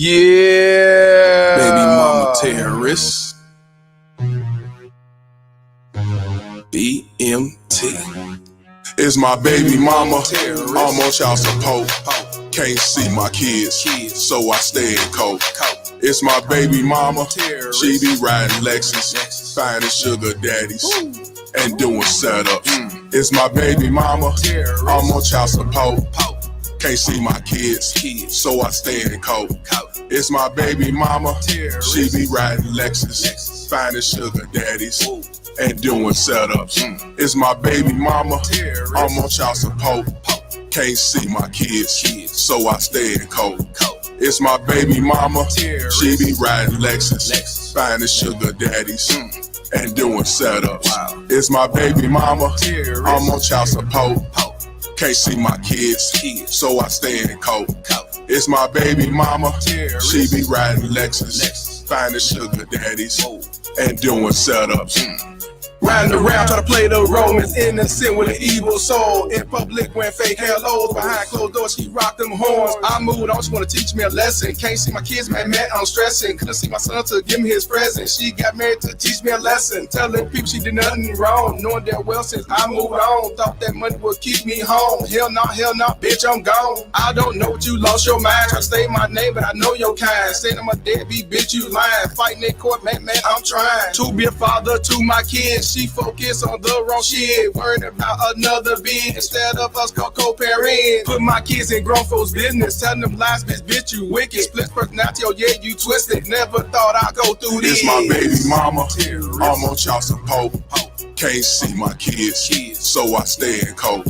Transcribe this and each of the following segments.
Yeah. Baby mama terrorist. BMT. It's my baby mama. I'm on child support. Can't see my kids, so I stay in coke. It's my baby mama. She be riding Lexus, finding sugar daddies and doing setups. It's my baby mama. I'm on child support. Can't see my kids, so I stay in coke. It's my baby mama. She be riding Lexus, finding sugar daddies and doing setups. It's my baby mama. I'm on child support. Can't see my kids, so I stay in coke. It's my baby mama. She be riding Lexus, finding sugar daddies and doing setups. It's my baby mama. I'm on child support. Can't see my kids, so I stay in coke. It's my baby mama. She be riding Lexus, finding sugar daddies and doing setups. Riding around, try to play the Romans, innocent with an evil soul. In public, wearing fake hellos, behind closed doors, she rock them horns. I moved on, she wanna teach me a lesson. Can't see my kids, man, I'm stressing. Couldn't see my son to give me his present. She got married to teach me a lesson, telling people she did nothing wrong, knowing that well since I moved on. Thought that money would keep me home. Hell no, bitch, I'm gone. I don't know what you lost your mind. Try to say my name, but I know your kind. Saying I'm a deadbeat, bitch, you lying. Fighting in court, man, I'm trying to be a father to my kids. She focus on the wrong shit, worried about another being instead of us co-parenting. Put my kids in grown folks' business, telling them lies, bitch, you wicked. Split personality, oh yeah, you twisted. Never thought I'd go through this. It's my baby mama. I'm on child support. Can't see my kids, so I stay in coke.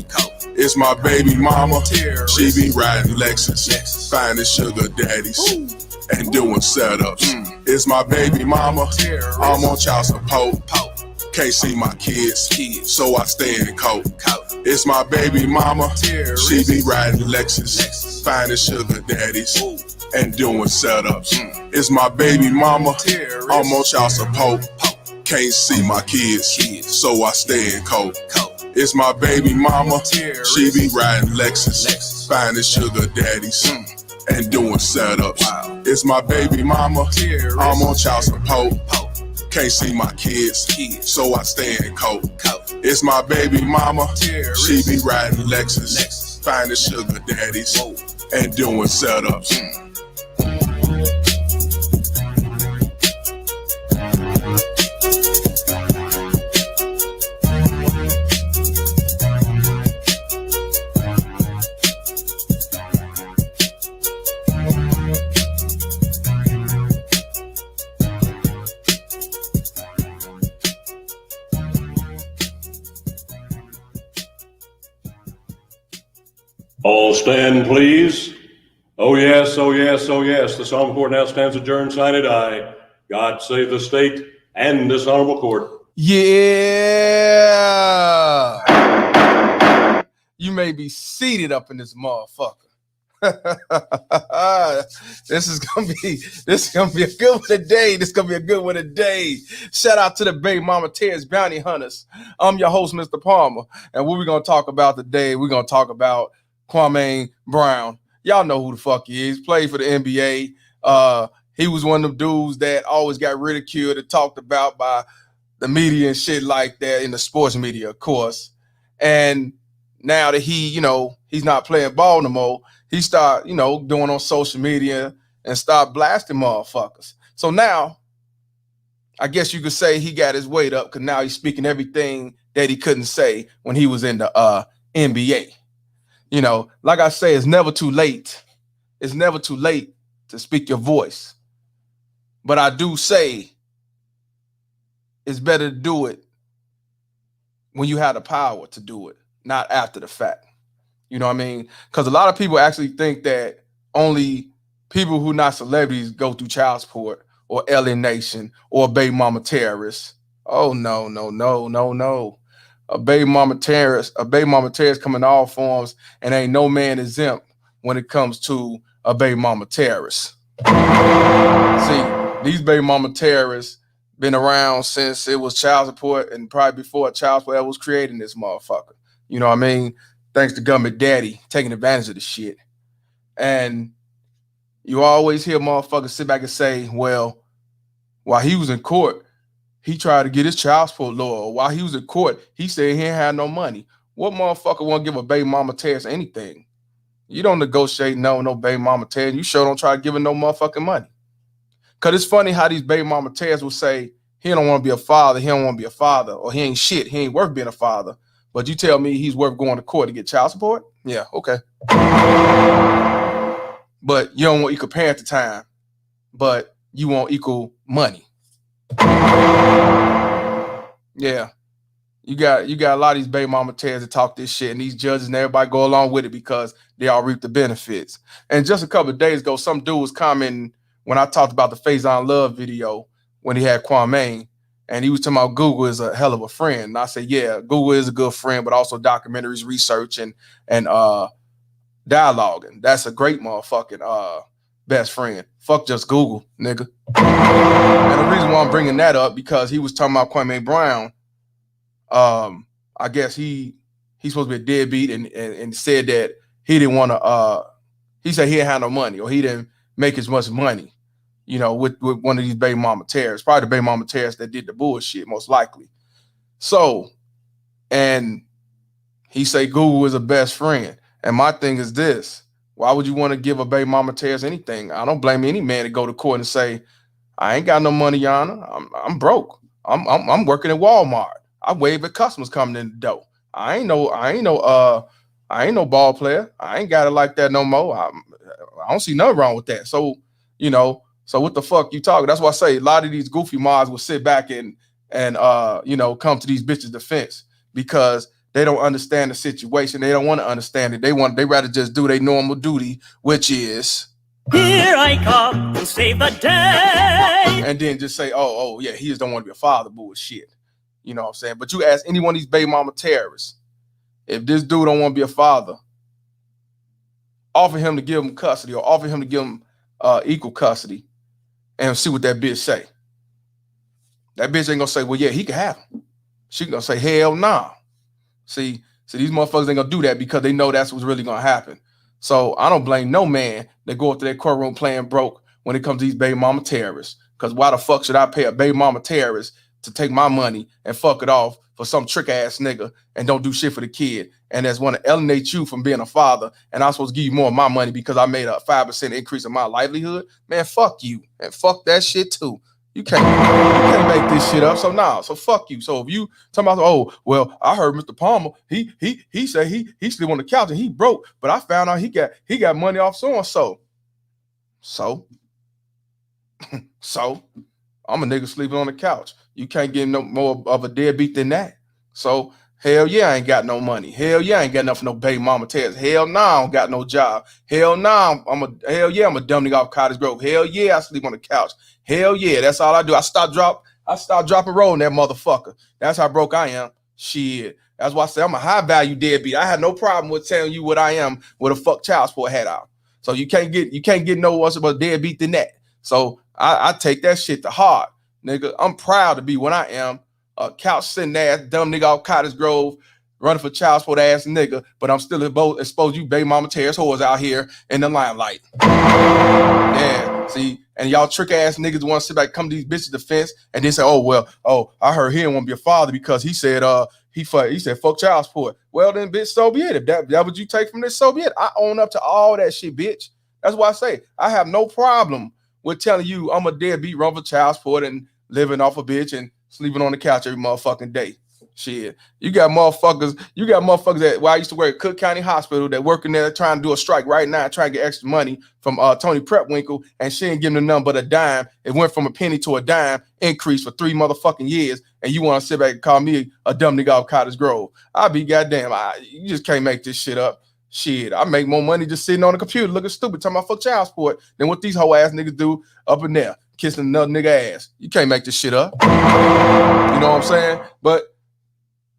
It's my baby mama. She be riding Lexus, finding sugar daddies and doing setups. It's my baby mama. I'm on child support. Can't see my kids, so I stay in coke. It's my baby mama. She be riding Lexus, finding sugar daddies and doing setups. It's my baby mama. I'm on child support. Can't see my kids, so I stay in coke. It's my baby mama. She be riding Lexus, finding sugar daddies and doing setups. It's my baby mama. I'm on child support. Can't see my kids, so I stay in coat. It's my baby mama, she be riding Lexus, finding sugar daddies, and doing setups. All stand, please. Oh, yes, oh, yes, oh, yes. The Solemn Court now stands adjourned, sine die. God save the state and this honorable court. Yeah. You may be seated up in this motherfucker. This is gonna be a good one today. This is gonna be a good one today. Shout out to the Baby Mama Tears Bounty Hunters. I'm your host, Mr. Palmer, and what we're gonna talk about today, we're gonna talk about Kwame Brown. Y'all know who the fuck he is. Played for the NBA. He was one of them dudes that always got ridiculed and talked about by the media and shit like that, in the sports media, of course. And now that he's not playing ball no more, he start, doing on social media and start blasting motherfuckers. So now, I guess you could say he got his weight up, because now he's speaking everything that he couldn't say when he was in the NBA. Like I say, it's never too late. It's never too late to speak your voice. But I do say it's better to do it when you have the power to do it, not after the fact. You know what I mean? Because a lot of people actually think that only people who not celebrities go through child support or alienation or baby mama terrorists. Oh, no. A baby mama terrorist come in all forms, and ain't no man exempt when it comes to a baby mama terrorist. See, these baby mama terrorists been around since it was child support, and probably before child support was created in this motherfucker. You know what I mean? Thanks to government daddy taking advantage of the shit. And you always hear motherfuckers sit back and say, well, while he was in court, he tried to get his child support lower. While he was in court, he said he ain't had no money. What motherfucker want to give a baby mama terrorist anything? You don't negotiate no baby mama terrorist. You sure don't try to give her no motherfucking money. Because it's funny how these baby mama terrorists will say he don't want to be a father, or he ain't shit, he ain't worth being a father. But you tell me he's worth going to court to get child support? Yeah, okay. But you don't want equal parenting time, but you want equal money. Yeah. You got a lot of these baby mama terrorists that talk this shit, and these judges and everybody go along with it because they all reap the benefits. And just a couple of days ago, some dude was commenting when I talked about the Faison Love video when he had Kwame, and he was talking about Google is a hell of a friend. And I said, yeah, Google is a good friend, but also documentaries, research, and dialoguing. That's a great motherfucking best friend. Fuck just Google, nigga. And the reason why I'm bringing that up, because he was talking about Kwame Brown. I guess he's supposed to be a deadbeat, and said that he didn't want to. He said he didn't have no money, or he didn't make as much money, with one of these baby mama terrorists. Probably the baby mama terrorists that did the bullshit, most likely. So, and he say Google is a best friend. And my thing is this: why would you want to give a baby mama terrorist anything? I don't blame any man to go to court and say, I ain't got no money, Your Honor. I'm broke. I'm working at Walmart. I wave at customers coming in the door. I ain't no ball player. I ain't got it like that no more. I don't see nothing wrong with that. So, so what the fuck you talking? That's why I say a lot of these goofy mods will sit back and come to these bitches' defense, because they don't understand the situation. They don't want to understand it. They rather just do their normal duty, which is, here I come to save the day. And then just say, oh yeah, he just don't want to be a father, bullshit. You know what I'm saying? But you ask any one of these baby mama terrorists, if this dude don't want to be a father, offer him to give him custody, or offer him to give him equal custody, and see what that bitch say. That bitch ain't gonna say, well, yeah, he can have him. She gonna say, hell nah. See, these motherfuckers ain't gonna do that because they know that's what's really gonna happen. So I don't blame no man that go up to that courtroom playing broke when it comes to these baby mama terrorists, Because why the fuck should I pay a baby mama terrorist to take my money and fuck it off for some trick ass nigga and don't do shit for the kid? And that's want to alienate you from being a father. And I'm supposed to give you more of my money because I made a 5% increase in my livelihood. Man, fuck you. And fuck that shit too. You can't make this shit up. So nah, so fuck you. So if you talking about, oh, well, I heard Mr. Palmer, he said he sleep on the couch and he broke, but I found out he got money off so and so. So I'm a nigga sleeping on the couch. You can't get no more of a deadbeat than that. So hell yeah, I ain't got no money. Hell yeah, I ain't got enough for no baby mama tears. Hell nah, I don't got no job. Hell nah, I'm a dumb nigga off Cottage Grove. Hell yeah, I sleep on the couch. Hell yeah, that's all I do. I stop dropping roll in that motherfucker. That's how broke I am. Shit. That's why I say I'm a high value deadbeat. I had no problem with telling you what I am with a fuck child support hat out. So you can't get no worse of a deadbeat than that. So I take that shit to heart, nigga. I'm proud to be what I am, a couch sitting ass dumb nigga off Cottage Grove, running for child support ass nigga, but I'm still exposed you baby mama tears whores out here in the limelight. Yeah, see, and y'all trick ass niggas want to sit back, come to these bitches' defense, and then say, I heard he didn't want to be a father because he said he said fuck child support. Well then, bitch, so be it. If that what you take from this, so be it. I own up to all that shit, bitch. That's why I say I have no problem with telling you I'm a deadbeat, run for child support and living off a bitch and sleeping on the couch every motherfucking day. Shit, you got motherfuckers that I used to work at Cook County Hospital that working there trying to do a strike right now, trying to get extra money from Tony Prepwinkle, and she ain't giving them nothing but a dime. It went from a penny to a dime increase for 3 motherfucking years, and you want to sit back and call me a dumb nigga off Cottage Grove? I'll be goddamn. You just can't make this shit up. Shit, I make more money just sitting on the computer looking stupid talking about fuck child support than what these hoe ass niggas do up in there kissing another nigga ass. You can't make this shit up. You know what I'm saying? But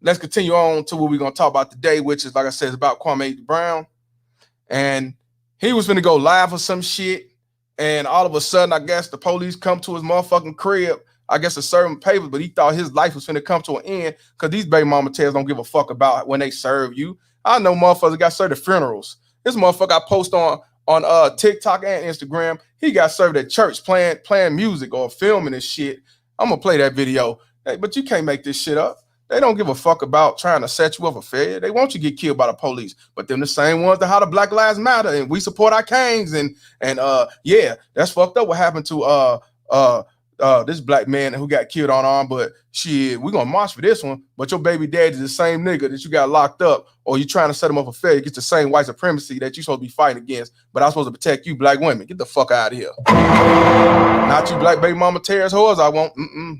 let's continue on to what we're going to talk about today, which is, like I said, it's about Kwame Brown. And he was going to go live for some shit. And all of a sudden, I guess the police come to his motherfucking crib, I guess to serve him papers, but he thought his life was going to come to an end because these baby mama tails don't give a fuck about when they serve you. I know motherfuckers got served at funerals. This motherfucker I post on TikTok and Instagram, he got served at church playing music or filming this shit. I'm going to play that video. Hey, but you can't make this shit up. They don't give a fuck about trying to set you up for failure. They want you to get killed by the police. But them the same ones that how the Black Lives Matter and we support our kings and yeah, that's fucked up what happened to this black man who got killed unarmed. But shit, we're gonna march for this one. But your baby daddy is the same nigga that you got locked up, or you trying to set him up for failure. Get the same white supremacy that you supposed to be fighting against. But I'm supposed to protect you, black women. Get the fuck out of here. Not you black baby mama tears whores. I won't.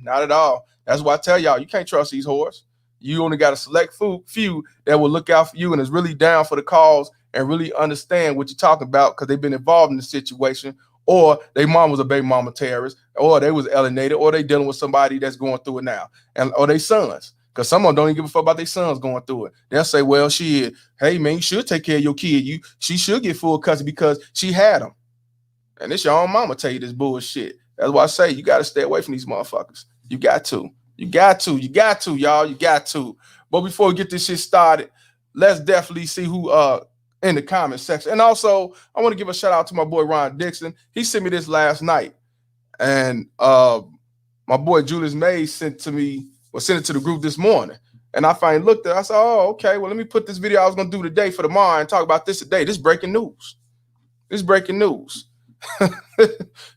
Not at all. That's why I tell y'all, you can't trust these whores. You only got a select few that will look out for you and is really down for the cause and really understand what you're talking about because they've been involved in the situation, or their mom was a baby mama terrorist, or they was alienated, or they dealing with somebody that's going through it now, or they sons. Because some of them don't even give a fuck about their sons going through it. They'll say, well, hey man, you should take care of your kid. She should get full custody because she had them. And it's your own mama tell you this bullshit. That's why I say you got to stay away from these motherfuckers. You got to, y'all. You got to. But before we get this shit started, let's definitely see who in the comment section. And also, I want to give a shout out to my boy Ron Dixon. He sent me this last night. And my boy Julius Mays sent it to the group this morning. And I finally looked at it. I said, oh, okay, well, let me put this video I was going to do today for tomorrow and talk about this today. This breaking news.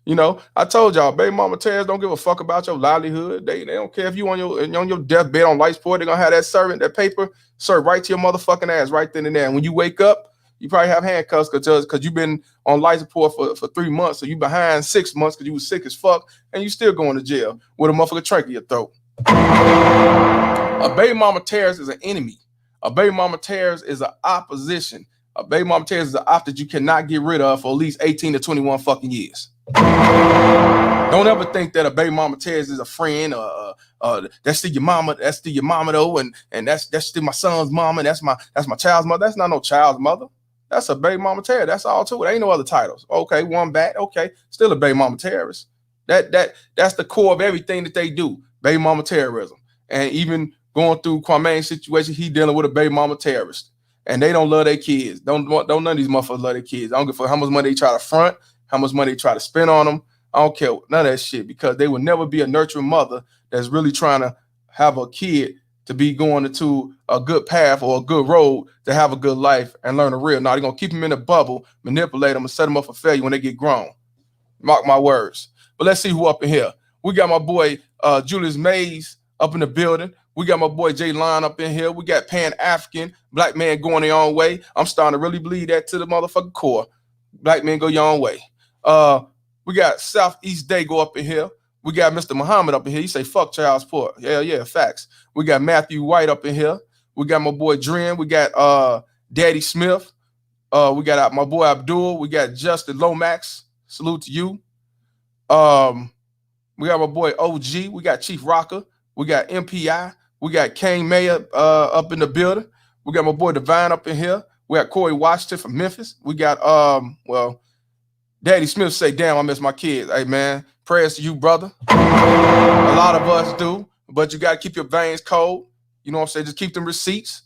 You know, I told y'all, baby mama tears don't give a fuck about your livelihood. They don't care if you on your deathbed on life support. They're gonna have that paper served right to your motherfucking ass right then and there. And when you wake up, you probably have handcuffs because you've been on life support for 3 months, so you behind 6 months because you was sick as fuck, and you still going to jail with a motherfucker trach in your throat. A baby mama tears is an enemy. A baby mama tears is an opposition. A baby mama tears is an op that you cannot get rid of for at least 18 to 21 fucking years. Don't ever think that a baby mama tears is a friend. That's still your mama. That's still your mama though, and that's still my son's mama. That's my child's mother. That's not no child's mother. That's a baby mama terrorist. That's all to it. Ain't no other titles. Okay, one back. Okay, still a baby mama terrorist. That's the core of everything that they do. Baby mama terrorism. And even going through Kwame's situation, he dealing with a baby mama terrorist. And they don't love their kids. Don't none of these motherfuckers love their kids. I don't give a fuck how much money they try to front, how much money they try to spend on them. I don't care none of that shit, because they will never be a nurturing mother that's really trying to have a kid to be going into a good path or a good road to have a good life and learn a real. Now they're gonna keep them in a bubble, manipulate them, and set them up for failure when they get grown. Mark my words. But let's see who up in here. We got my boy Julius Mays up in the building. We got my boy Jay Line up in here. We got Pan-African, black man going their own way. I'm starting to really believe that to the motherfucking core. Black men go your own way. We got Southeast Day go up in here. We got Mr. Muhammad up in here. He say, fuck child support. Yeah, facts. We got Matthew White up in here. We got my boy Dren. We got Daddy Smith. We got my boy Abdul. We got Justin Lomax. Salute to you. We got my boy OG. We got Chief Rocker. We got MPI. We got Kane Mayer up in the building. We got my boy Divine up in here. We got Corey Washington from Memphis. We got Daddy Smith say, damn, I miss my kids. Hey man, prayers to you, brother. A lot of us do, but you gotta keep your veins cold. You know what I'm saying? Just keep them receipts.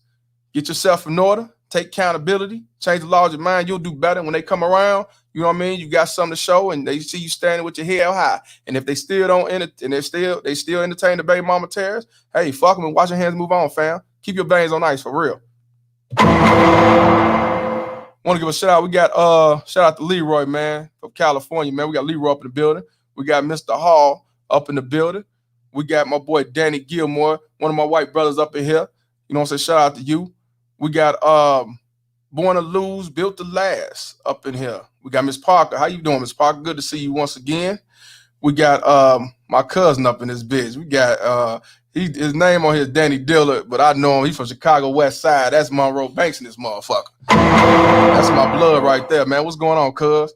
Get yourself in order. Take accountability. Change the laws of your mind. You'll do better when they come around. You know what I mean? You got something to show, and they see you standing with your head high. And if they still don't, and they still entertain the baby mama tears, hey, fuck them and wash your hands, move on, fam. Keep your veins on ice for real. Want to give a shout out. We got shout out to Leroy, man, from California, man. We got Leroy up in the building. We got Mr. Hall up in the building. We got my boy Danny Gilmore, one of my white brothers up in here. You know what I'm saying? Shout out to you. We got Born to Lose, Built to Last up in here. We got Miss Parker. How you doing, Miss Parker? Good to see you once again. We got my cousin up in this bitch. We got his name on here is Danny Dillard, but I know him. He's from Chicago West Side. That's Monroe Banks in this motherfucker. That's my blood right there, man. What's going on, cuz?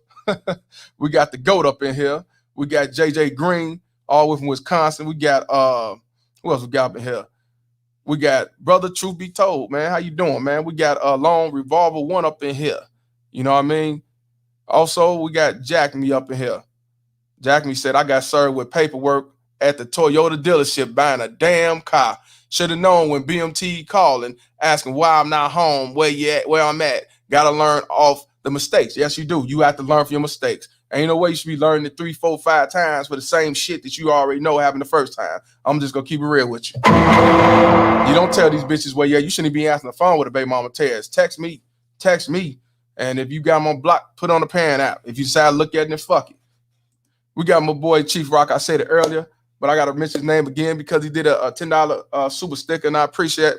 We got the GOAT up in here. We got JJ Green, all the way from Wisconsin. We got who else we got up in here? We got Brother Truth Be Told, man. How you doing, man? We got Long Revolver 1 up in here. You know what I mean? Also, we got Jack Me up in here. Jack Me said, I got served with paperwork at the Toyota dealership buying a damn car. Should have known when BMT calling, asking why I'm not home, where you at, where I'm at. Got to learn off the mistakes. Yes, you do. You have to learn from your mistakes. Ain't no way you should be learning it 3, 4, 5 times for the same shit that you already know happened the first time. I'm just going to keep it real with you. You don't tell these bitches, well, yeah, you shouldn't be answering the phone with a baby mama tears. Text me. And if you got them on block, put on the Pan app. If you decide to look at it, then fuck it. We got my boy Chief Rock. I said it earlier, but I got to mention his name again because he did a $10 super sticker, and I appreciate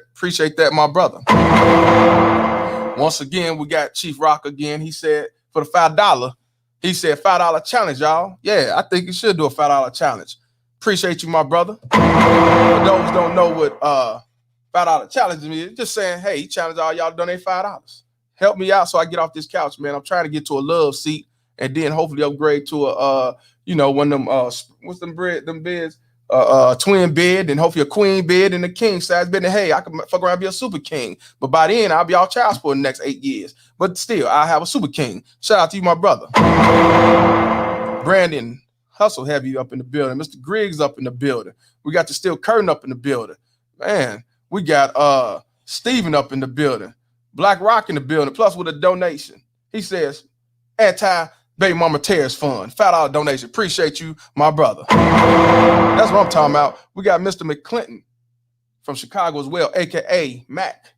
that, my brother. Once again, we got Chief Rock again. He said for the $5, he said $5 challenge, y'all. Yeah, I think you should do a $5 challenge. Appreciate you, my brother. For those who don't know what $5 challenge is, just saying, hey, he challenged all y'all to donate $5. Help me out so I get off this couch, man. I'm trying to get to a love seat and then hopefully upgrade to a one of them what's them beds? Twin bed, and hopefully a queen bed and a king size bed. And hey, I can fuck around and be a super king. But by then, I'll be all child support in the next 8 years. But still, I have a super king. Shout out to you, my brother. Brandon Hustle Heavy up in the building. Mr. Griggs up in the building. We got the Steel Curtain up in the building. Man, we got Steven up in the building. Black Rock in the building, plus with a donation. He says, anti-baby mama tears fund. $5 donation. Appreciate you, my brother. That's what I'm talking about. We got Mr. McClinton from Chicago as well, a.k.a. Mac.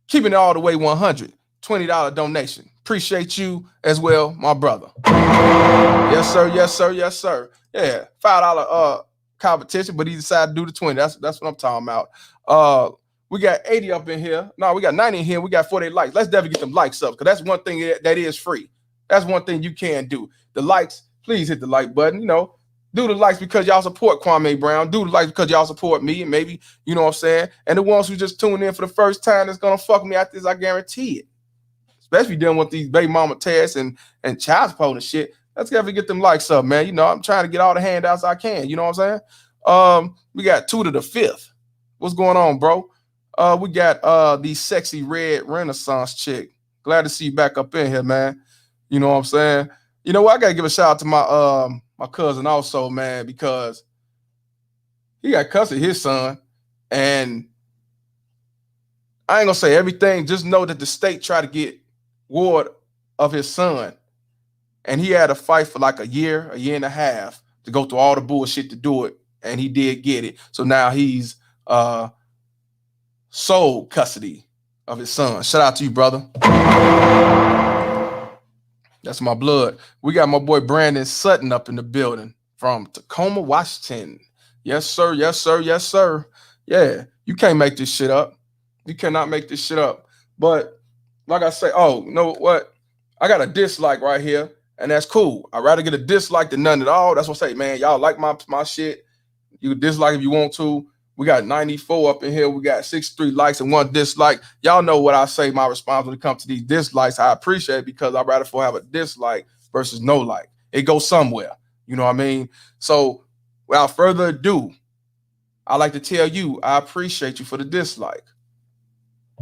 Keeping it all the way 100. $20 donation. Appreciate you as well, my brother. Yes, sir. Yes, sir. Yes, sir. Yeah, $5 competition, but he decided to do the 20. That's what I'm talking about. We got 80 up in here. No, we got 90 in here. We got 48 likes. Let's definitely get them likes up because that's one thing that is free. That's one thing you can do. The likes, please hit the like button. You know, do the likes because y'all support Kwame Brown. Do the likes because y'all support me, and maybe, you know what I'm saying? And the ones who just tuned in for the first time that's going to fuck me after this, I guarantee it. Especially dealing with these baby mama tests and child support and shit. Let's definitely get them likes up, man. You know, I'm trying to get all the handouts I can. You know what I'm saying? We got 2 to the 5th. What's going on, bro? We got the sexy red Renaissance chick. Glad to see you back up in here, man. You know what I'm saying? You know what? I gotta give a shout out to my my cousin also, man, because he got cussed at his son, and I ain't gonna say everything. Just know that the state tried to get ward of his son, And he had to fight for like a year and a half to go through all the bullshit to do it. And he did get it. So now he's sole custody of his son. Shout out to you, brother. That's my blood. We got my boy Brandon Sutton up in the building from Tacoma, Washington. Yes, sir. Yes, sir. Yes, sir. Yeah, you can't make this shit up. You cannot make this shit up. But like I say, oh, you know what? I got a dislike right here, and that's cool. I'd rather get a dislike than none at all. That's what I say, man. Y'all like my shit. You can dislike if you want to. We got 94 up in here. We got 63 likes and 1 dislike. Y'all know what I say, my response when it comes to these dislikes. I appreciate it because I'd rather have a dislike versus no like. It goes somewhere. You know what I mean? So without further ado, I like to tell you, I appreciate you for the dislike.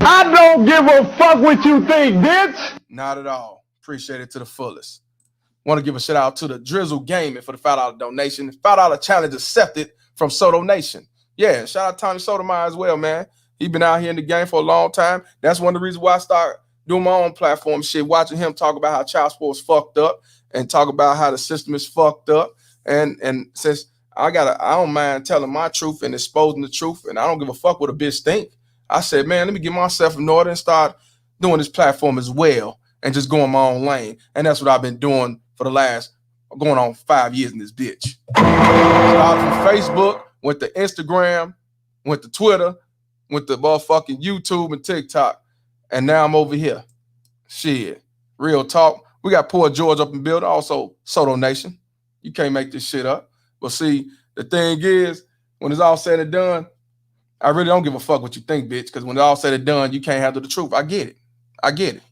I don't give a fuck what you think, bitch. Not at all. Appreciate it to the fullest. Want to give a shout out to the Drizzle Gaming for the $5 donation. $5 challenge accepted from Soto Nation. Yeah, shout out to Tony Sotomayor as well, man. He been out here in the game for a long time. That's one of the reasons why I started doing my own platform shit, watching him talk about how child sport's fucked up and talk about how the system is fucked up. And since I don't mind telling my truth and exposing the truth, and I don't give a fuck what a bitch think. I said, man, let me get myself in order and start doing this platform as well and just going my own lane. And that's what I've been doing for the last going on 5 years in this bitch. Started from Facebook, went to Instagram, went to Twitter, went to motherfucking YouTube and TikTok, and now I'm over here. Shit, real talk. We got poor George up in the building, also Soto Nation. You can't make this shit up. But see, the thing is, when it's all said and done, I really don't give a fuck what you think, bitch, because when it's all said and done, you can't handle the truth. I get it. I get it.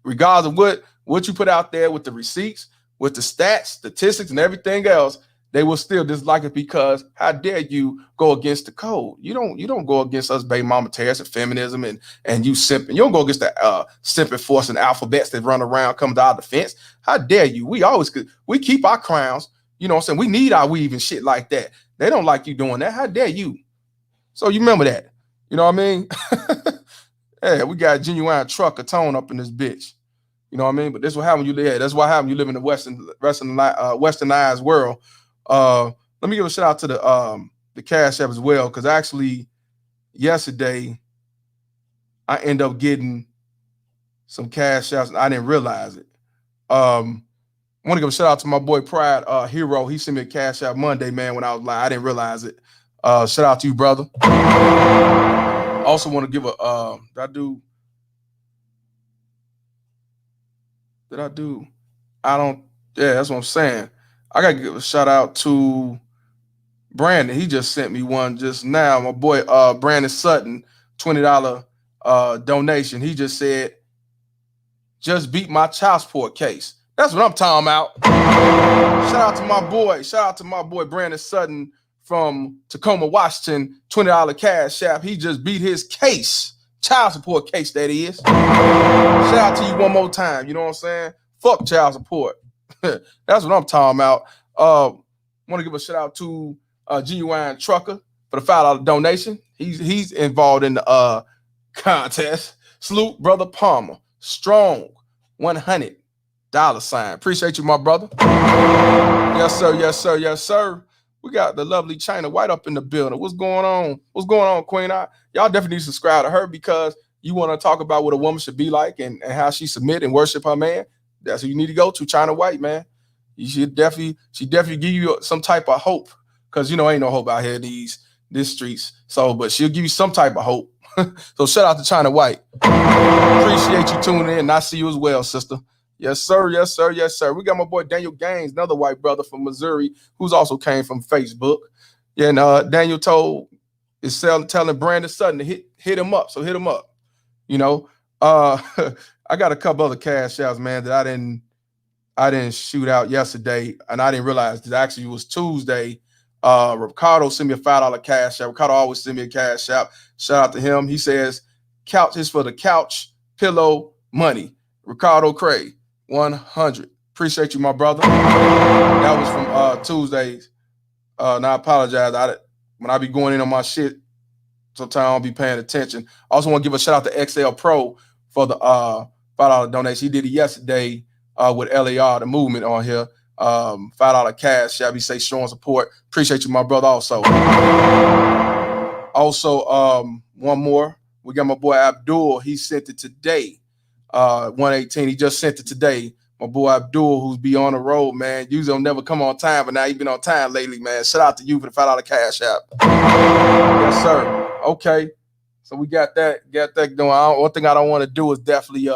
Regardless of what you put out there with the receipts, with the stats, statistics, and everything else, they will still dislike it because how dare you go against the code? You don't go against us baby mama terrorists and feminism and you simping. You don't go against the simping force and alphabets that run around come to our defense. How dare you? We keep our crowns. You know what I'm saying? We need our weave and shit like that. They don't like you doing that. How dare you? So you remember that. You know what I mean? Yeah, we got genuine trucker tone up in this bitch. You know what I mean? But this what happen when you live. That's what happens when you live in the westernized world. Let me give a shout out to the Cash App as well, because actually yesterday I ended up getting some Cash Apps and I didn't realize it. I want to give a shout out to my boy Pride Hero. He sent me a Cash App Monday, man, when I was live. I didn't realize it. Shout out to you, brother. Also want to give a that's what I'm saying. I gotta give a shout out to Brandon. He just sent me one just now. My boy Brandon Sutton, $20 donation. He just said, just beat my child support case. That's what I'm talking about. Shout out to my boy Brandon Sutton from Tacoma, Washington, $20 Cash App. He just beat his case. Child support case, that is. Shout out to you one more time. You know what I'm saying? Fuck child support. That's what I'm talking about. Want to give a shout out to Genuine Trucker for the $5 donation. He's involved in the contest. Salute, brother Palmer. Strong, $100 sign. Appreciate you, my brother. Yes, sir. Yes, sir. Yes, sir. We got the lovely China White up in the building. What's going on? What's going on, Queen? Y'all definitely need to subscribe to her because you want to talk about what a woman should be like and how she submit and worship her man. That's who you need to go to, China White, man. She definitely give you some type of hope because ain't no hope out here in these streets. So, but she'll give you some type of hope. So shout out to China White. Appreciate you tuning in. And I see you as well, sister. Yes, sir. Yes, sir. Yes, sir. We got my boy Daniel Gaines, another white brother from Missouri, who's also came from Facebook. Yeah, and Daniel telling Brandon Sutton to hit him up. So hit him up. I got a couple other cash outs, man, that I didn't shoot out yesterday, and I didn't realize that actually it was Tuesday. Ricardo sent me a $5 cash out. Ricardo always send me a cash out. Shout out to him. He says, couch is for the couch, pillow, money. Ricardo Craig, 100. Appreciate you, my brother. That was from Tuesdays. And I apologize. When I be going in on my shit, sometimes I don't be paying attention. I also want to give a shout out to XL Pro for the $5 donation. He did it yesterday with LAR, the movement on here. $5 cash, shall we say, showing support. Appreciate you, my brother. Also, one more. We got my boy Abdul. He sent it today. 118. He just sent it today. My boy Abdul, who's be on the road, man. Usually don't never come on time, but now he been on time lately, man. Shout out to you for the $5 cash app. Yes, sir. Okay. So we got that going. One thing I don't want to do is definitely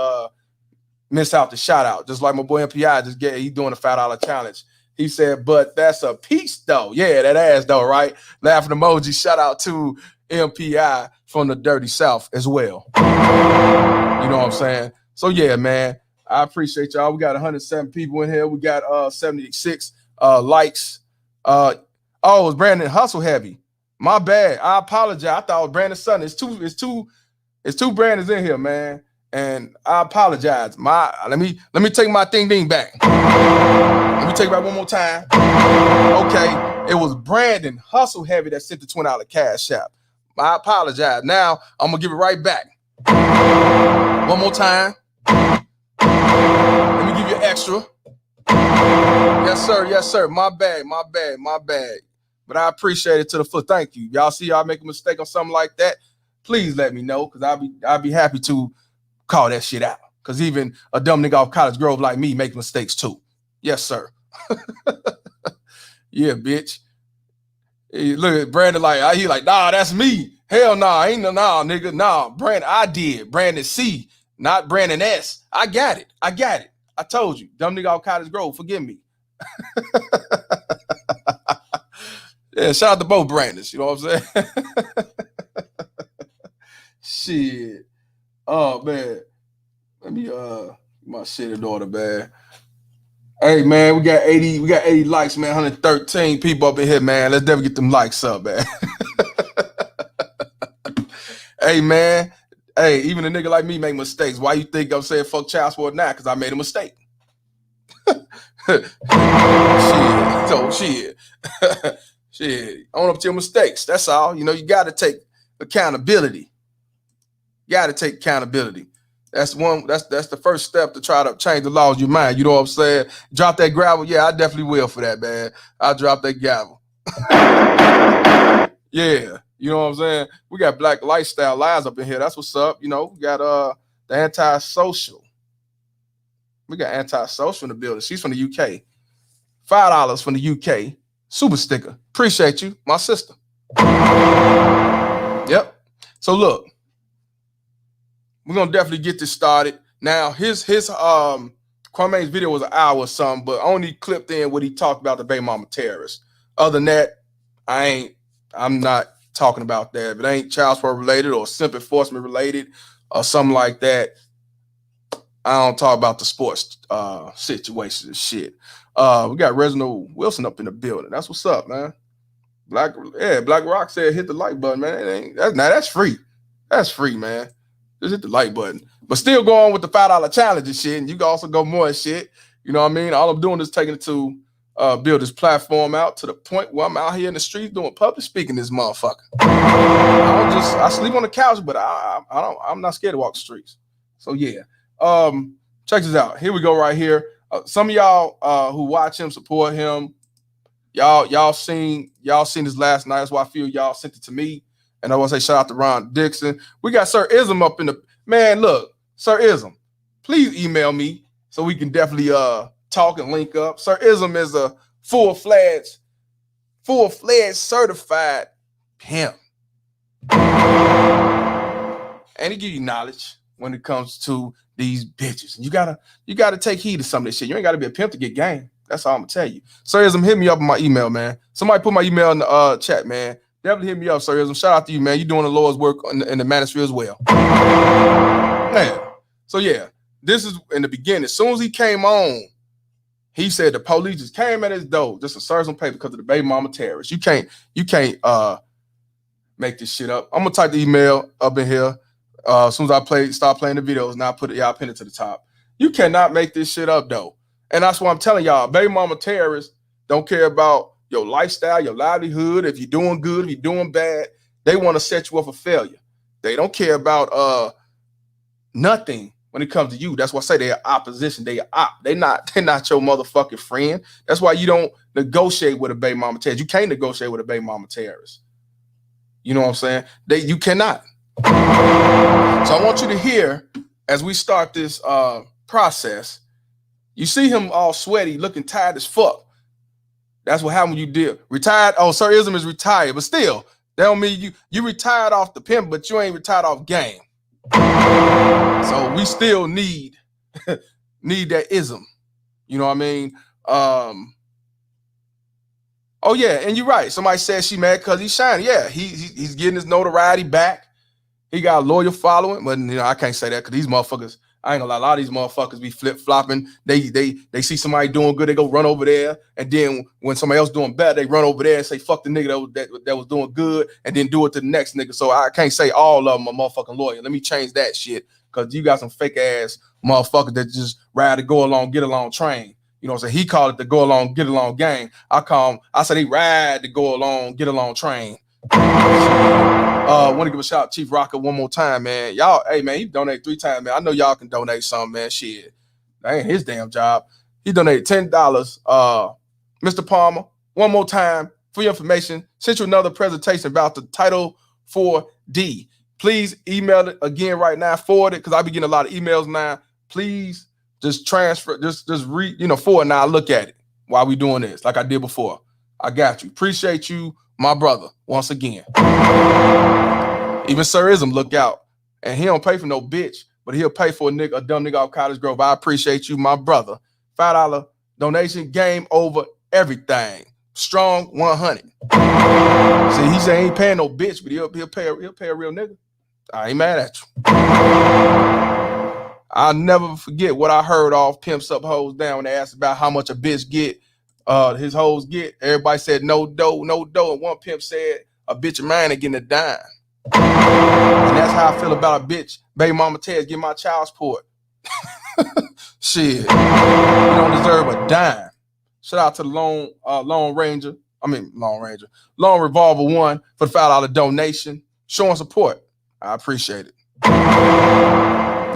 miss out the shout out. Just like my boy MPI he doing a $5 challenge. He said, but that's a piece though. Yeah, that ass though, right? Laughing emoji. Shout out to MPI from the Dirty South as well. You know what I'm saying? So yeah, man. I appreciate y'all. We got 107 people in here. We got 76 likes. It's Brandon Hustle Heavy. My bad. I apologize. I thought it was Brandon's son. It's two Brandons in here, man. And I apologize. Let me take my ding back. Let me take it back one more time. Okay. It was Brandon Hustle Heavy that sent the $20 cash app. I apologize. Now I'm gonna give it right back. One more time. Let me give you extra. Yes, sir. My bad. But I appreciate it to the full. Thank you. Y'all see y'all make a mistake on something like that? Please let me know, because I'll be happy to call that shit out. Because even a dumb nigga off College Grove like me make mistakes too. Yes, sir. Yeah, bitch. Hey, look at Brandon he like, nah, that's me. Hell nah, ain't nah, nigga. Nah, Brandon, I did. Brandon C, not Brandon S. I got it. I told you. Dumb nigga off College Grove, forgive me. Yeah, shout out to both Brandons. You know what I'm saying? Shit. Oh, man. Let me my shit in order, man. Hey, man, we got 80 likes, man. 113 people up in here, man. Let's definitely get them likes up, man. Hey, man. Hey, even a nigga like me make mistakes. Why you think I'm saying fuck child support now? Because I made a mistake. Shit. Shit. Own up to your mistakes. That's all. You know, you got to take accountability. That's the first step to try to change the laws of your mind. You know what I'm saying? Drop that gravel. Yeah, I definitely will for that, man. I'll drop that gravel. Yeah. You know what I'm saying? We got Black Lifestyle Lives up in here. That's what's up. You know, we got the antisocial. We got antisocial in the building. She's from the UK. $5 from the UK. Super sticker. Appreciate you, my sister. Yep. So look, we're gonna definitely get this started. Now, his Kwame's video was an hour or something, but only clipped in what he talked about the baby mama terrorist. Other than that, I'm not talking about that. If it ain't child support related or simp enforcement related or something like that, I don't talk about the sports situations and shit. We got Reginald Wilson up in the building. That's what's up, man. Black Rock said hit the like button, man. That's free. That's free, man. Just hit the like button. But still go on with the $5 challenge and shit. And you can also go more and shit. You know what I mean? All I'm doing is taking it to build this platform out to the point where I'm out here in the streets doing public speaking this motherfucker. I sleep on the couch, but I'm not scared to walk the streets. So yeah. Check this out. Here we go right here. Some of y'all who watch him, support him, y'all seen this last night. That's why I feel y'all sent it to me. And I want to say shout out to Ron Dixon. We got Sir Ism up in the man. Look, Sir Ism, please email me so we can definitely talk and link up. Sir Ism is a full-fledged certified pimp. And he give you knowledge when it comes to these bitches. You gotta take heed of some of this shit. You ain't gotta be a pimp to get game. That's all I'm gonna tell you. Sir Ism, hit me up on my email, man. Somebody put my email in the chat, man. Definitely hit me up, Sir Ism. Shout out to you, man. You doing the Lord's work in the ministry as well. Man. So yeah, this is in the beginning. As soon as he came on, he said the police just came at his door just to serve some paper because of the baby mama terrorists. You can't make this shit up. I'm gonna type the email up in here. As soon as I start playing the videos, and I pin it to the top. You cannot make this shit up though. And that's why I'm telling y'all, baby mama terrorists don't care about your lifestyle, your livelihood, if you're doing good, if you're doing bad. They want to set you up for failure. They don't care about nothing when it comes to you. That's why I say they're opposition. They not your motherfucking friend. That's why you don't negotiate with a baby mama terrorist. You can't negotiate with a baby mama terrorist. You know what I'm saying? You cannot. So I want you to hear as we start this process. You see him all sweaty, looking tired as fuck. That's what happened when you did retired. Oh, Sirism is retired, but still, that don't mean you retired off the pimp, but you ain't retired off game. So we still need that ism. You know what I mean? Oh yeah, and you're right. Somebody says she mad because he's shining. Yeah, he's getting his notoriety back. He got a loyal following, but I can't say that because these motherfuckers, I ain't gonna lie, a lot of these motherfuckers be flip-flopping. They see somebody doing good, they go run over there, and then when somebody else doing bad, they run over there and say fuck the nigga that was doing good, and then do it to the next nigga. So I can't say all of them are motherfucking loyal. Let me change that shit, because you got some fake ass motherfuckers that just ride to go along, get along train. You know what I'm saying? He called it the go along, get along gang. I say they ride to go along, get along train. Want to give a shout out to Chief Rocker one more time, man. Y'all, hey man, he donated 3 times, man. I know y'all can donate something, man. Shit, that ain't his damn job. He donated $10. Mr. Palmer, one more time for your information. Sent you another presentation about the Title 4D. Please email it again right now. Forward it, because I be getting a lot of emails now. Please just transfer, just read, forward now. Look at it while we doing this, like I did before. I got you. Appreciate you, my brother, once again. Even Sirism, look out. And he don't pay for no bitch, but he'll pay for a dumb nigga off Cottage Grove. I appreciate you, my brother. $5 donation, game over, everything. Strong 100. See, he say he ain't paying no bitch, but he'll pay a real nigga. I ain't mad at you. I'll never forget what I heard off Pimps Up Hoes Down when they asked about how much a bitch get, his hoes get. Everybody said no dough, no dough. And one pimp said a bitch of mine ain't getting a dime. And that's how I feel about a bitch. Baby mama Tez, get my child support. Shit, you don't deserve a dime. Shout out to the Lone Revolver 1 for the $5 donation, showing support. I appreciate it.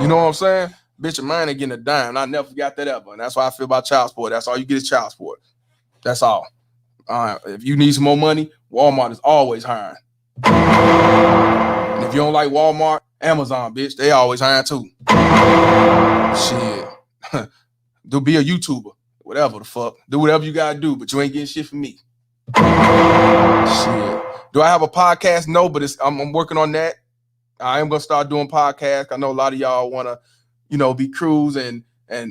You know what I'm saying? Bitch of mine ain't getting a dime. I never forgot that ever. And that's why I feel about child support. That's all you get is child support. That's all. If you need some more money, Walmart is always hiring. And if you don't like Walmart, Amazon, bitch, they always hiring too. Shit. Do be a YouTuber. Whatever the fuck. Do whatever you gotta do, but you ain't getting shit from me. Shit. Do I have a podcast? No, but I'm working on that. I am gonna start doing podcasts. I know a lot of y'all wanna, be crews and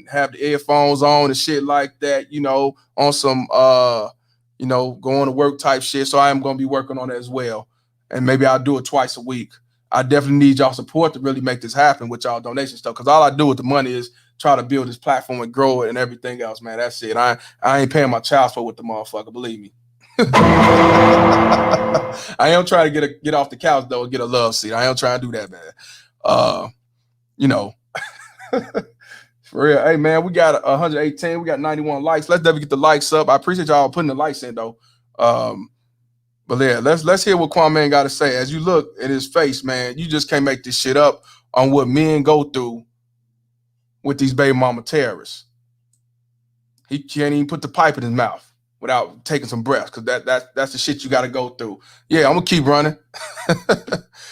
have the earphones on and shit like that, on some going to work type shit. So I am gonna be working on it as well. And maybe I'll do it twice a week. I definitely need y'all support to really make this happen with y'all donation stuff. Because all I do with the money is try to build this platform and grow it and everything else, man. That's it. I ain't paying my child support with the motherfucker, believe me. I am trying to get off the couch though and get a love seat. I am trying to do that, man. For real. Hey man, we got 118. We got 91 likes. Let's definitely get the likes up. I appreciate y'all putting the likes in though. But yeah, let's hear what Kwame got to say. As you look at his face, man, you just can't make this shit up on what men go through with these baby mama terrorists. He can't even put the pipe in his mouth without taking some breaths, because that's the shit you got to go through. Yeah, I'm gonna keep running.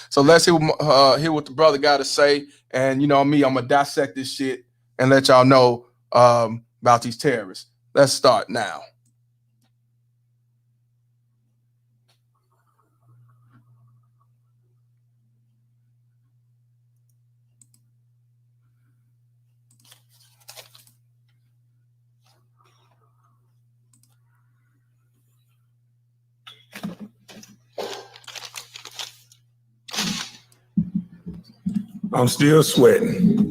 So let's hear what the brother got to say. And me, I'm gonna dissect this shit and let y'all know about these terrorists. Let's start now. I'm still sweating.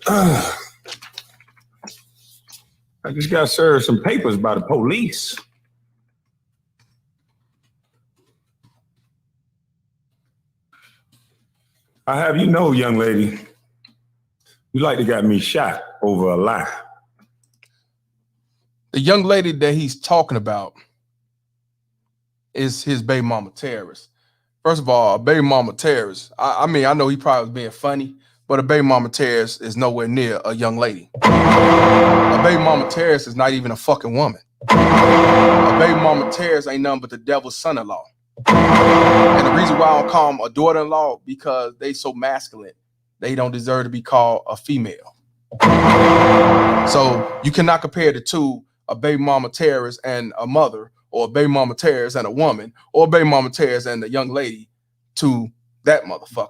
I just got served some papers by the police. I have you know, young lady, you like to got me shot over a lie. The young lady that he's talking about is his baby mama terrorist. First of all, a baby mama terrorist. I mean, I know he probably was being funny, but a baby mama terrorist is nowhere near a young lady. A baby mama terrorist is not even a fucking woman. A baby mama terrorist ain't nothing but the devil's son-in-law. And the reason why I don't call them a daughter-in-law, because they so masculine. They don't deserve to be called a female. So you cannot compare the two, a baby mama terrorist and a mother, or a baby mama terrorist and a woman, or a baby mama terrorist and a young lady, to that motherfucker.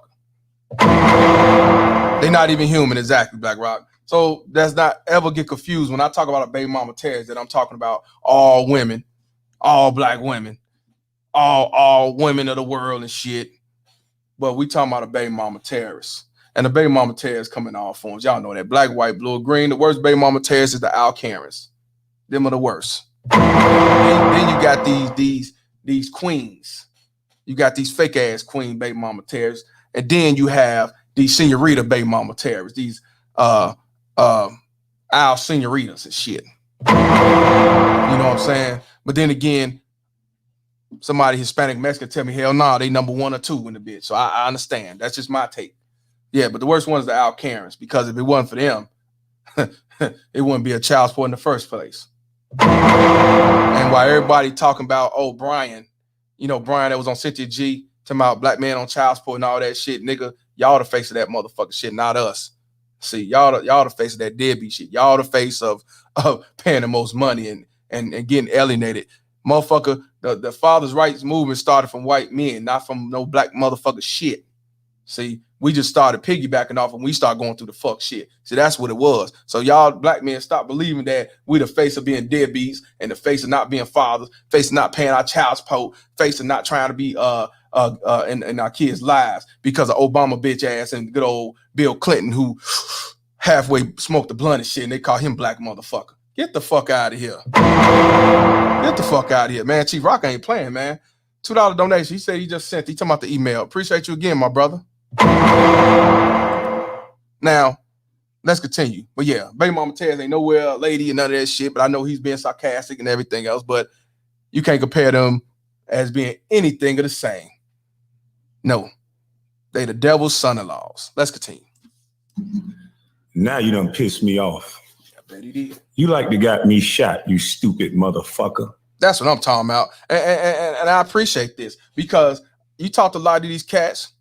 They're not even human, exactly, Black Rock. So that's not ever get confused when I talk about a baby mama terrorist that I'm talking about all women, all black women, all women of the world and shit. But we talking about a baby mama terrorist. And the baby mama terrorists come in all forms. Y'all know that. Black, white, blue, green. The worst baby mama terrorists is the Al Karens. Them are the worst. Then you got these queens. You got these fake ass queen baby mama terrorists. And then you have these senorita baby mama terrorists. These Al senoritas and shit. You know what I'm saying? But then again, somebody Hispanic Mexican tell me, hell nah, they number 1 or 2 in the bitch. So I understand. That's just my take. Yeah, but the worst one is the Al Karens, because if it wasn't for them, it wouldn't be a child support in the first place. And while everybody talking about, oh, Brian, Brian that was on Cynthia G, talking about black man on child support and all that shit, nigga, y'all the face of that motherfucking shit, not us. See, y'all the face of that deadbeat shit. Y'all the face of paying the most money and getting alienated. Motherfucker, the father's rights movement started from white men, not from no black motherfucker shit. See, we just started piggybacking off and we start going through the fuck shit. See, that's what it was. So y'all black men stop believing that we the face of being deadbeats and the face of not being fathers, face of not paying our child support, face of not trying to be in our kids' lives because of Obama bitch ass and good old Bill Clinton, who halfway smoked the blunt and shit, and they call him black motherfucker. Get the fuck out of here. Get the fuck out of here, man. Chief Rock ain't playing, man. $2 donation. He said he just sent. He talking about the email. Appreciate you again, my brother. Now, let's continue. But yeah, baby mama Taz ain't nowhere lady and none of that shit, but I know he's being sarcastic and everything else, but you can't compare them as being anything of the same. No, they the devil's son-in-laws. Let's continue. Now you done pissed me off. I bet he did. You like to got me shot, you stupid motherfucker. That's what I'm talking about. And I appreciate this because you talk to a lot of these cats.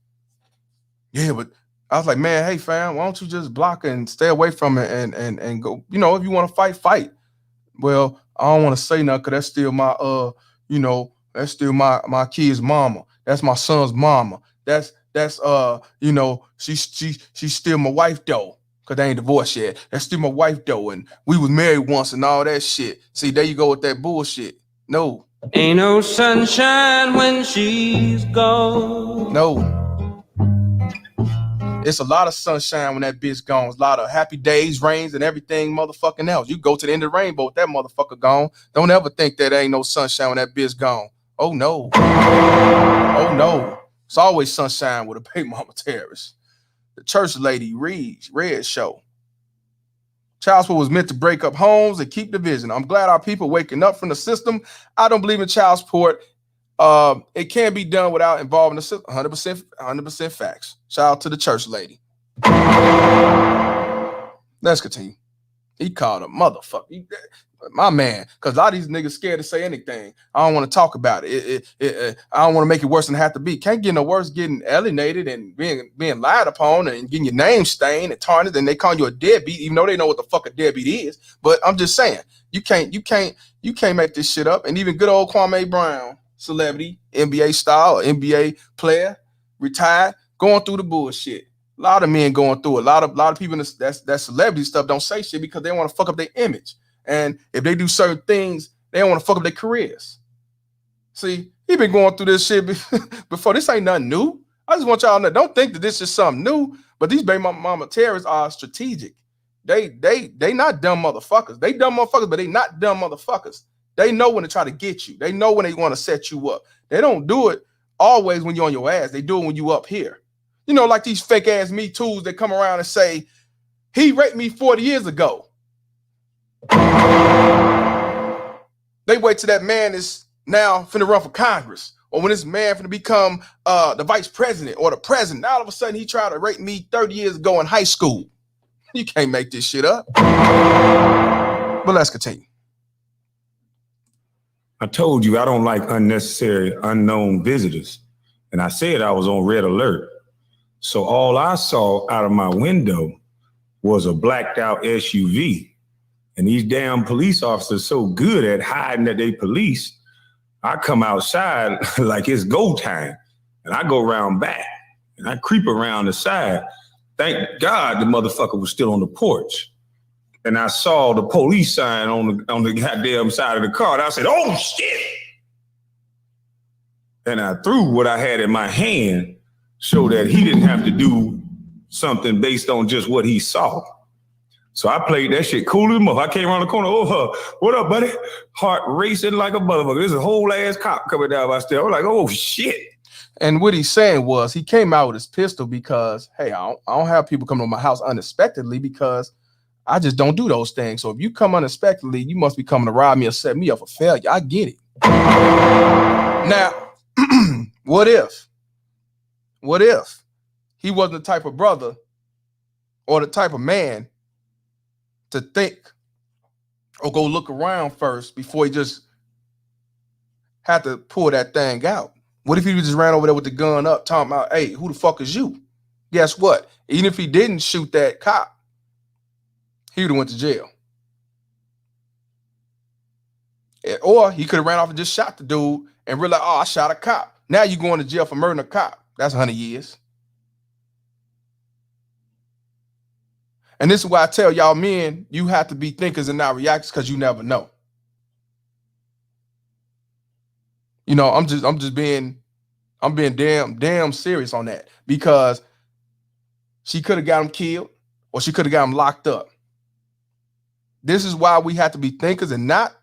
Yeah, but I was like, man, hey fam, why don't you just block and stay away from it and go, if you want to fight, fight. Well, I don't want to say nothing because that's still my that's still my kid's mama. That's my son's mama. That's she's still my wife though. Cause they ain't divorced yet. That's still my wife though. And we was married once and all that shit. See, there you go with that bullshit. No. Ain't no sunshine when she's gone. No. It's a lot of sunshine when that bitch gone. It's a lot of happy days, rains, and everything motherfucking else. You go to the end of the rainbow with that motherfucker gone. Don't ever think that ain't no sunshine when that bitch gone. Oh no. Oh no. It's always sunshine with a baby mama terrorist. The church lady Red show. Child support was meant to break up homes and keep division. I'm glad our people waking up from the system. I don't believe in child support. It can be done without involving the system. 100% facts. Shout out to the church lady. Let's continue. He called a motherfucker. My man, because a lot of these niggas scared to say anything. I don't want to talk about it. I don't want to make it worse than it have to be. Can't get no worse getting alienated and being lied upon and getting your name stained and tarnished, and they call you a deadbeat, even though they know what the fuck a deadbeat is. But I'm just saying, you can't make this shit up. And even good old Kwame Brown, celebrity, NBA style, NBA player, retired, going through the bullshit. A lot of men going through it. A lot of people that celebrity stuff don't say shit because they want to fuck up their image. And if they do certain things, they don't want to fuck up their careers. See, he been going through this shit before. This ain't nothing new. I just want y'all to know, don't think that this is something new, but these baby mama terrorists are strategic. They not dumb motherfuckers. They dumb motherfuckers, but they not dumb motherfuckers. They know when to try to get you. They know when they want to set you up. They don't do it always when you're on your ass. They do it when you up here. Like these fake ass Me Too's that come around and say, he raped me 40 years ago. They wait till that man is now finna run for Congress or when this man finna become the vice president or the president, now all of a sudden he tried to rape me 30 years ago in high school. You can't make this shit up. But let's continue. I told you I don't like unnecessary, unknown visitors. And I said I was on red alert. So all I saw out of my window was a blacked out SUV. And these damn police officers so good at hiding that they police, I come outside like it's go time. And I go around back and I creep around the side. Thank God the motherfucker was still on the porch. And I saw the police sign on the goddamn side of the car. And I said, oh shit. And I threw what I had in my hand so that he didn't have to do something based on just what he saw. So I played that shit cool as a mother. I came around the corner, what up, buddy? Heart racing like a motherfucker. There's a whole ass cop coming down my stairs. I was like, oh shit. And what he's saying was he came out with his pistol because, hey, I don't have people coming to my house unexpectedly because I just don't do those things. So if you come unexpectedly, you must be coming to rob me or set me up for failure. I get it. Now, what if he wasn't the type of brother or the type of man to think or go look around first before he just had to pull that thing out? What if he just ran over there with the gun up talking about, hey, who the fuck is you? Guess what? Even if he didn't shoot that cop, he would have went to jail. Or he could have ran off and just shot the dude and realized, oh, I shot a cop. Now you're going to jail for murdering a cop. That's 100 years. And this is why I tell y'all men, you have to be thinkers and not reactors because you never know. You know, I'm being damn serious on that because she could have got him killed or she could have got him locked up. This is why we have to be thinkers and not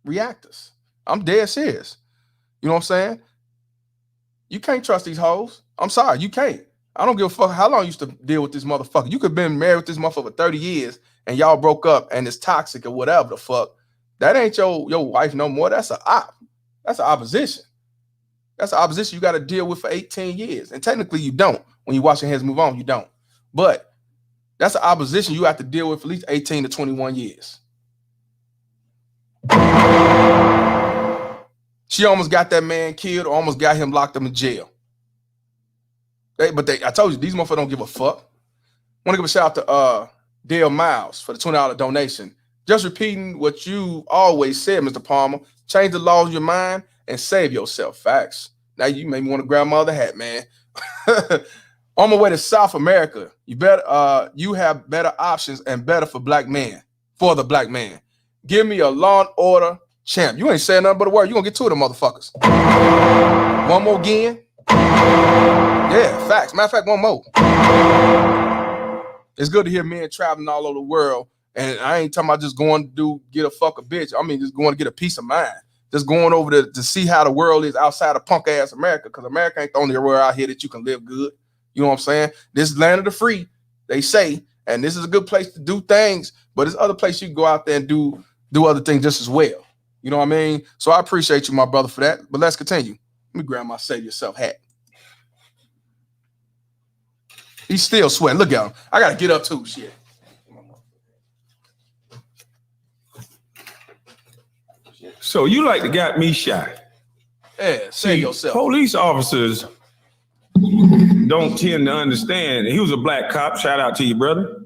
reactors. I'm dead serious. You know what I'm saying? You can't trust these hoes. I'm sorry, you can't. I don't give a fuck how long you used to deal with this motherfucker. You could have been married with this motherfucker for 30 years and y'all broke up and it's toxic or whatever the fuck. That ain't your wife no more. That's an op. That's an opposition. That's an opposition you got to deal with for 18 years. And technically you don't. When you wash your hands, move on, you don't. But that's an opposition you have to deal with for at least 18 to 21 years. She almost got that man killed or almost got him locked up in jail. I told you, these motherfuckers don't give a fuck. Want to give a shout out to Dale Miles for the $20 donation. Just repeating what you always said, Mr. Palmer. Change the laws of your mind and save yourself. Facts. Now you made me want to grab my other hat, man. On my way to South America, you have better options and better for black men, for the black man. Give me a Law and Order champ. You ain't saying nothing but a word. You gonna get two of them motherfuckers. One more again. Yeah, facts. Matter of fact, one more. It's good to hear men traveling all over the world. And I ain't talking about just going to get a fuck a bitch. I mean, just going to get a peace of mind. Just going over to see how the world is outside of punk ass America. Because America ain't the only world out here that you can live good. You know what I'm saying? This is land of the free, they say. And this is a good place to do things. But there's other places you can go out there and do other things just as well. You know what I mean? So I appreciate you, my brother, for that. But let's continue. Let me grab my Save Yourself hat. He's still sweating. Look at him. I got to get up too. Shit. So you like to got me shot. Yeah, save yourself. Police officers don't tend to understand. He was a black cop. Shout out to you, brother.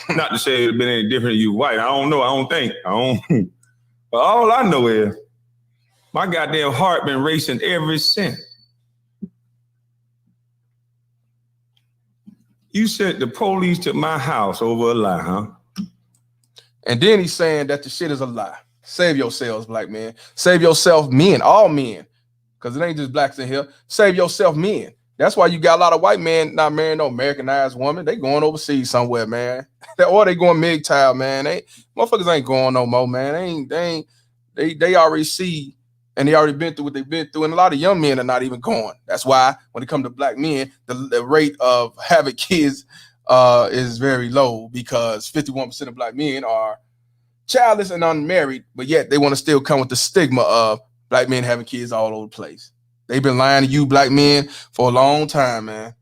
Not to say it'd been any different than you white. I don't know. I don't think. But all I know is my goddamn heart been racing ever since. You sent the police to my house over a lie, huh? And then he's saying that the shit is a lie. Save yourselves, black men. Save yourself, men, all men. Because it ain't just blacks in here. Save yourself, men. That's why you got a lot of white men not marrying no Americanized woman. They going overseas somewhere, man. Or they going MGTOW, man. Motherfuckers ain't going no more, man. They already see and they already been through what they've been through. And a lot of young men are not even going. That's why when it comes to black men, the rate of having kids is very low because 51% of black men are childless and unmarried, but yet they want to still come with the stigma of black men having kids all over the place. They've been lying to you black men for a long time, man.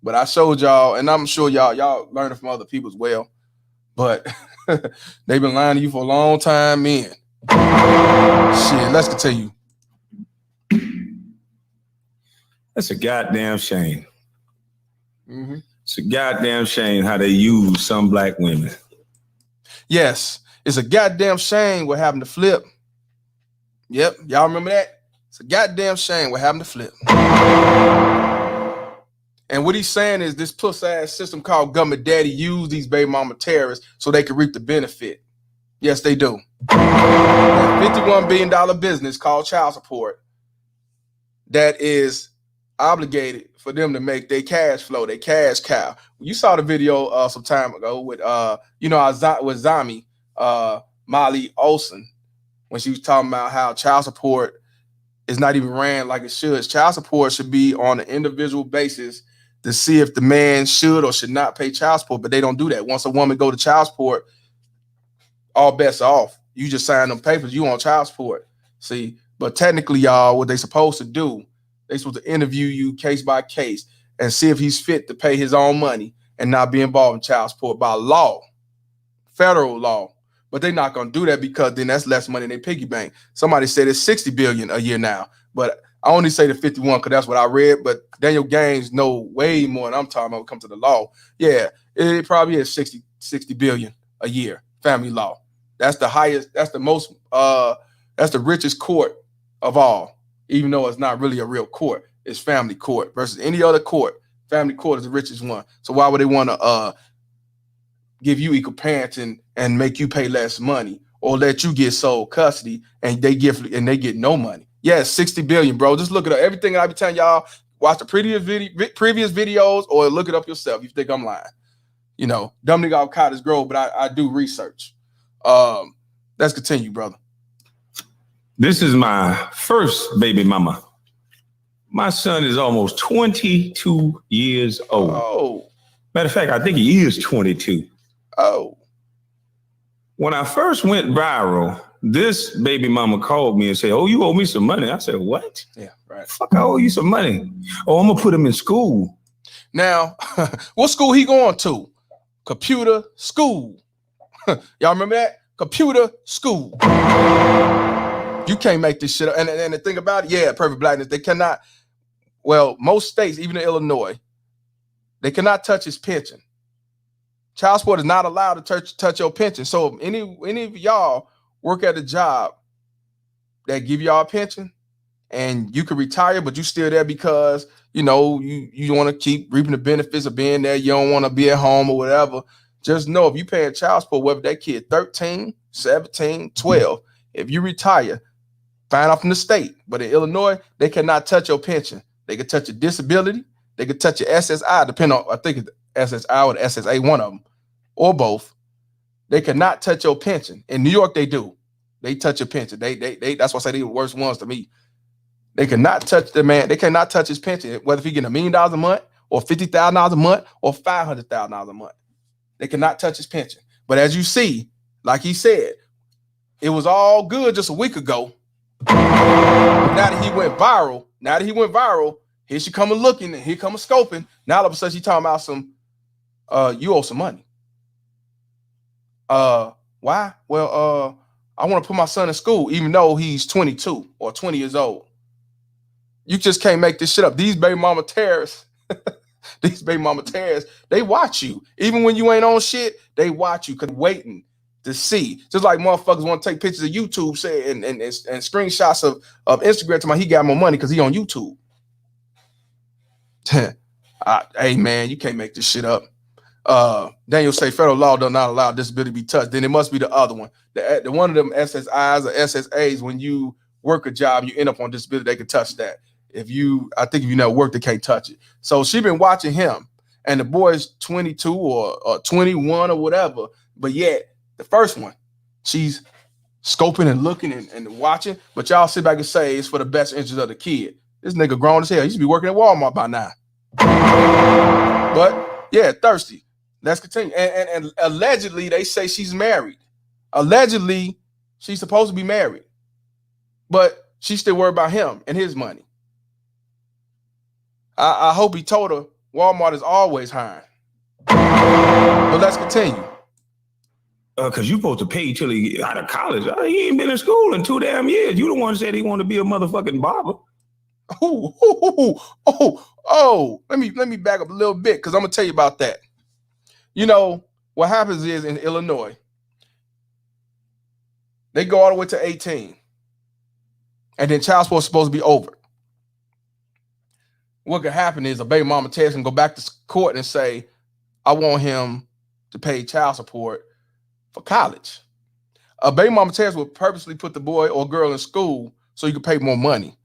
But I showed y'all, and I'm sure y'all learning from other people as well. But they've been lying to you for a long time, men. Shit, let's continue. That's a goddamn shame. Mm-hmm. It's a goddamn shame how they use some black women. Yes, it's a goddamn shame what happened to Flip. Yep, y'all remember that? It's a goddamn shame what happened to Flip. And what he's saying is this puss-ass system called government daddy use these baby mama terrorists so they can reap the benefit. Yes, they do. That $51 billion business called child support that is obligated for them to make their cash flow, their cash cow. You saw the video some time ago with with Zami, Molly Olsen, when she was talking about how child support is not even ran like it should. Child support should be on an individual basis to see if the man should or should not pay child support, but they don't do that. Once a woman go to child support, all bets are off. You just sign them papers, you on child support. See, but technically, y'all, what they supposed to do, they supposed to interview you case by case and see if he's fit to pay his own money and not be involved in child support by law, federal law. But they're not gonna do that because then that's less money in their piggy bank. Somebody said it's $60 billion a year now, but I only say the 51 because that's what I read. But Daniel Gaines know way more than I'm talking about when it comes to the law. Yeah, it probably is 60 billion a year. Family law. That's the highest. That's the most. That's the richest court of all. Even though it's not really a real court, it's family court versus any other court. Family court is the richest one. So why would they want to give you equal parenting and make you pay less money, or let you get sole custody and they get no money? Yeah, 60 billion, bro. Just look it up. Everything I be telling y'all, watch the previous videos or look it up yourself. You think I'm lying? You know, dumb nigga off Cottage Grove, but I do research. Let's continue, brother. This is my first baby mama. My son is almost 22 years old. Oh. Matter of fact, I think he is 22. Oh. When I first went viral, this baby mama called me and said, "Oh, you owe me some money." I said, "What?" Yeah, right. Fuck, I owe you some money. Oh, I'm gonna put him in school. Now, what school he going to? Computer school. Y'all remember that? Computer school. You can't make this shit up. And the thing about it, yeah, perfect blackness, they cannot, well, most states, even in Illinois, they cannot touch his pension. Child support is not allowed to touch your pension. So if any of y'all work at a job that give y'all a pension and you can retire, but you still there because, you know, you want to keep reaping the benefits of being there. You don't want to be at home or whatever. Just know if you paying child support, whether that kid 13, 17, 12, if you retire, find out from the state. But in Illinois, they cannot touch your pension. They can touch your disability. They can touch your SSI, depending on, I think it's the SSI or the SSA, one of them, or both. They cannot touch your pension. In New York, they do. They touch your pension. They that's why I say they're the worst ones to me. They cannot touch the man. They cannot touch his pension, whether if he getting $1 million a month or $50,000 a month or $500,000 a month. They cannot touch his pension. But as you see, like he said, it was all good just a week ago. Now that he went viral, here she come looking and here come scoping. Now all of a sudden she talking about some, you owe some money. Why? Well, I want to put my son in school, even though he's 22 or 20 years old. You just can't make this shit up. These baby mama terrorists, they watch you. Even when you ain't on shit, they watch you, waiting to see. Just like motherfuckers want to take pictures of YouTube and screenshots of Instagram to my he got more money because he on YouTube. Hey man, you can't make this shit up. Daniel say federal law does not allow disability to be touched. Then it must be the other one. The one of them SSIs or SSAs, when you work a job, you end up on disability, they can touch that. I think if you never worked, they can't touch it. So she been watching him, and the boy's 22 or 21 or whatever. But yet the first one, she's scoping and looking and watching. But y'all sit back and say it's for the best interest of the kid. This nigga grown as hell. He should be working at Walmart by now. But yeah, thirsty. Let's continue. And allegedly, they say she's married. Allegedly, she's supposed to be married. But she's still worried about him and his money. I hope he told her Walmart is always hiring. But let's continue. Cause you supposed to pay till he get out of college. He ain't been in school in 2 damn years. You the one said he wanted to be a motherfucking barber. Let me back up a little bit because I'm gonna tell you about that. You know, what happens is in Illinois, they go all the way to 18, and then child support is supposed to be over. What could happen is a baby mama Tess can go back to court and say, I want him to pay child support for college. A baby mama Tess would purposely put the boy or girl in school so you could pay more money.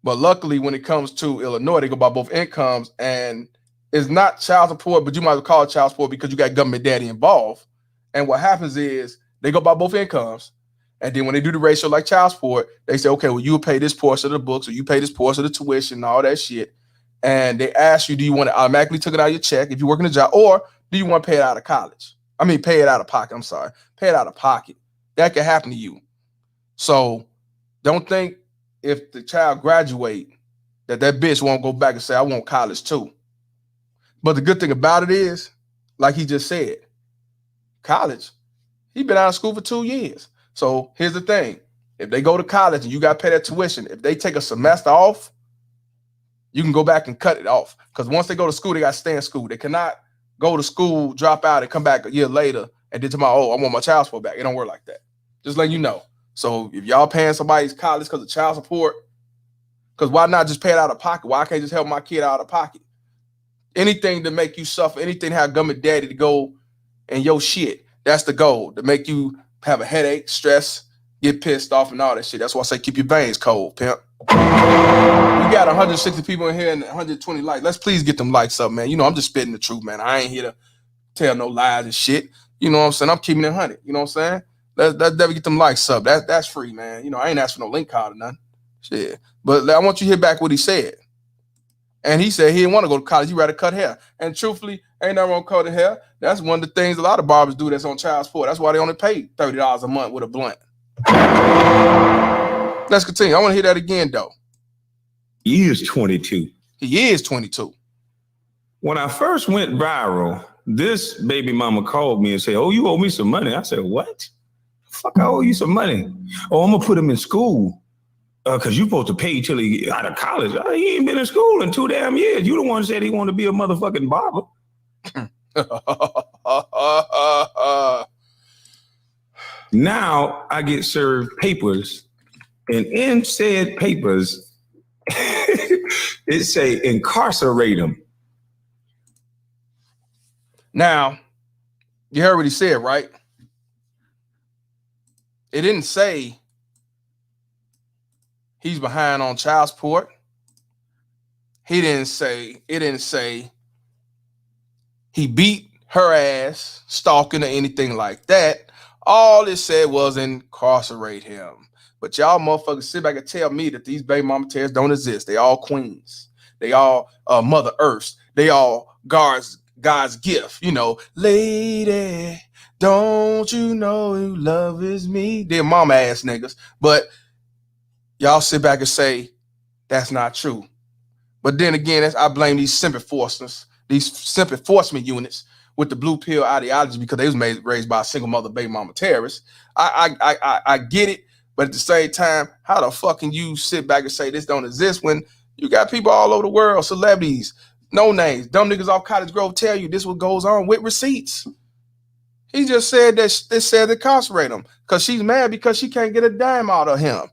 But luckily, when it comes to Illinois, they go by both incomes, and it's not child support, but you might call it child support because you got government daddy involved. And what happens is they go by both incomes. And then when they do the ratio like child support, they say, okay, well, you pay this portion of the books or you pay this portion of the tuition and all that shit. And they ask you, do you want to automatically take it out of your check if you're working a job, or do you want to pay it out of college? I mean, pay it out of pocket. I'm sorry. Pay it out of pocket. That can happen to you. So don't think if the child graduate that bitch won't go back and say, I want college too. But the good thing about it is, like he just said, college, he been out of school for 2 years. So here's the thing. If they go to college and you got to pay that tuition, if they take a semester off, you can go back and cut it off. Because once they go to school, they got to stay in school. They cannot go to school, drop out, and come back a year later and then tomorrow, I want my child support back. It don't work like that. Just letting you know. So if y'all paying somebody's college because of child support, because why not just pay it out of pocket? Why can't I just help my kid out of pocket? Anything to make you suffer, anything to have government daddy to go and your shit. That's the goal, to make you have a headache, stress, get pissed off and all that shit. That's why I say keep your veins cold, pimp. We got 160 people in here and 120 likes. Let's please get them likes up, man. You know, I'm just spitting the truth, man. I ain't here to tell no lies and shit. You know what I'm saying? I'm keeping it 100. You know what I'm saying? Let's definitely get them likes up. That's free, man. You know, I ain't asked for no link card or nothing. Shit. But I want you to hear back what he said. And he said he didn't want to go to college. He'd rather cut hair. And truthfully, ain't nothing wrong with cutting hair. That's one of the things a lot of barbers do that's on child support. That's why they only pay $30 a month with a blunt. Let's continue. I want to hear that again, though. He is 22. He is 22. When I first went viral, this baby mama called me and said, oh, you owe me some money. I said, what? Fuck, I owe you some money. Oh, I'm going to put him in school. Because you supposed to pay till he get out of college. He ain't been in school in 2 damn years. You the one said he wanted to be a motherfucking barber. Now I get served papers, and in said papers, it say incarcerate him. Now, you heard what he said, right? It didn't say he's behind on child support. It didn't say he beat her ass, stalking or anything like that. All it said was incarcerate him. But y'all motherfuckers sit back and tell me that these baby mama tears don't exist. They all queens. They all Mother Earth. They all God's gift. You know, lady, don't you know who love is me? They're mama ass niggas. But y'all sit back and say that's not true. But then again, I blame these simp enforcement units with the blue pill ideology because they was raised by a single mother baby mama terrorist. I get it, but at the same time, how the fuck can you sit back and say this don't exist when you got people all over the world, celebrities, no names, dumb niggas off Cottage Grove tell you this what goes on with receipts. He just said that this said incarcerate him because she's mad because she can't get a dime out of him.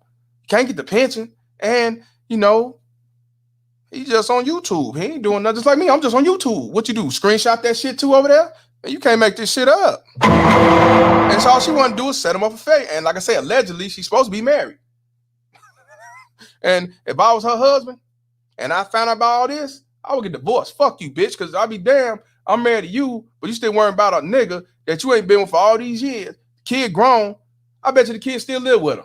Can't get the pension, and you know, he's just on YouTube. He ain't doing nothing. Just like me, I'm just on YouTube. What you do? Screenshot that shit too over there? And you can't make this shit up. And so all she want to do is set him up for fate. And like I say, allegedly, she's supposed to be married. And if I was her husband and I found out about all this, I would get divorced. Fuck you, bitch, because I'll be damned. I'm married to you, but you still worrying about a nigga that you ain't been with for all these years. Kid grown. I bet you the kid still live with him.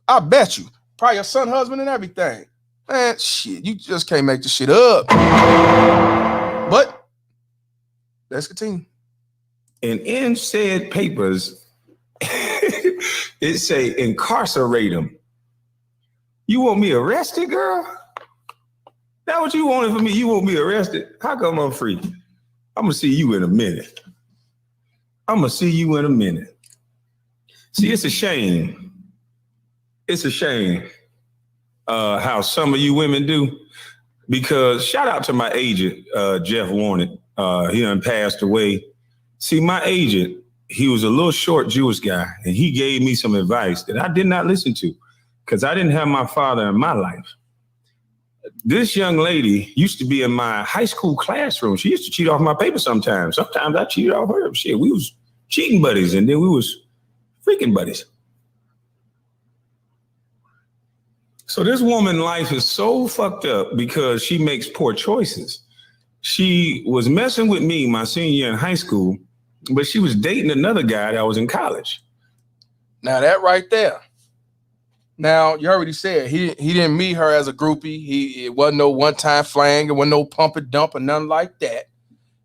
I bet you. Probably your son, husband, and everything. Man, shit, you just can't make this shit up. But let's continue. And in said papers, it say incarcerate him. You want me arrested, girl? That what you wanted from me? You want me arrested? How come I'm free? I'm gonna see you in a minute. See, it's a shame. It's a shame how some of you women do. Because shout out to my agent, Jeff Warnick. He done passed away. See, my agent, he was a little short Jewish guy, and he gave me some advice that I did not listen to because I didn't have my father in my life. This young lady used to be in my high school classroom. She used to cheat off my paper sometimes. Sometimes I cheated off her. Shit, we was cheating buddies, and then we was freaking buddies. So this woman's life is so fucked up because she makes poor choices. She was messing with me my senior year in high school, but she was dating another guy that was in college. Now that right there. Now you already said he didn't meet her as a groupie. It wasn't no one-time flang. It wasn't no pump and dump or nothing like that.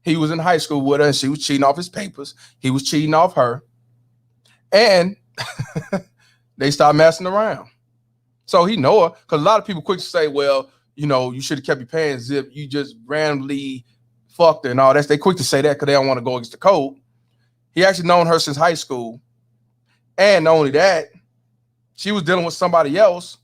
He was in high school with her and she was cheating off his papers. He was cheating off her. And they started messing around. So he know her, because a lot of people quick to say, well, you know, you should have kept your pants zipped. You just randomly fucked her and all that. They quick to say that because they don't want to go against the code. He actually known her since high school. And not only that, she was dealing with somebody else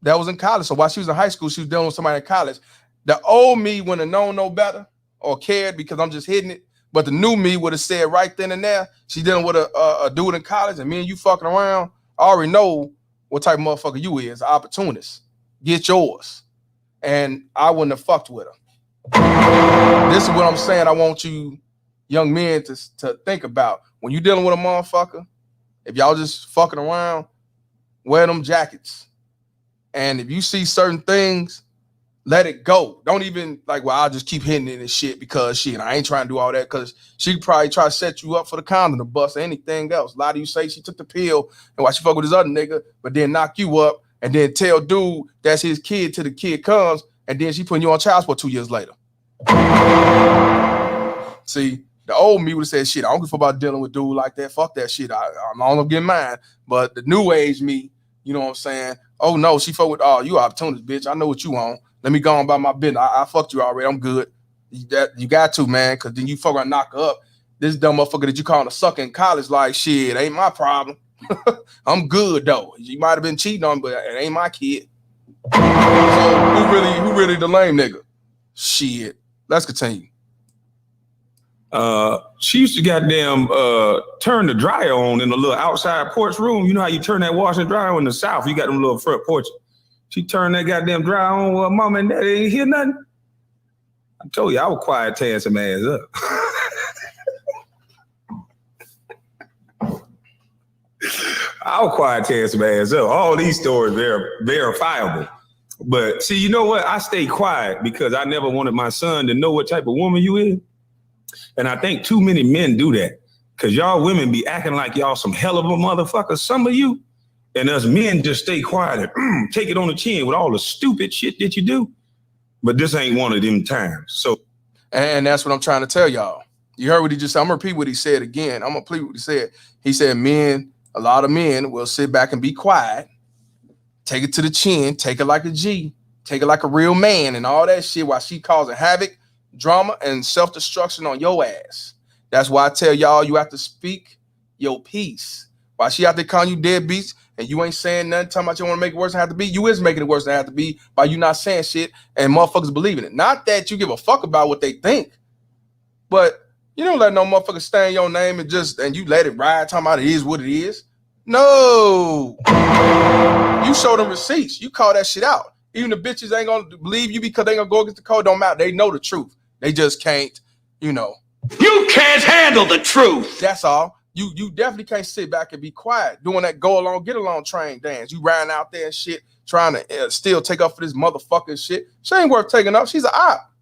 that was in college. So while she was in high school, she was dealing with somebody in college. The old me wouldn't have known no better or cared because I'm just hitting it. But the new me would have said right then and there, she dealing with a dude in college and me and you fucking around. I already know what type of motherfucker you is, an opportunist. Get yours. And I wouldn't have fucked with her. This is what I'm saying I want you young men to think about. When you dealing with a motherfucker, if y'all just fucking around, wear them jackets. And if you see certain things, let it go. Don't even like, well, I'll just keep hitting it and shit because shit, I ain't trying to do all that because she could probably try to set you up for the condom, the bus, or anything else. A lot of you say she took the pill and why she fuck with this other nigga, but then knock you up and then tell dude that's his kid till the kid comes and then she putting you on child support 2 years later. See, the old me would have said, shit, I don't give a fuck about dealing with dude like that. Fuck that shit. I'm not gonna get mine. But the new age me, you know what I'm saying? Oh no, she fuck with, oh, you opportunist, bitch. I know what you want. Let me go on about my business. I fucked you already. I'm good. You got to, man, because then you fuck around, knock her up. This dumb motherfucker that you calling a sucker in college, like, shit, ain't my problem. I'm good, though. You might have been cheating on me, but it ain't my kid. So who really the lame nigga? Shit. Let's continue. She used to goddamn turn the dryer on in the little outside porch room. You know how you turn that washer and dryer on in the South? You got them little front porches. She turned that goddamn dryer on while mom and daddy ain't hear nothing. I told you I was quiet tearing some ass up. I was quiet tearing some ass up. All these stories, they're verifiable. But see, you know what? I stay quiet because I never wanted my son to know what type of woman you is. And I think too many men do that because y'all women be acting like y'all some hell of a motherfucker, some of you. And us men just stay quiet and take it on the chin with all the stupid shit that you do. But this ain't one of them times. So, and that's what I'm trying to tell y'all. You heard what he just said. I'm going to repeat what he said again. I'm going to repeat what he said. He said a lot of men will sit back and be quiet, take it to the chin, take it like a G, take it like a real man and all that shit while she causing havoc, drama, and self-destruction on your ass. That's why I tell y'all you have to speak your piece. While she out there calling you deadbeats and you ain't saying nothing, talking about you want to make it worse than it have to be, you is making it worse than it have to be by you not saying shit and motherfuckers believing it. Not that you give a fuck about what they think, but you don't let no motherfucker stain your name and you let it ride talking about it is what it is. No. You show them receipts. You call that shit out. Even the bitches ain't gonna believe you because they gonna go against the code. Don't matter. They know the truth. They just can't, you know. You can't handle the truth. That's all. You definitely can't sit back and be quiet doing that go along, get along train dance. You riding out there and shit, trying to still take up for this motherfucking shit. She ain't worth taking up. She's an op.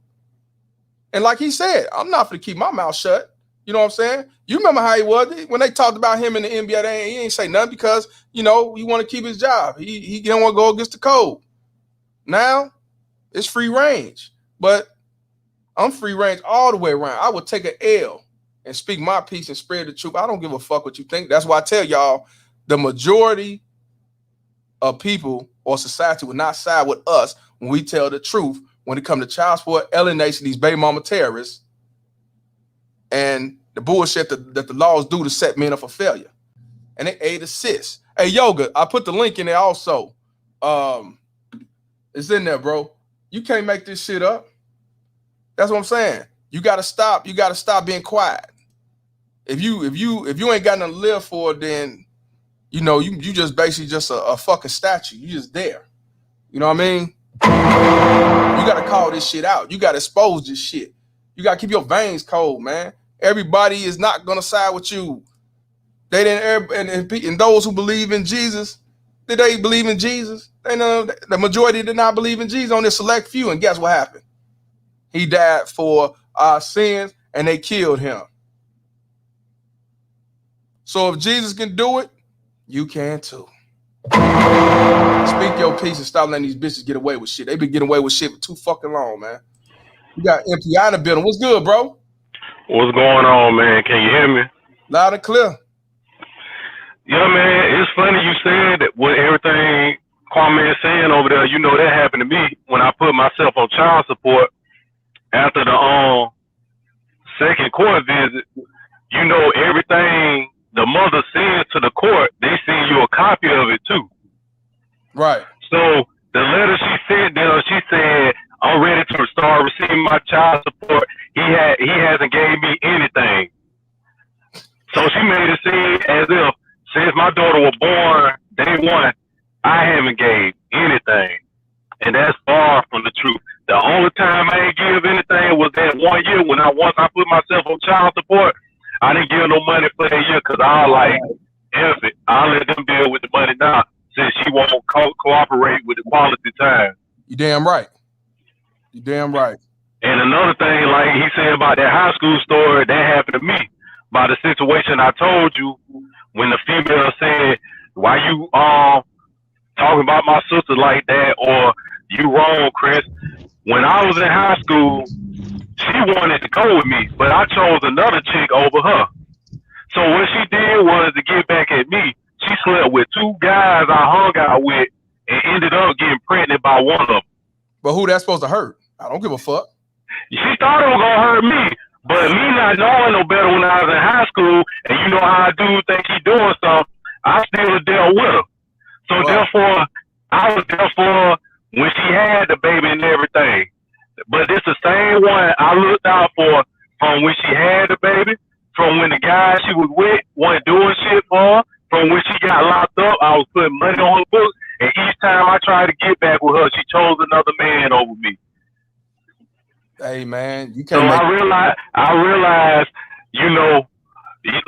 And like he said, I'm not going to keep my mouth shut. You know what I'm saying? You remember how he was when they talked about him in the NBA. He ain't say nothing because, you know, he want to keep his job. He don't want to go against the code. Now, it's free range. But I'm free range all the way around. I would take an L and speak my piece and spread the truth. I don't give a fuck what you think. That's why I tell y'all the majority of people or society will not side with us when we tell the truth when it comes to child support, alienation, these baby mama terrorists, and the bullshit that the laws do to set men up for failure. And they aid assist. Hey, Yoga, I put the link in there also. It's in there, bro. You can't make this shit up. That's what I'm saying. You gotta stop. You gotta stop being quiet. If you ain't got nothing to live for, then you know you just basically just a fucking statue. You just there. You know what I mean? You gotta call this shit out. You gotta expose this shit. You gotta keep your veins cold, man. Everybody is not gonna side with you. They didn't, and those who believe in Jesus, did they believe in Jesus? They know the majority did not believe in Jesus, on this select few. And guess what happened? He died for our sins, and they killed him. So if Jesus can do it, you can too. Speak your piece and stop letting these bitches get away with shit. They've been getting away with shit for too fucking long, man. You got MPI in the building. What's good, bro? What's going on, man? Can you hear me? Loud and clear. Yeah, man, it's funny you said that with everything Kwame is saying over there. You know that happened to me when I put myself on child support after the second court visit. You know, everything the mother sends to the court, they send you a copy of it too. Right. So the letter she sent them, she said, I'm ready to start receiving my child support. He hasn't gave me anything. So she made it seem as if since my daughter was born day one, I haven't gave anything. And that's far from the truth. The only time I ain't give anything was that 1 year when once I put myself on child support. I didn't give no money for that year because I was like, F it. I'll let them deal with the money now since she won't cooperate with the quality time. You damn right. You damn right. And another thing, like he said about that high school story, that happened to me. By the situation I told you, when the female said, why you talking about my sister like that, or you wrong, Chris. When I was in high school, she wanted to go with me, but I chose another chick over her. So what she did was to get back at me. She slept with 2 guys I hung out with and ended up getting pregnant by one of them. But who that's supposed to hurt? I don't give a fuck. She thought it was gonna hurt me, but me not knowing no better when I was in high school, and you know how I do think he doing something, I still dealt with her. So therefore, I was there for her when she had the baby and everything. But it's the same one I looked out for from when she had the baby, from when the guy she was with wasn't doing shit for her, from when she got locked up, I was putting money on her books, and each time I tried to get back with her, she chose another man over me. Hey man, you so can't. I realized, you know,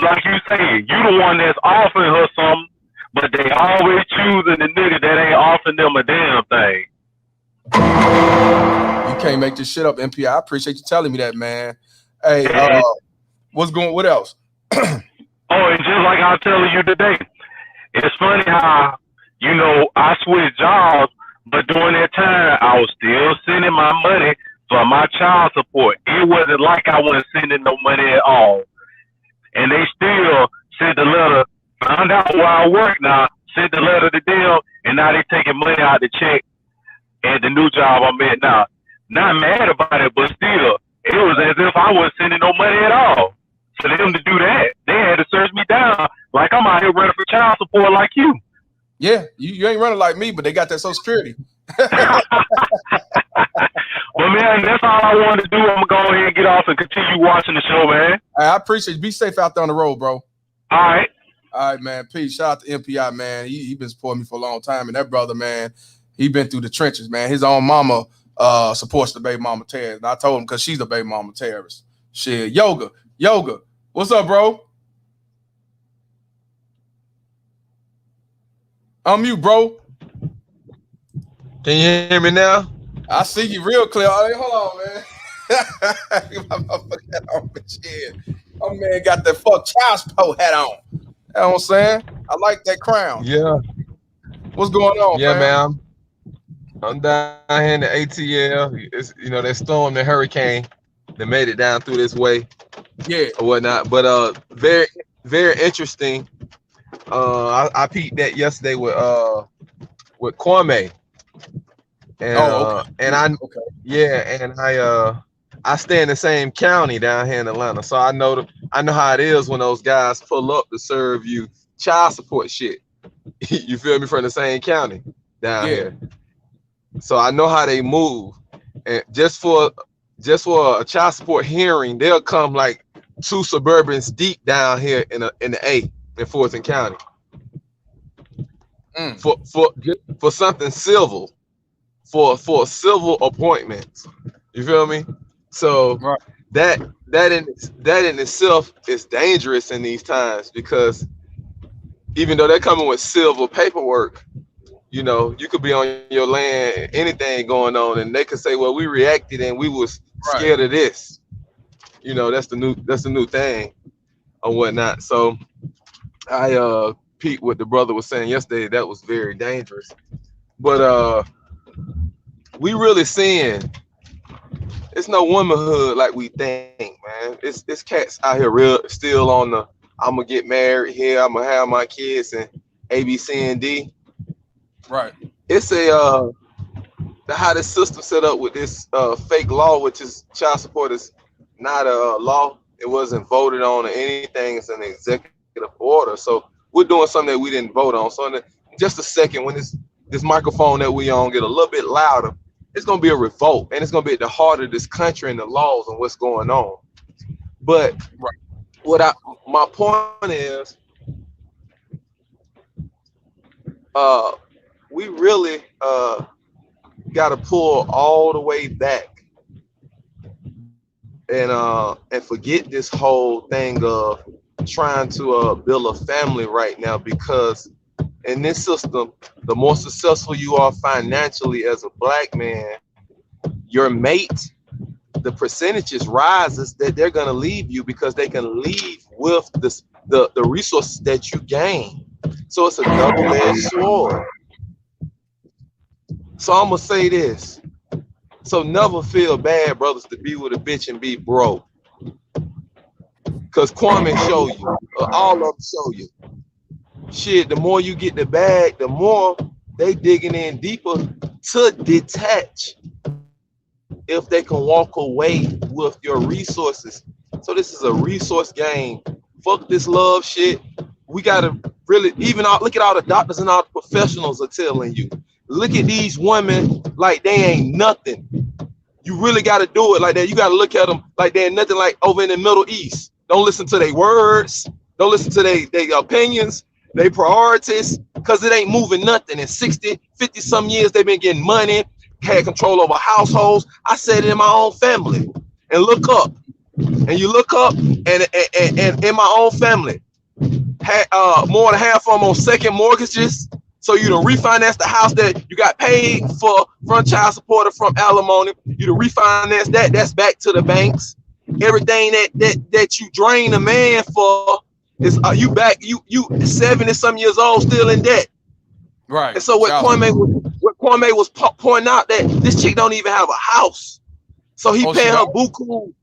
like you say, you the one that's offering her something, but they always choosing the nigga that ain't offering them a damn thing. You can't make this shit up, MPI. I appreciate you telling me that, man. Hey, what else? Oh, and just like I was telling you today, it's funny how, you know, I switched jobs, but during that time, I was still sending my money for my child support. It wasn't like I wasn't sending no money at all. And they still sent the letter, found out where I work now, sent the letter to them, and now they taking money out the check at the new job I'm at now. Not mad about it, but still, it was as if I wasn't sending no money at all. For them to do that, they had to search me down like I'm out here running for child support like you. Yeah, you ain't running like me, but they got that Social Security. Well, man, that's all I wanted to do. I'm going to go ahead and get off and continue watching the show, man. I appreciate you. Be safe out there on the road, bro. All right. All right, man. Peace. Shout out to MPI, man. He been supporting me for a long time. And that brother, man, he been through the trenches, man. His own mama supports the baby mama terrorist. And I told him because she's the baby mama terrorist. Shit. Yoga. What's up, bro? Unmute, bro. Can you hear me now? I see you real clear. Hey, hold on, man. My man got that fuck child support hat on. You know what I'm saying? I like that crown. Yeah. What's going on, yeah, man? I'm down here in the ATL. It's, you know, that storm, the hurricane that made it down through this way. Yeah. Or whatnot. But very, very interesting. I peeped that yesterday with Kwame. And Oh, okay. and I Okay. yeah, and I stay in the same county down here in Atlanta, so I know how it is when those guys pull up to serve you child support shit. You feel me, from the same county down Yeah. here, so I know how they move. And just for a child support hearing, they'll come like 2 Suburbans deep down here in the A in Fulton County for something civil, for civil appointments. You feel me? So Right. that in itself is dangerous in these times, because even though they're coming with civil paperwork, you know, you could be on your land, anything going on, and they could say, well, we reacted and we was Right. scared of this. You know, that's the new thing or whatnot. So I peeped what the brother was saying yesterday. That was very dangerous. But we really seeing it's no womanhood like we think, man. It's cats out here real still on the I'm gonna get married here, I'm gonna have my kids, and A, B, C, and D. Right. It's how this system set up with this fake law, which is child support, is not a law. It wasn't voted on or anything. It's an executive order. So we're doing something that we didn't vote on. So in just a second, when this microphone that we on get a little bit louder, it's gonna be a revolt, and it's gonna be at the heart of this country and the laws and what's going on. But right. my point is, we really got to pull all the way back and forget this whole thing of trying to build a family right now, because in this system, the more successful you are financially as a black man, your mate, the percentages rises that they're going to leave you, because they can leave with the resources that you gain. So it's a double-edged sword. So I'm gonna say this. So never feel bad, brothers, to be with a bitch and be broke. Cause Kwame show you, all of them show you. Shit, the more you get the bag, the more they digging in deeper to detach if they can walk away with your resources. So this is a resource game. Fuck this love shit. We gotta really look at all the doctors and all the professionals are telling you. Look at these women like they ain't nothing. You really got to do it like that. You got to look at them like they ain't nothing, like over in the Middle East. Don't listen to their words. Don't listen to their opinions, their priorities, because it ain't moving nothing. In 60, 50 some years, they've been getting money, had control over households. I said it in my own family. And look up. And you look up, and in my own family, more than half of them on second mortgages. So you to refinance the house that you got paid for from child support or from alimony. You to refinance that's back to the banks. Everything that you drain a man for is you back. You 70 some years old still in debt. Right. And so what Kwame was pointing out, that this chick don't even have a house. So he paying her buku.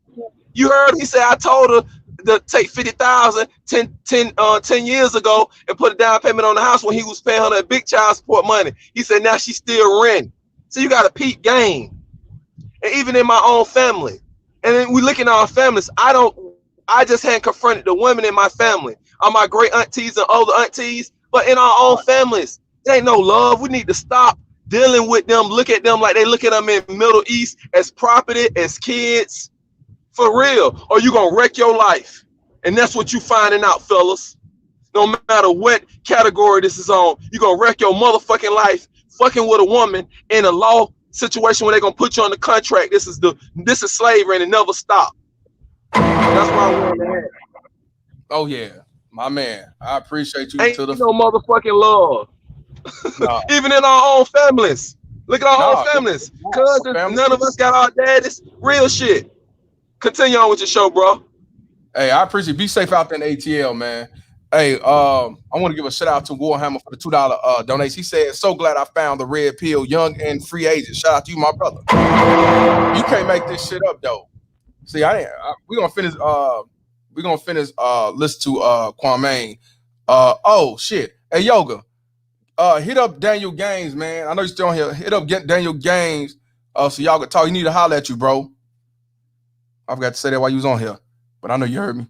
You heard he said, I told her to take 50,000 10 years ago and put a down payment on the house when he was paying her that big child support money. He said now she's still renting. So you got a peak game. And even in my own family, and then we look at our families. I just hadn't confronted the women in my family, or my great aunties and older aunties, but in our own families, there ain't no love. We need to stop dealing with them. Look at them like they look at them in Middle East as property, as kids. For real, or you gonna wreck your life. And that's what you finding out, fellas. No matter what category this is on, you gonna wreck your motherfucking life fucking with a woman in a law situation where they're gonna put you on the contract. This is slavery, and it never stop. That's why I want to have. Oh yeah, my man. I appreciate you. Ain't no motherfucking love. No. Even in our own families. Look at our own families. Cousins, none of us got our daddies. Real shit. Continue on with your show, bro. Hey, I appreciate it. Be safe out there in ATL, man. Hey, I want to give a shout out to Warhammer for the $2 donation. He said, so glad I found the red pill, young and free agent. Shout out to you, my brother. You can't make this shit up, though. See, we're gonna finish listen to Kwame. Oh shit. Hey, Yoga. hit up Daniel Gaines, man. I know you're still on here. Hit up Daniel Gaines so y'all can talk. He need to holler at you, bro. I forgot to say that while you was on here, but I know you heard me.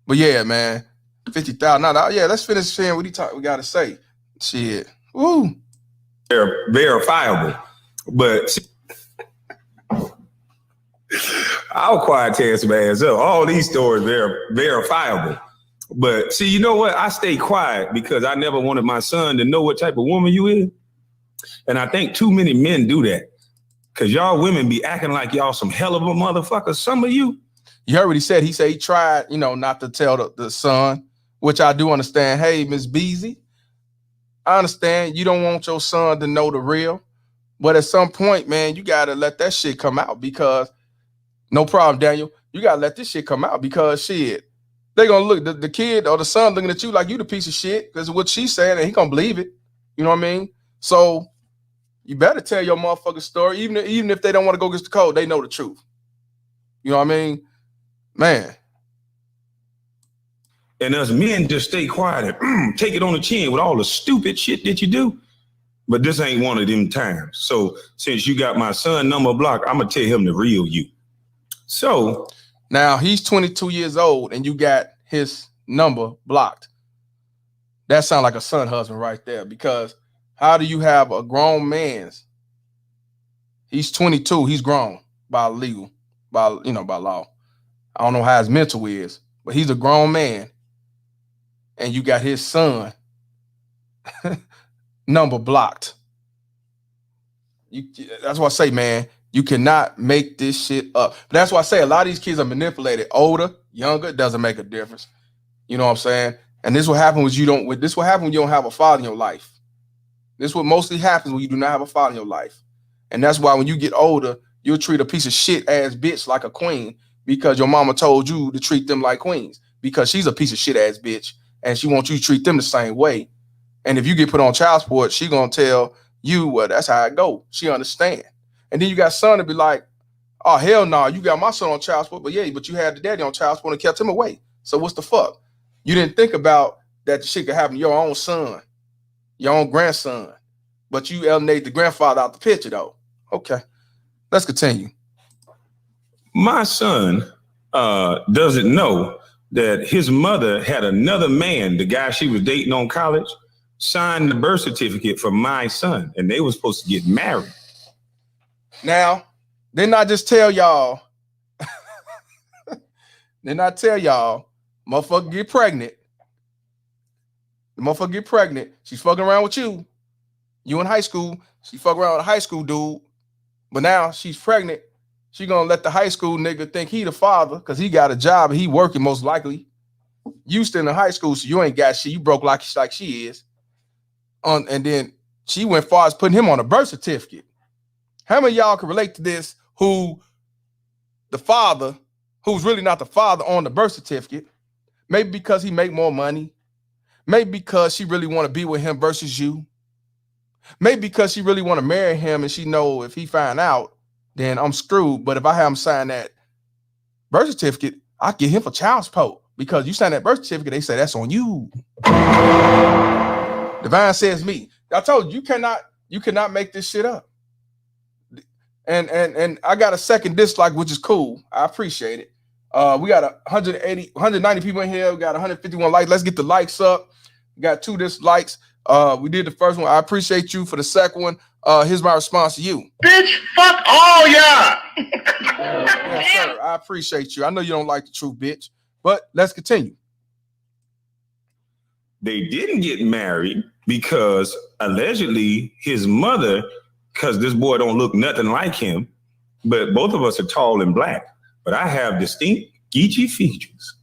But yeah, man, 50,000. Yeah, let's finish saying what we got to say. Shit. Woo. They're verifiable. But I'll quiet test some ass up. All these stories, they're verifiable. But see, you know what? I stay quiet because I never wanted my son to know what type of woman you is. And I think too many men do that. Because y'all women be acting like y'all some hell of a motherfucker. Some of you. You heard what he said. He said he tried, not to tell the son, which I do understand. Hey, Miss Beezy, I understand you don't want your son to know the real. But at some point, man, you got to let that shit come out because, no problem, Daniel. You got to let this shit come out because, shit, they going to look, the kid or the son looking at you like you the piece of shit because of what she's saying and he going to believe it. You know what I mean? So you better tell your motherfucking story. Even if they don't want to go against the code, they know the truth. You know what I mean? Man. And us men just stay quiet and take it on the chin with all the stupid shit that you do. But this ain't one of them times. So since you got my son number blocked, I'm going to tell him the real you. So now he's 22 years old and you got his number blocked. That sounds like a son husband right there because how do you have a grown man's? He's 22. He's grown by legal, by law. I don't know how his mental is, but he's a grown man. And you got his son number blocked. That's why I say, man, you cannot make this shit up. But that's why I say a lot of these kids are manipulated. Older, younger, it doesn't make a difference. You know what I'm saying? And this will happen when you don't have a father in your life. This is what mostly happens when you do not have a father in your life. And that's why when you get older, you'll treat a piece of shit ass bitch like a queen because your mama told you to treat them like queens because she's a piece of shit ass bitch and she wants you to treat them the same way. And if you get put on child support, she gonna tell you, well, that's how it go. She understand. And then you got son to be like, oh, hell no, you got my son on child support, but you had the daddy on child support and kept him away. So what's the fuck? You didn't think about that the shit could happen to your own son, your own grandson, but you eliminate the grandfather out the picture though. Okay, let's continue. My son doesn't know that his mother had another man, the guy she was dating on college, signed the birth certificate for my son, and they were supposed to get married. Now, didn't I just tell y'all? Didn't I tell y'all? Motherfucker get pregnant. The motherfucker get pregnant. She's fucking around with you. You in high school. She fucking around with a high school dude. But now she's pregnant. She gonna let the high school nigga think he the father because he got a job and he working most likely. You still in high school, so you ain't got shit. You broke like she is. And then she went far as putting him on a birth certificate. How many of y'all can relate to this? Who the father, who's really not the father on the birth certificate, maybe because he make more money, maybe because she really want to be with him versus you, maybe because she really want to marry him and she know if he find out, then I'm screwed. But if I have him sign that birth certificate, I get him for child support because you sign that birth certificate, they say that's on you. Divine says me. I told you, you cannot make this shit up. And I got a second dislike, which is cool. I appreciate it. We got 190 people in here. We got 151 likes. Let's get the likes up. We got 2 dislikes. We did the first one. I appreciate you for the second one. Here's my response to you. Bitch, fuck all y'all. Yes, sir. I appreciate you. I know you don't like the truth, bitch. But let's continue. They didn't get married because allegedly his mother, because this boy don't look nothing like him, but both of us are tall and black. But I have distinct Geechee features.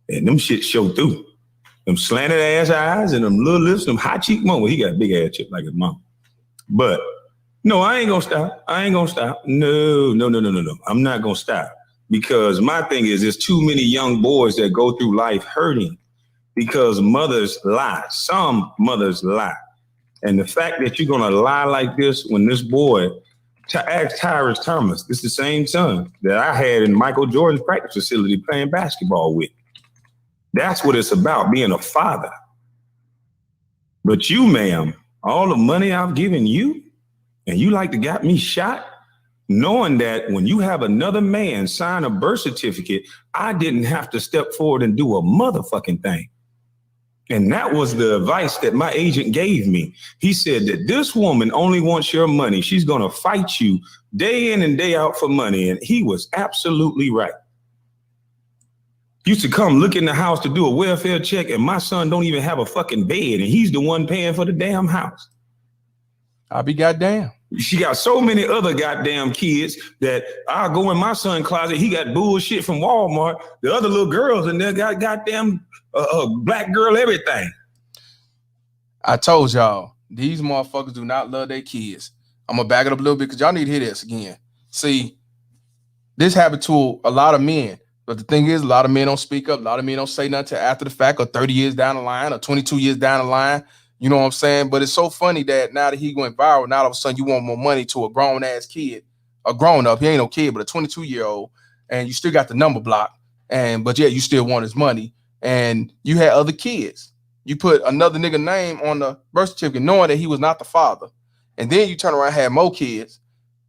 And them shit show through. Them slanted ass eyes and them little lips, them high cheek moments. He got a big ass chip like his mom. But no, I ain't gonna stop. No. I'm not gonna stop. Because my thing is there's too many young boys that go through life hurting because mothers lie. Some mothers lie. And the fact that you're gonna lie like this when this boy, ask Tyrus Thomas, this is the same son that I had in Michael Jordan's practice facility playing basketball with. That's what it's about, being a father. But you, ma'am, All the money I've given you, and you like to got me shot, knowing that when you have another man sign a birth certificate, I didn't have to step forward and do a motherfucking thing. And that was the advice that my agent gave me. He said that this woman only wants your money. She's going to fight you day in and day out for money. And he was absolutely right. Used to come look in the house to do a welfare check, and my son don't even have a fucking bed, and he's the one paying for the damn house. I'll be goddamn. She got so many other goddamn kids that I'll go in my son's closet. He got bullshit from Walmart. The other little girls in there got goddamn black girl everything. I told y'all, these motherfuckers do not love their kids. I'm going to back it up a little bit because y'all need to hear this again. See, this happened to a lot of men. But the thing is, a lot of men don't speak up. A lot of men don't say nothing till after the fact, or 30 years down the line, or 22 years down the line. You know what I'm saying? But it's so funny that now that he went viral, now all of a sudden you want more money to a grown-ass kid, a grown-up. He ain't no kid, but a 22-year-old, and you still got the number block. But yeah, you still want his money. And you had other kids. You put another nigga name on the birth certificate knowing that he was not the father. And then you turn around and had more kids.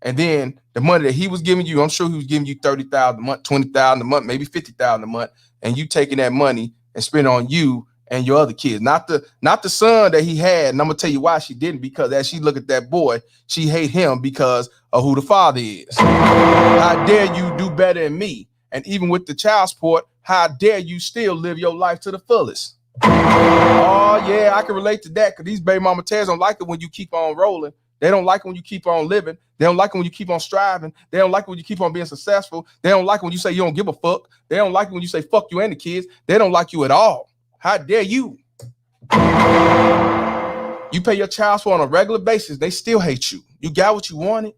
And then the money that he was giving you, I'm sure he was giving you $30,000 a month, $20,000 a month, maybe $50,000 a month. And you taking that money and spending on you and your other kids, not the son that he had. And I'm gonna tell you why she didn't, because as she look at that boy, she hate him because of who the father is. How dare you do better than me? And even with the child support, how dare you still live your life to the fullest? Oh yeah, I can relate to that, because these baby mama tears don't like it when you keep on rolling. They don't like it when you keep on living. They don't like it when you keep on striving. They don't like it when you keep on being successful. They don't like it when you say you don't give a fuck. They don't like it when you say fuck you and the kids. They don't like you at all. How dare you? You pay your child support on a regular basis. They still hate you. You got what you wanted.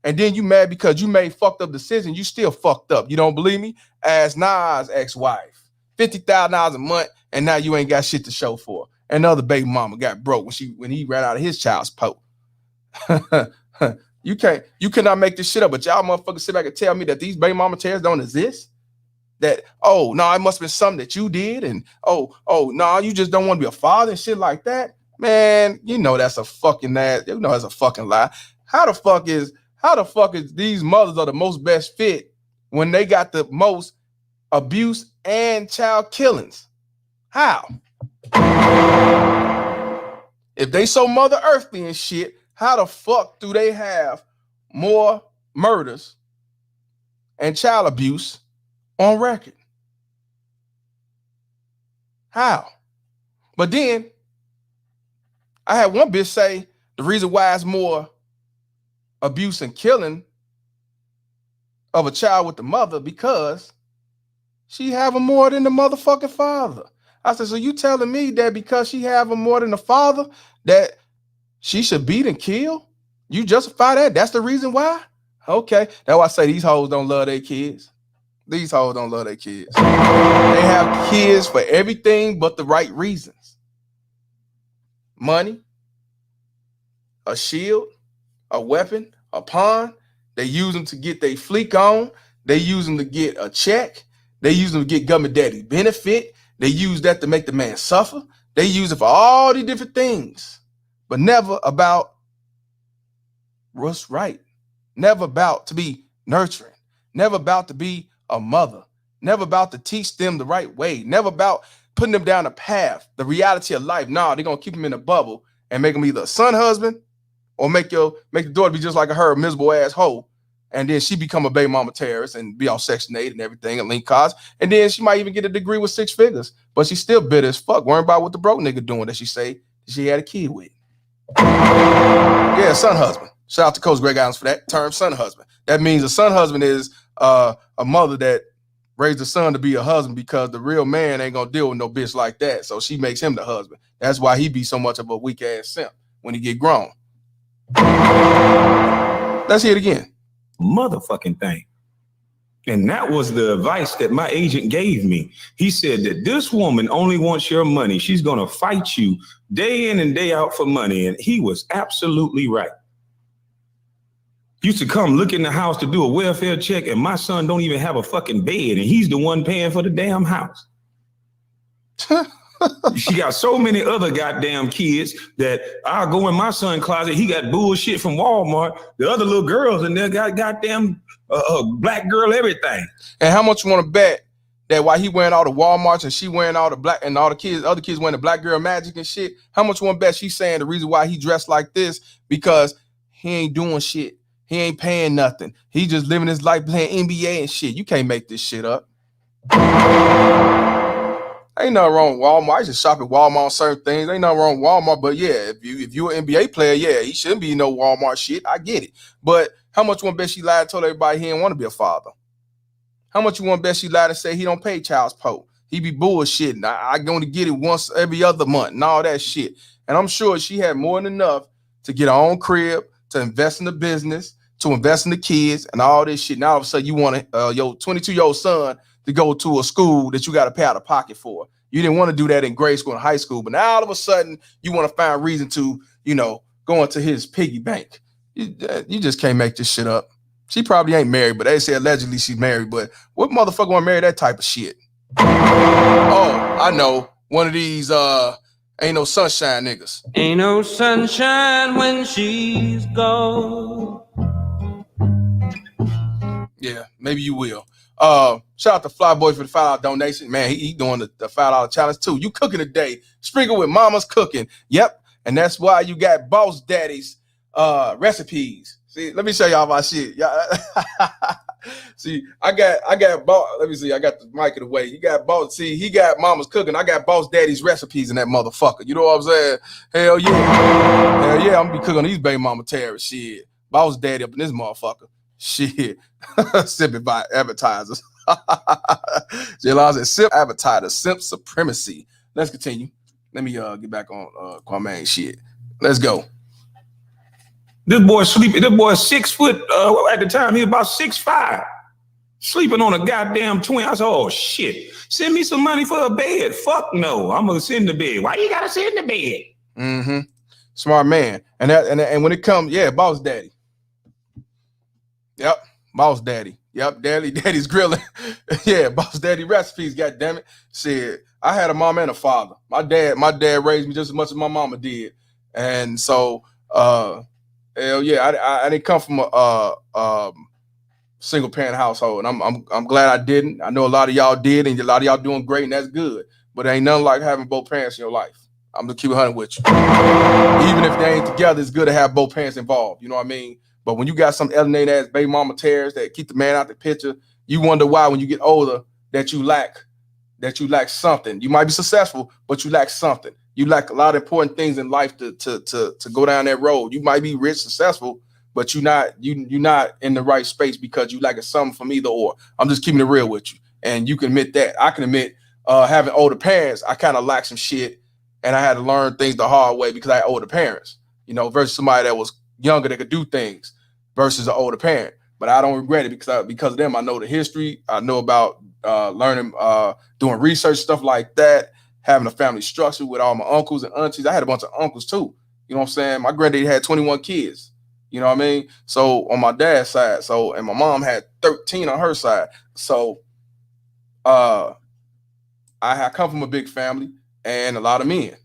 And then you mad because you made fucked up decisions. You still fucked up. You don't believe me? Ask Nas' ex-wife. $50,000 a month, and now you ain't got shit to show for. And the other baby mama got broke when he ran out of his child support. You cannot make this shit up. But y'all motherfuckers sit back and tell me that these baby mama tears don't exist. That, oh no, it must have been something that you did, and oh no, you just don't want to be a father and shit like that. Man, you know that's a fucking lie. How the fuck is these mothers are the most best fit when they got the most abuse and child killings? How? If they so Mother Earthly and shit, how the fuck do they have more murders and child abuse on record? How? But then I had one bitch say the reason why it's more abuse and killing of a child with the mother because she having more than the motherfucking father. I said, so you telling me that because she having more than the father that she should beat and kill? You justify that? That's the reason why? Okay. That's why I say these hoes don't love their kids. These hoes don't love their kids. They have kids for everything but the right reasons. Money, a shield, a weapon, a pawn. They use them to get their fleek on. They use them to get a check. They use them to get government daddy benefit. They use that to make the man suffer. They use it for all these different things, but never about what's right. Never about to be nurturing. Never about to be a mother. Never about to teach them the right way. Never about putting them down a path, the reality of life. Nah, they're going to keep them in a bubble and make them either a son husband or make the daughter be just like her, a miserable ass hoe. And then she become a baby mama terrorist and be on Section 8 and everything and link cards. And then she might even get a degree with 6 figures, but she's still bitter as fuck, worrying about what the broke nigga doing that she say she had a kid with. Yeah, son husband. Shout out to Coach Greg Adams for that term, son husband. That means a son husband is a mother that raised a son to be a husband because the real man ain't gonna deal with no bitch like that. So she makes him the husband. That's why he be so much of a weak ass simp when he get grown. Let's hear it again. Motherfucking thing. And that was the advice that my agent gave me. He said that this woman only wants your money. She's going to fight you day in and day out for money. And he was absolutely right. Used to come look in the house to do a welfare check, and my son don't even have a fucking bed, and he's the one paying for the damn house. She got so many other goddamn kids that I'll go in my son's closet. He got bullshit from Walmart. The other little girls in there got goddamn black girl everything. And how much you want to bet that while he wearing all the Walmarts and she wearing all the black and all the kids, other kids wearing the black girl magic and shit, how much you want to bet she's saying the reason why he dressed like this because he ain't doing shit. He ain't paying nothing. He just living his life playing NBA and shit. You can't make this shit up. Ain't nothing wrong with Walmart. I just shop at Walmart on certain things. Ain't nothing wrong with Walmart, but yeah, if you're an NBA player, yeah, he shouldn't be no Walmart shit. I get it. But how much you want to bet she lied and told everybody he didn't want to be a father? How much you want to bet she lied and say he don't pay child support? He be bullshitting. I going to get it once every other month and all that shit. And I'm sure she had more than enough to get her own crib, to invest in the business, to invest in the kids and all this shit. Now all of a sudden you want your 22-year-old son to go to a school that you got to pay out of pocket for. You didn't want to do that in grade school and high school, but now all of a sudden you want to find reason to, go into his piggy bank. You just can't make this shit up. She probably ain't married, but they say allegedly she's married. But what motherfucker want to marry that type of shit? Oh, I know. One of these ain't no sunshine niggas. Ain't no sunshine when she's gone. Yeah, maybe you will. Shout out to Flyboy for the $5 donation. Man, he doing the $5 challenge too. You cooking today. Sprinkle with mama's cooking. Yep. And that's why you got Boss Daddy's recipes. See, let me show y'all my shit. See, I got boss. Let me see. I got the mic in the way. You got boss. See, he got mama's cooking. I got Boss Daddy's recipes in that motherfucker. You know what I'm saying? Hell yeah. Hell yeah. I'm gonna be cooking these baby mama terror shit. Boss Daddy up in this motherfucker. Shit. Sipping by advertisers. J-Law said simp advertiser, simp supremacy. Let's continue. Let me get back on Kwame shit. Let's go. This boy sleeping. This boy 6 foot. At the time, he was about 6'5", sleeping on a goddamn twin. I said, "Oh shit! Send me some money for a bed." Fuck no, I'm gonna sit in the bed. Why you gotta sit in the bed? Mm-hmm. Smart man. And when it comes, yeah, Boss Daddy. Yep, Boss Daddy. Yep, Daddy's grilling. Yeah, Boss Daddy recipes. God damn it. Shit, I had a mom and a father. My dad raised me just as much as my mama did, and so. Hell yeah, I didn't come from a single parent household, and I'm glad I didn't. I know a lot of y'all did, and a lot of y'all doing great, and that's good. But it ain't nothing like having both parents in your life. I'm gonna keep it 100 with you. Even if they ain't together, it's good to have both parents involved. You know what I mean? But when you got some alienated ass baby mama tears that keep the man out the picture, you wonder why when you get older that you lack something. You might be successful, but you lack something. You lack a lot of important things in life to go down that road. You might be rich, successful, but you're not in the right space because you lack something from either or. I'm just keeping it real with you, and you can admit that. I can admit having older parents, I kind of lack some shit, and I had to learn things the hard way because I had older parents. Versus somebody that was younger that could do things versus an older parent. But I don't regret it because of them. I know the history. I know about learning, doing research, stuff like that. Having a family structure with all my uncles and aunties. I had a bunch of uncles too. You know what I'm saying? My granddaddy had 21 kids. You know what I mean? So on my dad's side, and my mom had 13 on her side. So I come from a big family and a lot of men.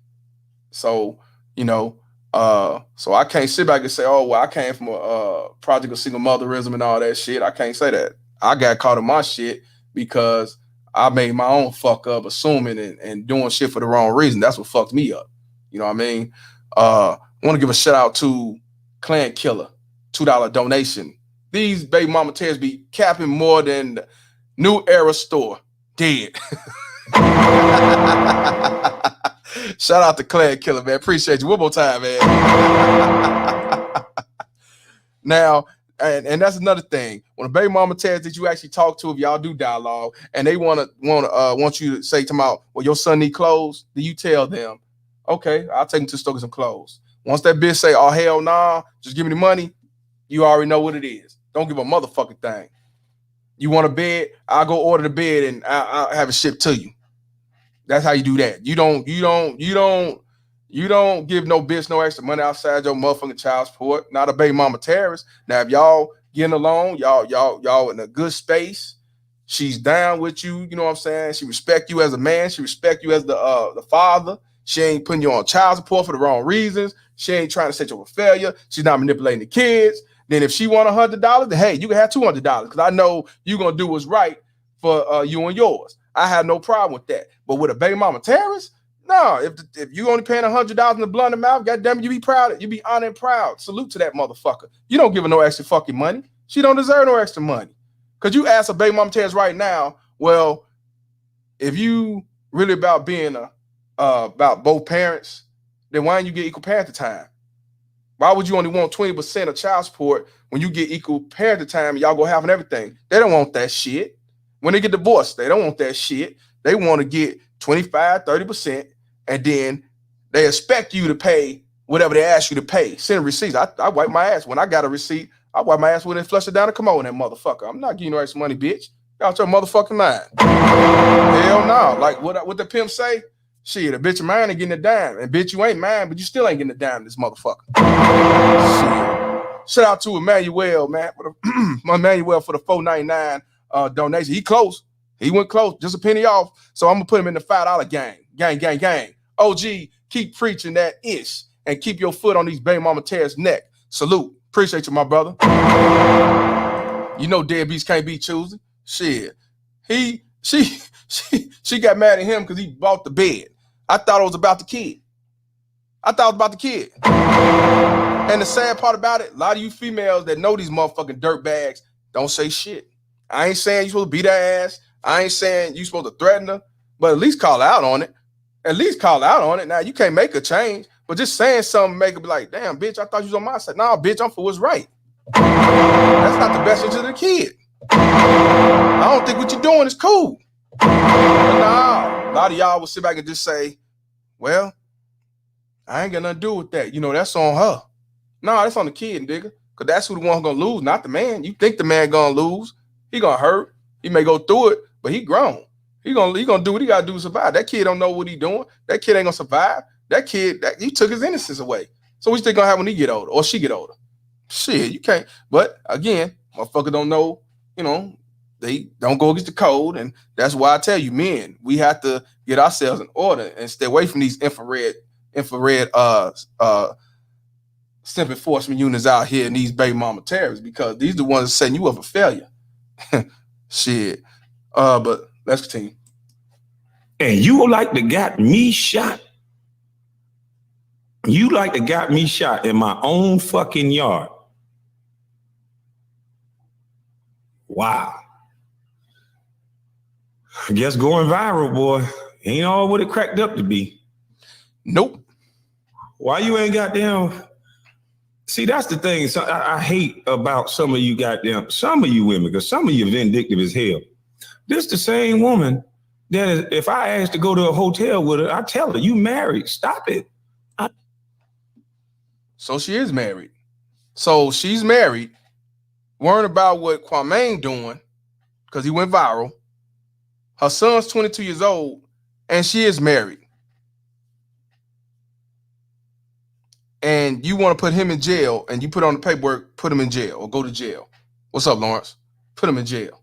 So, so I can't sit back and say, oh, well, I came from a project of single motherism and all that shit. I can't say that. I got caught in my shit because I made my own fuck up, assuming and doing shit for the wrong reason. That's what fucked me up. You know what I mean? I want to give a shout out to Clan Killer, $2 donation. These baby mama tears be capping more than the New Era store. Dead. Shout out to Clan Killer, man. Appreciate you. One more time, man. Now, and that's another thing. When a baby mama tells that you actually talk to, if y'all do dialogue, and they want you to say to them out, well, your son need clothes, then you tell them, okay, I'll take him to the store get some clothes. Once that bitch say, oh hell nah, just give me the money, you already know what it is. Don't give a motherfucking thing. You want a bed? I'll go order the bed and I'll have it shipped to you. That's how you do that. You don't give no bitch no extra money outside your motherfucking child support. Not a baby mama terrorist. Now, if y'all getting along, y'all in a good space, She's down with you. You know what I'm saying? She respect you as a man. She respect you as the father. She ain't putting you on child support for the wrong reasons. She ain't trying to set you up a failure. She's not manipulating the kids. Then if she want $100, then hey, you can have $200 because I know you're going to do what's right for you and yours. I have no problem with that. But with a baby mama terrorist, no, if you only paying $100 in the blunt mouth, goddamn it, you be proud. You be honored and proud. Salute to that motherfucker. You don't give her no extra fucking money. She don't deserve no extra money. Because you ask a baby mama terrorist right now, well, if you really about being about both parents, then why don't you get equal parenting time? Why would you only want 20% of child support when you get equal parenting time and y'all go half and everything? They don't want that shit. When they get divorced, they don't want that shit. They want to get 25, 30%, and then they expect you to pay whatever they ask you to pay. Send receipts. I wipe my ass. When I got a receipt, I wipe my ass with it and flush it down the commode, that motherfucker. I'm not giving you no extra money, bitch. Y'all your motherfucking mind. Hell no. Like what the pimp say? Shit, a bitch of mine ain't getting a dime. And bitch, you ain't mine, but you still ain't getting a dime, this motherfucker. Shit. Shout out to Emmanuel, man. Emmanuel for the $4.99 donation. He close. He went close, just a penny off. So I'm gonna put him in the $5 gang. Gang. OG, keep preaching that ish and keep your foot on these baby mama terrorists' neck. Salute. Appreciate you, my brother. You know deadbeats can't be choosing. Shit. She got mad at him because he bought the bed. I thought it was about the kid. And the sad part about it, a lot of you females that know these motherfucking dirt bags don't say shit. I ain't saying you supposed to beat her ass. I ain't saying you supposed to threaten her, but at least call out on it. Now, you can't make a change, but just saying something make her be like, damn, bitch, I thought you was on my side. Nah, bitch, I'm for what's right. That's not the best interest of the kid. I don't think what you're doing is cool. But nah, a lot of y'all will sit back and just say, well, I ain't got nothing to do with that. You know, that's on her. No, that's on the kid, nigga. Because that's who the one gonna lose, not the man. You think the man gonna lose. He gonna hurt. He may go through it, but he grown. He gonna do what he gotta do to survive. That kid don't know what he doing. That kid ain't gonna survive. That kid, he took his innocence away. So what you think gonna happen when he get older or she get older? Shit, you can't. But again, motherfucker don't know, you know, they don't go against the code. And that's why I tell you, men, we have to get ourselves in order and stay away from these infrared simp enforcement units out here and these baby mama terrorists, because these are the ones setting you up for failure. Shit. But let's continue. And you like to got me shot. You like to got me shot in my own fucking yard. Wow. I guess going viral, boy, ain't all what it cracked up to be. Nope. Why you ain't goddamn? See, that's the thing. So I hate about some of you women, because some of you vindictive as hell. This the same woman that if I asked to go to a hotel with her, I tell her, you married. Stop it. So she is married. So she's married, worrying about what Kwame doing, because he went viral. Her son's 22 years old, and she is married. And you want to put him in jail, and you put on the paperwork, put him in jail or go to jail. What's up, Lawrence? Put him in jail.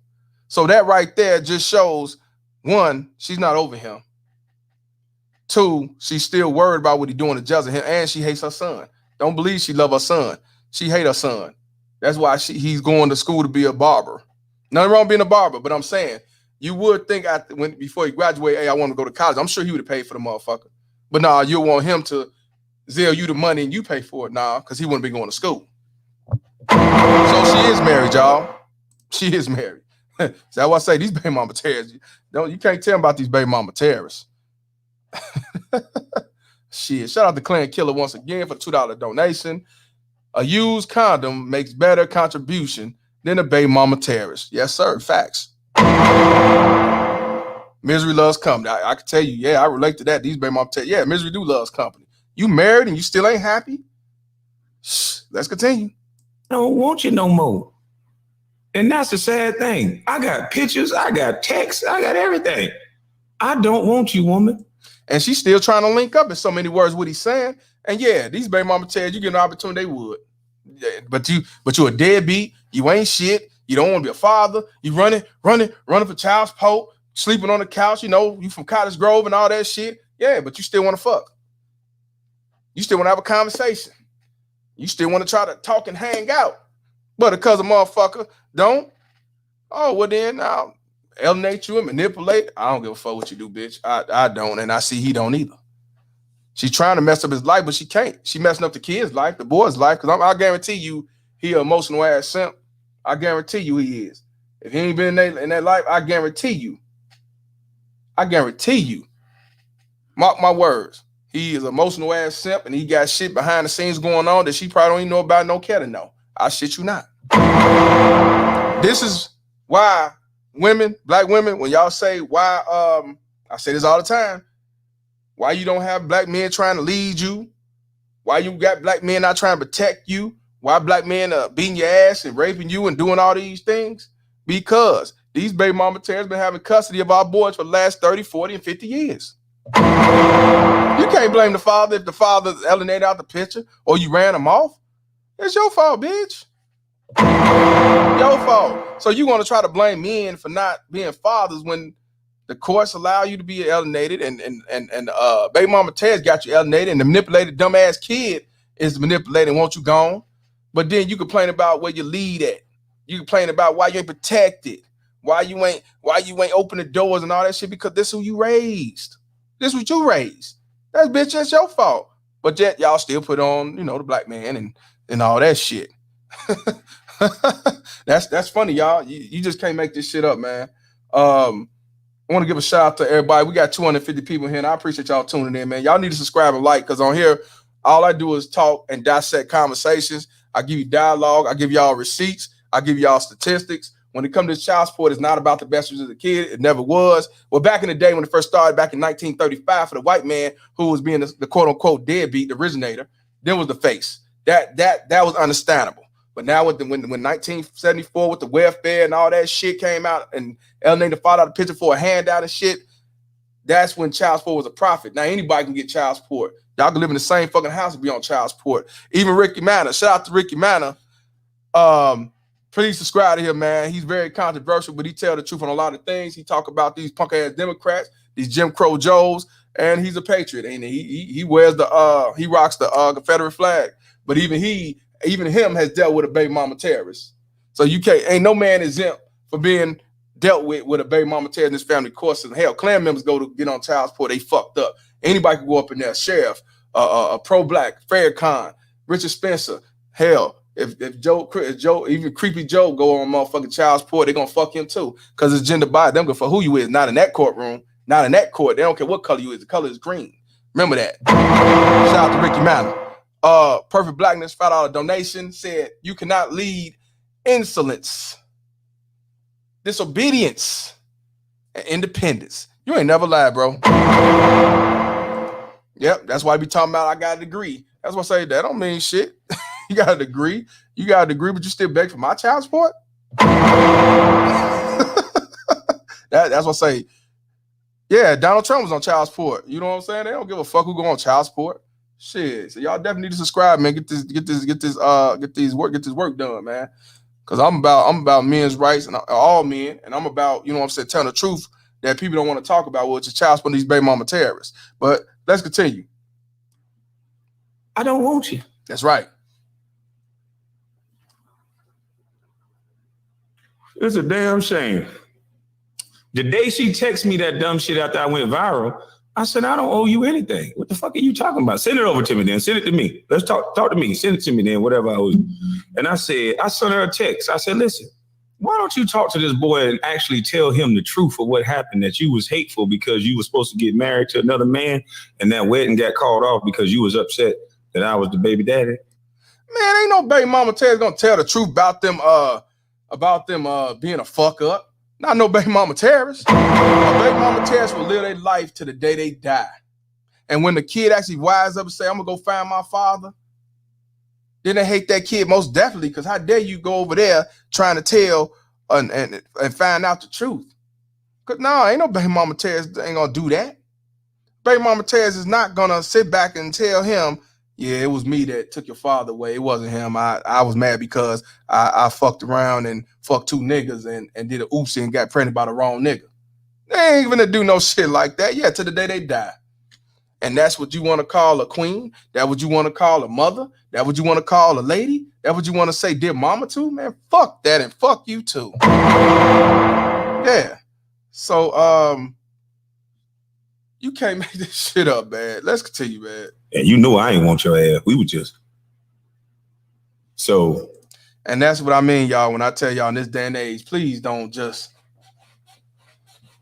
So that right there just shows, one, she's not over him. Two, she's still worried about what he's doing to Justin, and she hates her son. Don't believe she love her son. She hate her son. That's why he's going to school to be a barber. Nothing wrong being a barber, but I'm saying, you would think before he graduated, hey, I want to go to college. I'm sure he would have paid for the motherfucker. But nah, you want him to zell you the money and you pay for it now, because he wouldn't be going to school. So she is married, y'all. She is married. That's why I say these baby mama terrorists. You can't tell them about these baby mama terrorists. Shit. Shout out to Clan Killer once again for $2 donation. A used condom makes better contribution than a baby mama terrorist. Yes, sir. Facts. Misery loves company. I can tell you, yeah, I relate to that. These baby mama terrorists. Yeah, misery do loves company. You married and you still ain't happy? Shh, let's continue. I don't want you no more. And that's the sad thing. I got pictures, I got texts, I got everything. I don't want you, woman. And she's still trying to link up in so many words what he's saying. And yeah, these baby mama tell you get an opportunity, they would. Yeah, but you a deadbeat. You ain't shit. You don't want to be a father. You running for child support, sleeping on the couch. You know, you from Cottage Grove and all that shit. Yeah, but you still want to fuck. You still want to have a conversation. You still want to try to talk and hang out. But because a motherfucker don't, oh, well then I'll alienate you and manipulate. I don't give a fuck what you do, bitch. I don't, and I see he don't either. She's trying to mess up his life, but she can't. She messing up the kid's life, the boy's life, because I guarantee you he an emotional ass simp. I guarantee you he is. If he ain't been in that life, I guarantee you. Mark my words. He is an emotional ass simp, and he got shit behind the scenes going on that she probably don't even know about, no care to know. I shit you not. This is why women, black women, when y'all say why, I say this all the time, why you don't have black men trying to lead you, why you got black men not trying to protect you, why black men are beating your ass and raping you and doing all these things? Because these baby mama terrorists been having custody of our boys for the last 30, 40, and 50 years. You can't blame the father if the father alienated out the picture or you ran him off. It's your fault, bitch. Your fault. So you want to try to blame men for not being fathers when the courts allow you to be alienated and baby mama Ted's got you alienated and the manipulated dumbass kid is manipulating, want you gone. But then you complain about where you lead at. You complain about why you ain't protected, why you ain't open the doors and all that shit, because this is who you raised. This is what you raised. That's your fault. But yet y'all still put on, you know, the black man and all that shit. That's funny, y'all. You just can't make this shit up, man. I want to give a shout out to everybody. We got 250 people here, and I appreciate y'all tuning in, man. Y'all need to subscribe and like, because on here, all I do is talk and dissect conversations. I give you dialogue. I give y'all receipts. I give y'all statistics. When it comes to child support, it's not about the best interest of the kid. It never was. Well, back in the day when it first started, back in 1935, for the white man who was being the quote-unquote deadbeat, the originator, there was the face. That was understandable. But now when 1974 with the welfare and all that shit came out and alienated the father out of the picture for a handout and shit, that's when child support was a profit. Now anybody can get child support. Y'all can live in the same fucking house and be on child support. Even Ricky Manor. Shout out to Ricky Manor. Please subscribe to him, man. He's very controversial, but he tell the truth on a lot of things. He talk about these punk ass Democrats, these Jim Crow Joes, and he's a patriot. And he wears he rocks the Confederate flag. But even him has dealt with a baby mama terrorist. So you can't, ain't no man exempt for being dealt with a baby mama terrorist in his family course. And hell, Klan members go to get on child support, they fucked up. Anybody can go up in there, sheriff, pro-black, Farrakhan, Richard Spencer. Hell, if Joe, even Creepy Joe go on motherfucking child support, they're gonna fuck him too. Because it's gender bias. They don't go for who you is, not in that courtroom, not in that court. They don't care what color you is. The color is green. Remember that. Shout out to Ricky Manor. Perfect Blackness, $5 donation, said you cannot lead insolence, disobedience, and independence. You ain't never lied, bro. Yep, that's why I be talking about I got a degree. That's why I say that don't mean shit. You got a degree, but you still beg for my child support? That's what I say. Yeah, Donald Trump was on child support. You know what I'm saying? They don't give a fuck who go on child support. Shit. So y'all definitely need to subscribe, man. Get this work done, man. Cause I'm about men's rights and all men, and I'm about, you know what I'm saying, telling the truth that people don't want to talk about, which is child support, these baby mama terrorists. But let's continue. I don't want you. That's right. It's a damn shame. The day she texted me that dumb shit after I went viral, I said, I don't owe you anything. What the fuck are you talking about? Send it over to me then. Send it to me. Let's talk to me. Send it to me then, whatever I owe you. And I sent her a text. I said, listen, why don't you talk to this boy and actually tell him the truth of what happened, that you was hateful because you was supposed to get married to another man and that wedding got called off because you was upset that I was the baby daddy? Man, ain't no baby mama terrorist gonna tell the truth about them being a fuck up. Not no baby mama terrorist. A baby mama terrorist will live their life to the day they die. And when the kid actually wise up and say, I'm gonna go find my father, then they hate that kid most definitely, because how dare you go over there trying to tell and find out the truth? Because no, ain't no baby mama terrorist ain't gonna do that. Baby mama terrorist is not gonna sit back and tell him, yeah, it was me that took your father away. It wasn't him. I was mad because I fucked around and fucked 2 niggas and did a oopsie and got pregnant by the wrong nigga. They ain't gonna do no shit like that. Yeah, to the day they die. And that's what you want to call a queen? That what you want to call a mother? That what you want to call a lady? That what you want to say dear mama to? Man, fuck that and fuck you too. Yeah. So you can't make this shit up, man. Let's continue, man. And you know I ain't want your ass. We were just so. And that's what I mean, y'all. When I tell y'all in this day and age, please don't just,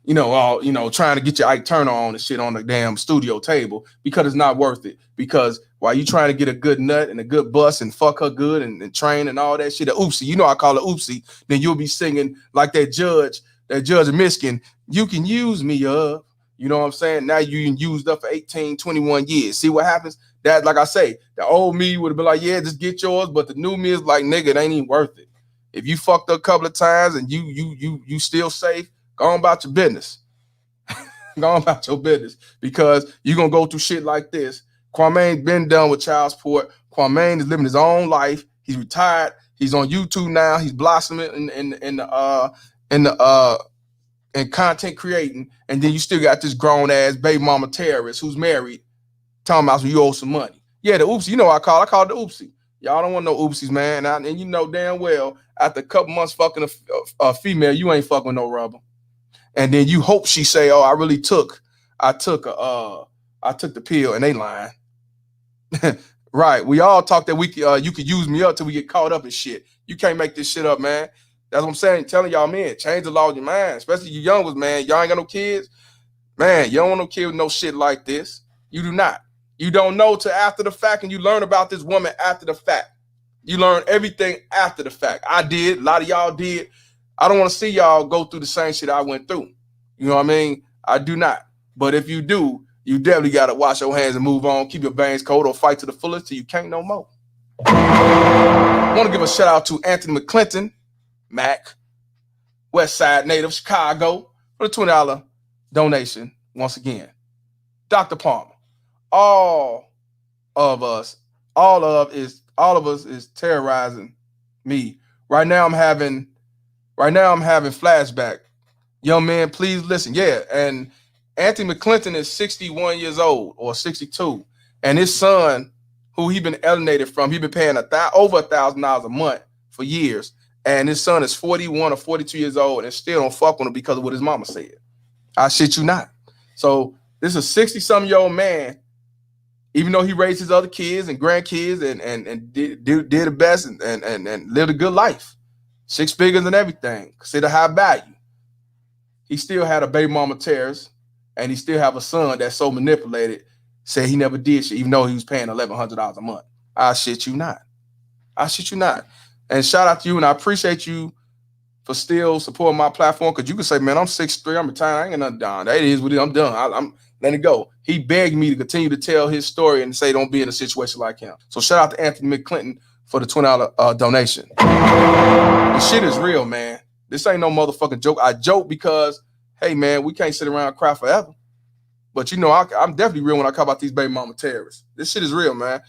trying to get your Ike Turner on and shit on the damn studio table, because it's not worth it. Because while you trying to get a good nut and a good bus and fuck her good and train and all that shit, a oopsie, I call it oopsie, then you'll be singing like that judge of Michigan, you can use me up. You know what I'm saying? Now you used up for 18, 21 years. See what happens? That, like I say, the old me would have been like, yeah, just get yours. But the new me is like, nigga, it ain't even worth it. If you fucked up a couple of times and you still safe, go on about your business. Go on about your business, because you're going to go through shit like this. Kwame been done with child support. Kwame is living his own life. He's retired. He's on YouTube now. He's blossoming in content creating. And then you still got this grown ass baby mama terrorist who's married talking about you owe some money. Yeah, the oopsie. I call it the oopsie. Y'all don't want no oopsies, man. And you know damn well after a couple months fucking a female, you ain't fucking no rubber. And then you hope she say, "Oh, I took the pill," and they lying. Right? We all talk that you could use me up till we get caught up in shit. You can't make this shit up, man. That's what I'm saying. Telling y'all, man, change the law of your mind, especially you young ones, man. Y'all ain't got no kids, man. You don't want no kid with no shit like this. You do not. You don't know till after the fact, and you learn about this woman after the fact. You learn everything after the fact. I did. A lot of y'all did. I don't want to see y'all go through the same shit I went through. You know what I mean? I do not. But if you do, you definitely got to wash your hands and move on. Keep your veins cold or fight to the fullest till you can't no more. I want to give a shout out to Anthony McClinton, Mac, West Side native, Chicago, for the $20 donation once again. Dr. Palmer, all of us is terrorizing me. Right now I'm having flashback. Young man, please listen. Yeah, and Anthony McClinton is 61 years old or 62, and his son, who he been alienated from, he been paying over $1,000 a month for years, and his son is 41 or 42 years old and still don't fuck with him because of what his mama said. I shit you not. So this is a 60-something-year-old man, even though he raised his other kids and grandkids and did the best and lived a good life, 6 figures and everything, consider high value. He still had a baby mama terrorist, and he still have a son that's so manipulated, said he never did shit, even though he was paying $1,100 a month. I shit you not. And shout out to you, and I appreciate you for still supporting my platform, because you can say, man, I'm 6'3", I'm retired, I ain't got nothing down. That is what it is, I'm done. I'm letting it go. He begged me to continue to tell his story and say don't be in a situation like him. So shout out to Anthony McClinton for the $20 donation. The shit is real, man. This ain't no motherfucking joke. I joke because, hey, man, we can't sit around and cry forever. But, I'm definitely real when I talk about these baby mama terrorists. This shit is real, man.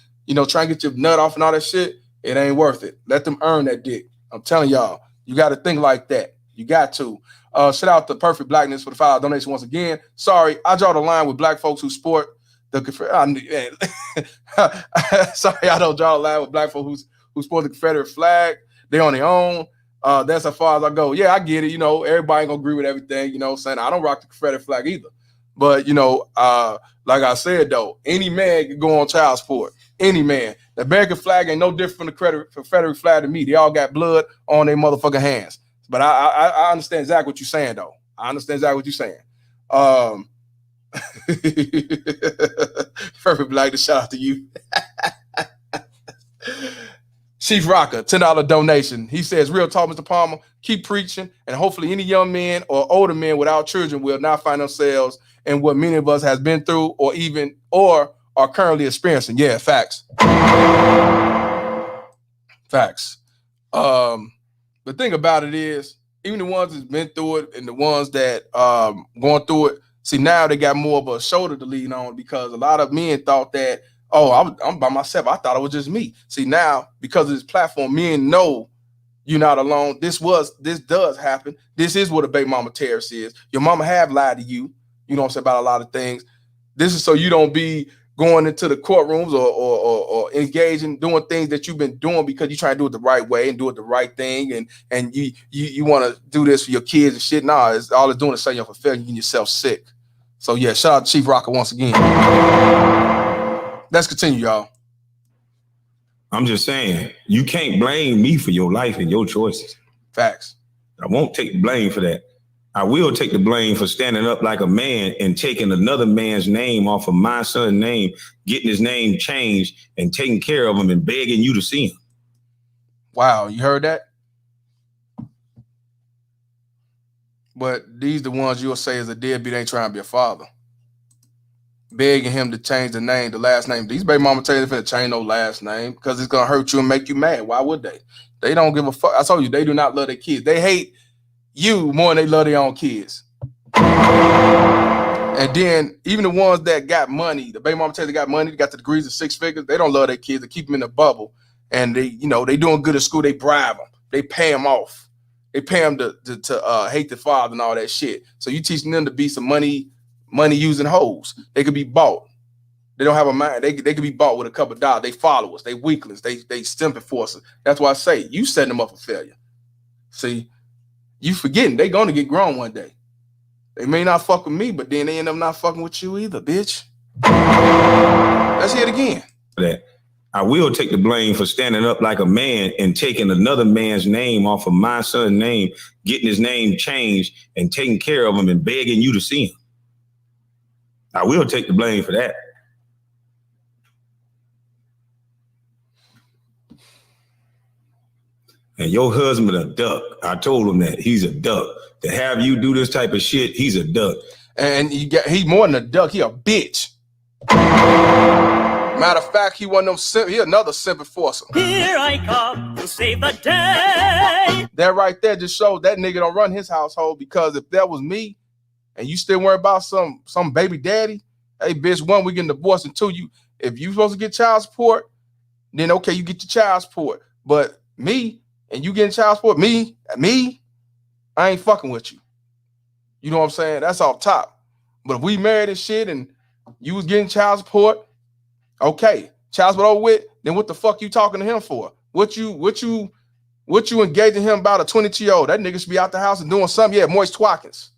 Try and get your nut off and all that shit, it ain't worth it. Let them earn that dick. I'm telling y'all, you got to think like that. You got to. Shout out to Perfect Blackness for the $5 donation once again. Sorry, I draw the line with black folks who sport the sorry, I don't draw the line with black folks who sport the Confederate flag. They on their own. That's as far as I go. Yeah, I get it. Everybody ain't gonna agree with everything. Saying I don't rock the Confederate flag either. But like I said though, any man can go on child support. Any man. The American flag ain't no different from the Confederate flag to me. They all got blood on their motherfucking hands. But I understand exactly what you're saying though. I understand exactly what you're saying. Perfect Black, to shout out to you. Chief Rocker, $10 donation. He says, real talk, Mr. Palmer, keep preaching, and hopefully any young men or older men without children will not find themselves in what many of us has been through or are currently experiencing. Yeah, facts. Facts. The thing about it is, even the ones that's been through it and the ones that going through it, see, now they got more of a shoulder to lean on, because a lot of men thought that, Oh, I'm by myself. I thought it was just me. See, now because of this platform, me and know you're not alone. This does happen. This is what a baby mama terrorist is. Your mama have lied to you. You know what I'm saying, about a lot of things. This is so you don't be going into the courtrooms or engaging doing things that you've been doing because you try to do it the right way and do it the right thing and you want to do this for your kids and shit. Nah, all it's doing is setting you up for failure, getting yourself sick. So yeah, shout out to Chief Rocker once again. Let's continue, y'all. I'm just saying, you can't blame me for your life and your choices. Facts. I won't take the blame for that. I will take the blame for standing up like a man and taking another man's name off of my son's name, getting his name changed and taking care of him and begging you to see him. Wow, you heard that? But these the ones you'll say is a deadbeat ain't trying to be a father. Begging him to change the name, the last name. These baby mama tell you they're finna change no last name because it's gonna hurt you and make you mad. Why would they? They don't give a fuck. I told you, they do not love their kids. They hate you more than they love their own kids. And then even the ones that got money, the baby mama tell you they got money, they got the degrees of 6 figures, they don't love their kids. They keep them in the bubble. And they doing good at school, they bribe them. They pay them off. They pay them to hate the father and all that shit. So you teaching them to be some money using hoes. They could be bought. They don't have a mind. They could be bought with a couple of dollars. They followers. They weaklings. They simping forces. That's why I say you setting them up for failure. See, you forgetting they gonna get grown one day. They may not fuck with me, but then they end up not fucking with you either, bitch. Let's hear it again. That I will take the blame for standing up like a man and taking another man's name off of my son's name, getting his name changed and taking care of him and begging you to see him. I will take the blame for that. And your husband a duck. I told him that. He's a duck. To have you do this type of shit, he's a duck. And he more than a duck. He a bitch. Matter of fact, he he another simp enforcer. Here I come to save the day. That right there just shows that nigga don't run his household, because if that was me and you still worry about some baby daddy, hey bitch, one, we getting divorced, and two, if you supposed to get child support, then okay, you get your child support. But me and you getting child support, me, I ain't fucking with you. You know what I'm saying? That's off top. But if we married and shit and you was getting child support, okay, child support over with, then what the fuck you talking to him for? What you engaging him about a 22-year-old? That nigga should be out the house and doing something. Yeah, moist twackins.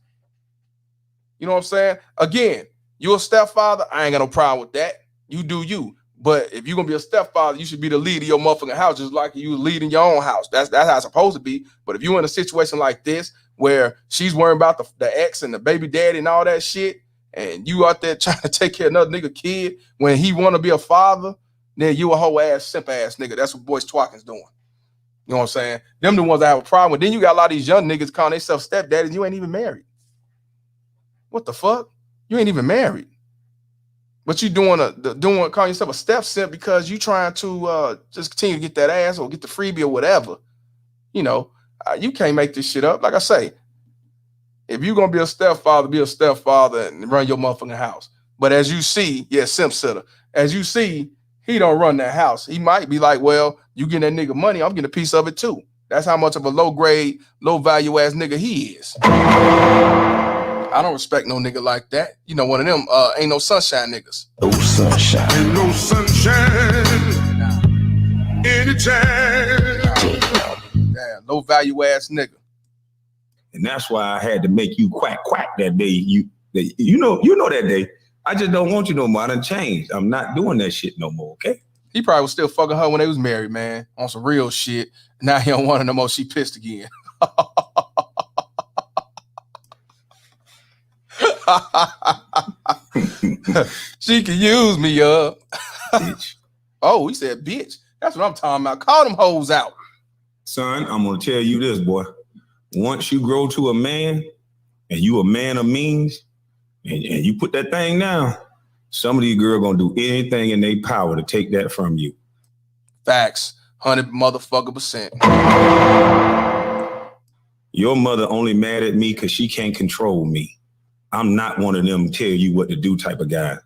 You know what I'm saying? Again, you a stepfather, I ain't got no problem with that. You do you. But if you're gonna be a stepfather, you should be the lead of your motherfucking house, just like you leading your own house. That's how it's supposed to be. But if you're in a situation like this where she's worrying about the ex and the baby daddy and all that shit, and you out there trying to take care of another nigga kid when he want to be a father, then you a whole ass simp ass nigga. That's what boys twackins doing. You know what I'm saying? Them the ones that have a problem with. Then you got a lot of these young niggas calling themselves stepdaddies, and you ain't even married. What the fuck? You ain't even married. But you calling yourself a step simp because you trying to just continue to get that ass or get the freebie or whatever. You know, you can't make this shit up. Like I say, if you're gonna be a stepfather and run your motherfucking house. But as you see, yeah, simp sitter. As you see, he don't run that house. He might be like, well, you getting that nigga money, I'm getting a piece of it too. That's how much of a low grade, low value ass nigga he is. I don't respect no nigga like that. You know, one of them ain't no sunshine niggas. No sunshine. Ain't no sunshine. Anytime. Yeah, low value ass nigga. And that's why I had to make you quack that day. You know that day. I just don't want you no more. I done changed. I'm not doing that shit no more, okay? He probably was still fucking her when they was married, man. On some real shit. Now he don't want her no more. She pissed again. She can use me up. Bitch. Oh, he said bitch. That's what I'm talking about. Call them hoes out. Son, I'm gonna tell you this, boy. Once you grow to a man and you a man of means and you put that thing down, some of these girls gonna do anything in their power to take that from you. Facts. 100% Your mother only mad at me because she can't control me. I'm not one of them tell you what to do type of guy.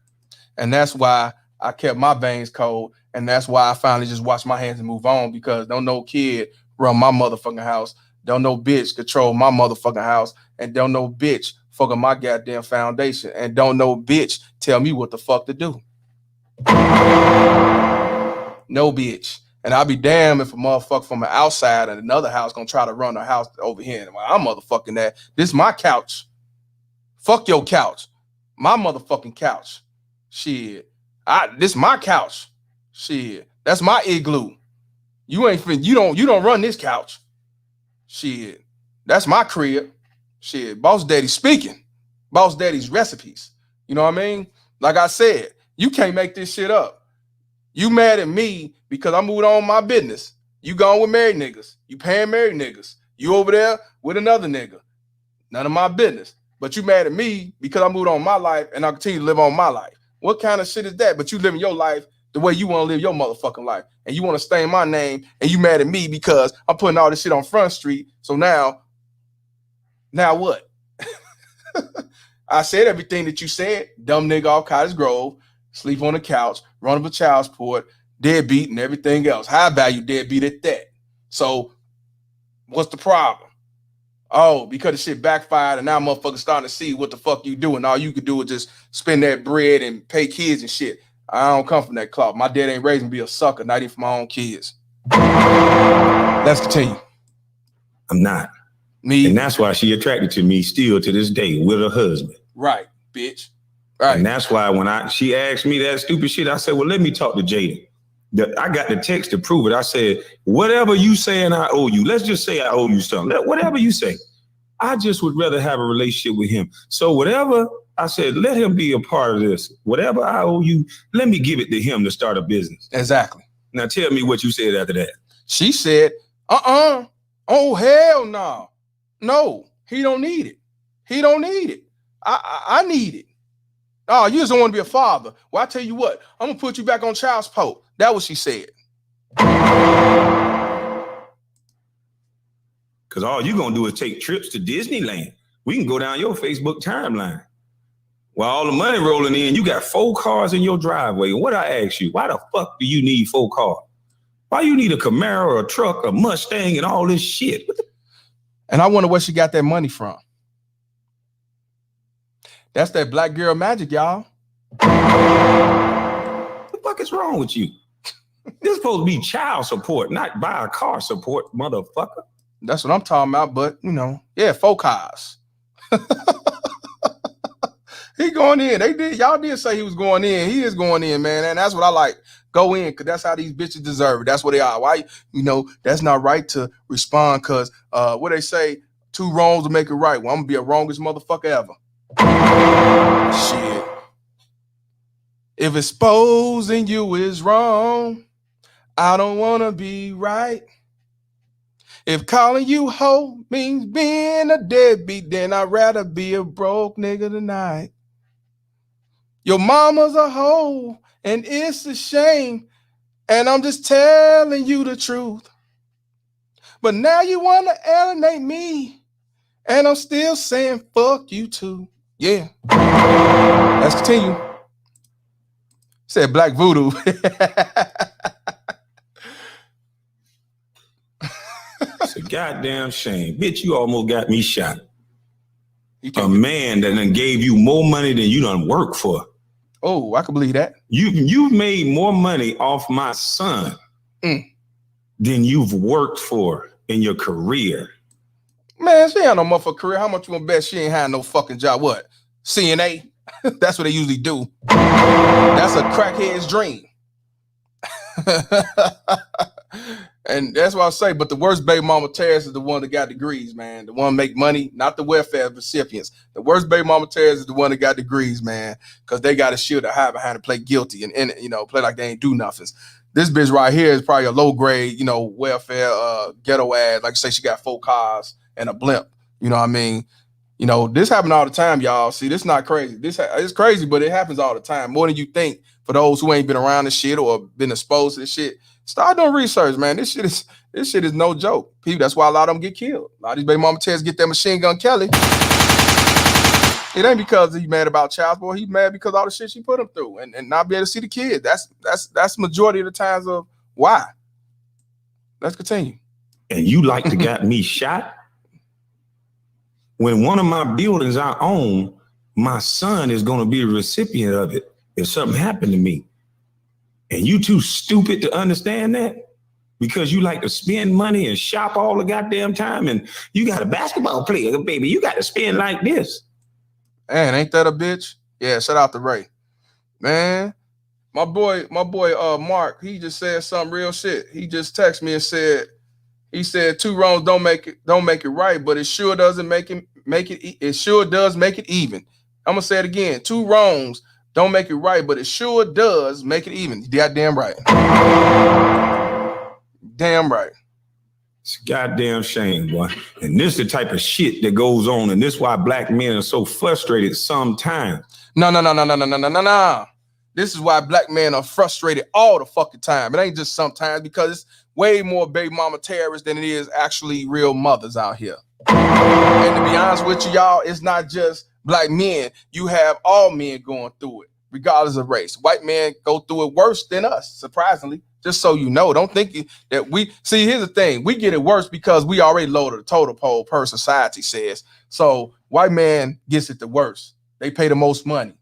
And that's why I kept my veins cold, and that's why I finally just wash my hands and move on, because don't no kid run my motherfucking house. Don't no bitch control my motherfucking house, and don't no bitch fuck up my goddamn foundation, and don't no bitch tell me what the fuck to do. No bitch. And I'll be damned if a motherfucker from the outside and another house gonna try to run a house over here. And well, I'm motherfucking that. This is my couch. Fuck your couch. My motherfucking couch. Shit. This my couch. Shit. That's my igloo. You don't run this couch. Shit. That's my crib. Shit. Boss Daddy speaking. Boss Daddy's recipes. You know what I mean? Like I said, you can't make this shit up. You mad at me because I moved on my business. You gone with married niggas. You paying married niggas. You over there with another nigga. None of my business. But you mad at me because I moved on my life and I continue to live on my life. What kind of shit is that? But you living your life the way you want to live your motherfucking life. And you want to stain my name, and you mad at me because I'm putting all this shit on Front Street. So now what? I said everything that you said. Dumb nigga off Cottage Grove, sleep on the couch, run up a child support, deadbeat, and everything else. High value deadbeat at that. So what's the problem? Oh, because the shit backfired and now motherfuckers starting to see what the fuck you doing. All you could do is just spend that bread and pay kids and shit. I don't come from that cloth. My dad ain't raised me to be a sucker, not even for my own kids. Let's continue. I'm not. Me. And that's why she attracted to me still to this day with her husband. Right, bitch. Right. And that's why when she asked me that stupid shit, I said, well, let me talk to Jaden. I got the text to prove it. I said, whatever you saying I owe you, let's just say I owe you something. Whatever you say, I just would rather have a relationship with him. So whatever, I said, let him be a part of this. Whatever I owe you, let me give it to him to start a business. Exactly. Now tell me what you said after that. She said, oh, hell no. No, he don't need it. He don't need it. I need it. Oh, you just don't want to be a father. Well, I tell you what, I'm going to put you back on child support. That's what she said. Because all you're going to do is take trips to Disneyland. We can go down your Facebook timeline. While all the money rolling in, you got 4 cars in your driveway. And what I ask you, why the fuck do you need 4 cars? Why you need a Camaro or a truck, a Mustang, and all this shit? And I wonder where she got that money from. That's that black girl magic, y'all. What the fuck is wrong with you? This is supposed to be child support, not buy a car support, motherfucker. That's what I'm talking about, but, yeah, 4 cars. He going in. Y'all did say he was going in. He is going in, man, and that's what I like. Go in, because that's how these bitches deserve it. That's what they are. Why? That's not right to respond, because what they say, 2 wrongs to make it right. Well, I'm going to be the wrongest motherfucker ever. Shit. If exposing you is wrong, I don't want to be right. If calling you hoe means being a deadbeat, then I'd rather be a broke nigga tonight. Your mama's a hoe, and it's a shame, and I'm just telling you the truth. But now you want to alienate me, and I'm still saying fuck you too. Yeah. Let's continue. Said Black Voodoo. It's a goddamn shame. Bitch, you almost got me shot. A man that done gave you more money than you done worked for. Oh, I can believe that. You've made more money off my son than you've worked for in your career. Man, she ain't no motherfucking career. How much you want to bet she ain't had no fucking job? What? CNA? That's what they usually do. That's a crackhead's dream. And that's what I say. But the worst baby mama Terrors is the one that got degrees, man. The one make money, not the welfare recipients. The worst baby mama Terrors is the one that got degrees, man, because they got a shield to hide behind and play guilty and play like they ain't do nothing. This bitch right here is probably a low grade, welfare ghetto ass. Like you say, she got 4 cars and a blimp. You know what I mean? This happen all the time, y'all. See, this not crazy. It's crazy, but it happens all the time. More than you think. For those who ain't been around this shit or been exposed to this shit, start doing research, man. This shit is no joke. People, that's why a lot of them get killed. A lot of these baby mama Terrors get that machine gun Kelly. It ain't because he's mad about child support. He's mad because all the shit she put him through and not be able to see the kid. That's majority of the times of why. Let's continue. And you like to got me shot? When one of my buildings I own, my son is going to be a recipient of it if something happened to me. And you too stupid to understand that? Because you like to spend money and shop all the goddamn time, and you got a basketball player, baby. You got to spend like this. Man, ain't that a bitch? Yeah, shout out to Ray. Man, my boy, Mark, he just said some real shit. He just texted me and said, he said 2 wrongs don't make it right, but it sure doesn't make it it sure does make it even. I'm gonna say it again. 2 wrongs don't make it right, but it sure does make it even. Goddamn right. Damn right. It's a goddamn shame, boy. And this is the type of shit that goes on, and this is why black men are so frustrated sometimes. No. This is why black men are frustrated all the fucking time. It ain't just sometimes, because it's way more baby mama terrorists than it is actually real mothers out here. And to be honest with you, y'all, it's not just black men. You have all men going through it, regardless of race. White men go through it worse than us, surprisingly. Just so you know, don't think that we see. Here's the thing: we get it worse because we already lower the total pole per society says. So white man gets it the worst. They pay the most money.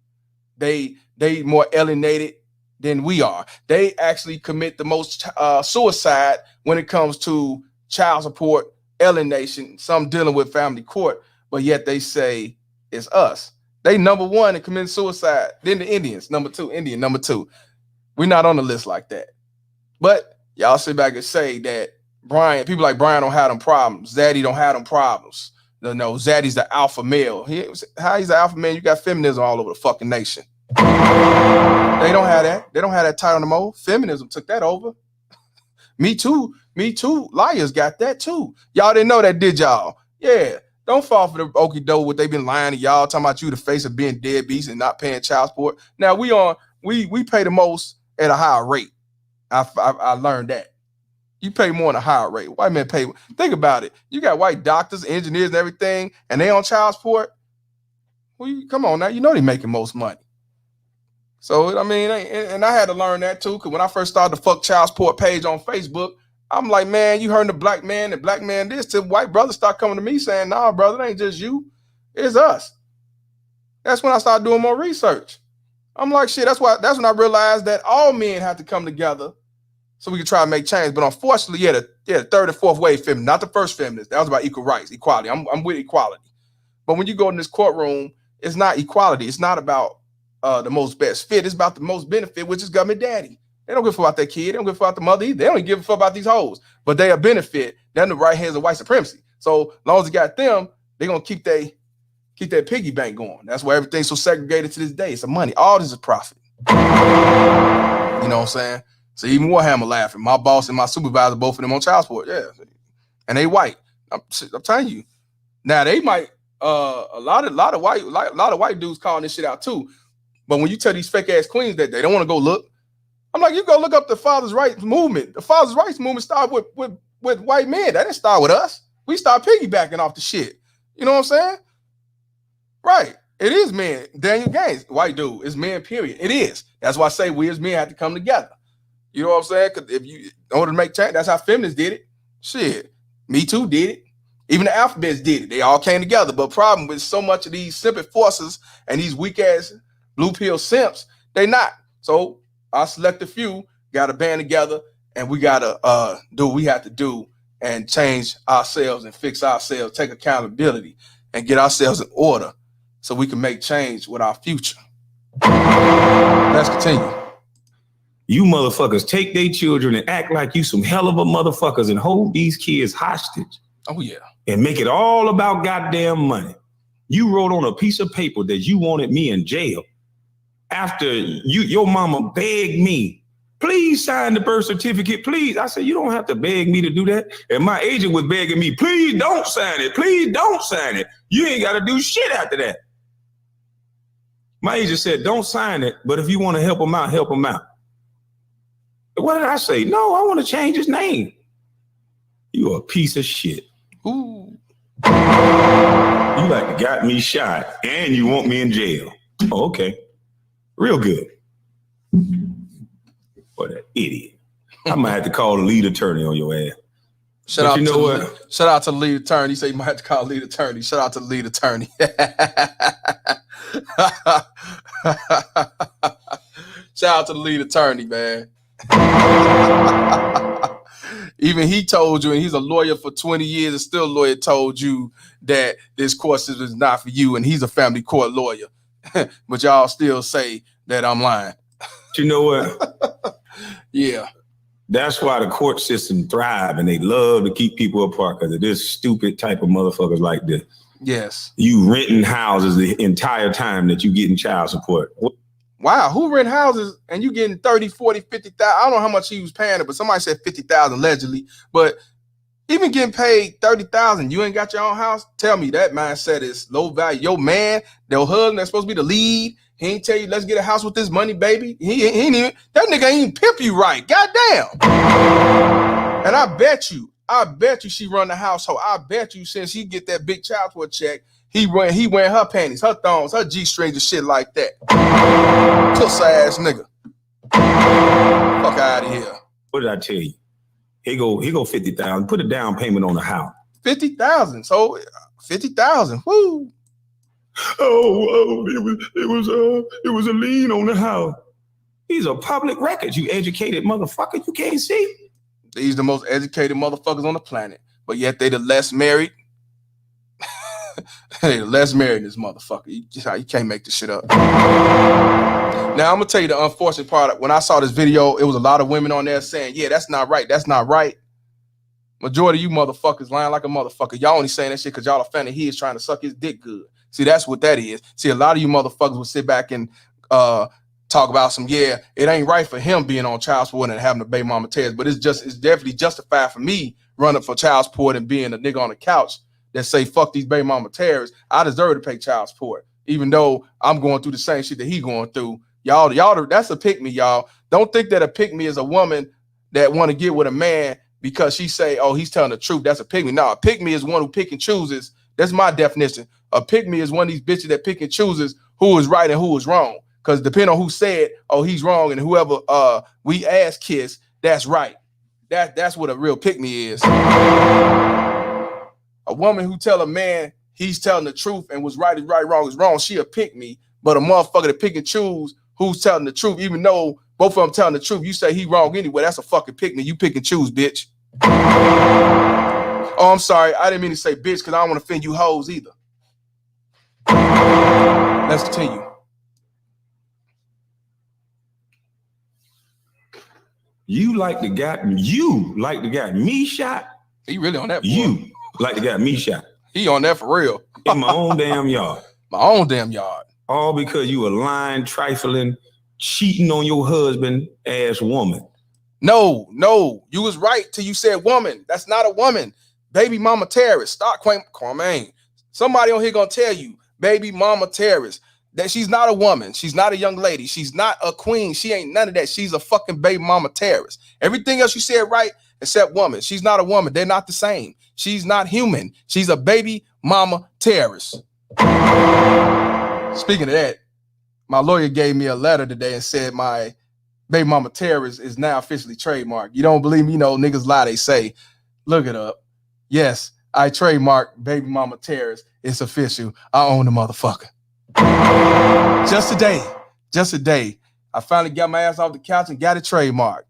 They more alienated than we are. They actually commit the most suicide when it comes to child support, alienation, some dealing with family court, but yet they say it's us. They number 1 in committing suicide. Then the Indians, number 2. Indian, number 2. We're not on the list like that. But y'all sit back and say that people like Brian don't have them problems. Zaddy don't have them problems. No, Zaddy's the alpha male. How he's the alpha man? You got feminism all over the fucking nation. They don't have that. They don't have that title no more. Feminism took that over. Me too. Liars got that too. Y'all didn't know that, did y'all? Yeah. Don't fall for the okie doke what they've been lying to y'all, talking about you the face of being deadbeats and not paying child support. Now we pay the most at a higher rate. I learned that. You pay more than a higher rate. White men pay. Think about it. You got white doctors, engineers, and everything, and they on child support. Well, come on now. You know they making most money. So, I mean, and I had to learn that too, because when I first started the fuck child support page on Facebook, I'm like, man, you heard the black man this, till white brothers start coming to me saying, nah, brother, it ain't just you. It's us. That's when I started doing more research. I'm like, shit, that's when I realized that all men have to come together so we can try to make change. But unfortunately, the third and fourth wave feminist, not the first feminist. That was about equal rights, equality. I'm with equality. But when you go in this courtroom, it's not equality. It's not about the most best fit. It's about the most benefit, which is government daddy. They don't give a fuck about that kid. They don't give a fuck about the mother either. They don't even give a fuck about these hoes. But they a benefit. They're in the right hands of white supremacy. So as long as you got them, they're going to keep that piggy bank going. That's why everything's so segregated to this day. It's the money. All this is profit. You know what I'm saying? So even Warhammer laughing. My boss and my supervisor, both of them on child support. Yeah. And they white. I'm telling you. Now they might a lot of white dudes calling this shit out too. But when you tell these fake ass queens that they don't want to go look, I'm like, you go look up the father's rights movement. The father's rights movement started with white men. That didn't start with us. We start piggybacking off the shit. You know what I'm saying? Right. It is men. Daniel Gaines, white dude. It's men, period. It is. That's why I say we as men have to come together. You know what I'm saying? Because if you, in order to make change, that's how feminists did it. Shit. Me Too did it. Even the alphabets did it. They all came together. But problem with so much of these simple forces and these weak ass blue pill simps, they not. So I select a few, got to band together, and we got to do what we have to do and change ourselves and fix ourselves, take accountability, and get ourselves in order so we can make change with our future. Let's continue. You motherfuckers take their children and act like you some hell of a motherfuckers and hold these kids hostage. Oh, yeah. And make it all about goddamn money. You wrote on a piece of paper that you wanted me in jail after your mama begged me, please sign the birth certificate, please. I said, you don't have to beg me to do that. And my agent was begging me, please don't sign it. Please don't sign it. You ain't got to do shit after that. My agent said, don't sign it, but if you want to help him out, help him out. What did I say? No, I want to change his name. You a piece of shit. Ooh. You like got me shot and you want me in jail. Oh, okay. Real good. What an idiot. I might have to call the lead attorney on your ass. Shout out to the lead attorney. He said you might have to call the lead attorney. Shout out to the lead attorney. Shout out to the lead attorney, man. Even he told you, and he's a lawyer for 20 years, and still a lawyer told you that this court system is not for you, and he's a family court lawyer. But y'all still say that I'm lying. You know what? Yeah. That's why the court system thrive, and they love to keep people apart because of this stupid type of motherfuckers like this. Yes. You renting houses the entire time that you getting child support. Wow, who rent houses and you getting 30, 40, 50,000? I don't know how much he was paying it, but somebody said 50,000 allegedly. But even getting paid 30,000, you ain't got your own house? Tell me that mindset is low value. Your man, their husband, that's supposed to be the lead. He ain't tell you, let's get a house with this money, baby. He ain't even, that nigga ain't even pimp you right. Goddamn. And I bet you she run the household. I bet you since he get that big child support check, he wearing her panties, her thongs, her G-strings and shit like that. Pussy ass nigga. Fuck out of here. What did I tell you? He go 50,000. Put a down payment on the house. 50,000. So 50,000. Woo. Oh, it was a lien on the house. These are public records, you educated motherfucker. You can't see. These the most educated motherfuckers on the planet, but yet they the less married. They the less married in this motherfucker. You can't make this shit up. Now I'm gonna tell you the unfortunate part. When I saw this video, it was a lot of women on there saying, "Yeah, that's not right. That's not right." Majority of you motherfuckers lying like a motherfucker. Y'all only saying that shit because y'all a fan of his trying to suck his dick good. See, that's what that is. See, a lot of you motherfuckers will sit back and talk about some, yeah, it ain't right for him being on child support and having a baby mama Terrors, but it's definitely justified for me running for child support and being a nigga on the couch that say, fuck these baby mama Terrors. I deserve to pay child support, even though I'm going through the same shit that he going through. Y'all, that's a pick me, y'all. Don't think that a pick me is a woman that want to get with a man because she say, oh, he's telling the truth. That's a pick me. No, a pick me is one who pick and chooses. That's my definition. A pick me is one of these bitches that pick and chooses who is right and who is wrong. Because depending on who said, oh, he's wrong, and whoever we ass kiss, that's right. That's what a real pick me is. A woman who tell a man he's telling the truth and what's right is right, wrong is wrong, she a pick me. But a motherfucker that pick and choose who's telling the truth, even though both of them telling the truth, you say he wrong anyway, that's a fucking pick me. You pick and choose, bitch. Oh, I'm sorry. I didn't mean to say bitch because I don't want to offend you hoes either. Let's continue. You like the guy me shot? He really on that, boy. You like the guy me shot. He on that for real. In my own damn yard. My own damn yard. All because you a lying, trifling, cheating on your husband ass woman. No, you was right till you said woman. That's not a woman. Baby mama Terrors. Stop Kwame. Somebody on here gonna tell you, baby mama Terrors, that she's not a woman. She's not a young lady. She's not a queen. She ain't none of that. She's a fucking baby mama Terrors. Everything else you said right except woman. She's not a woman. They're not the same. She's not human. She's a baby mama Terrors. Speaking of that, my lawyer gave me a letter today and said my baby mama Terrors is now officially trademarked. You don't believe me? You know, niggas lie, they say. Look it up. Yes, I trademarked baby mama Terrors. It's official. I own the motherfucker. Just a day. I finally got my ass off the couch and got it trademarked.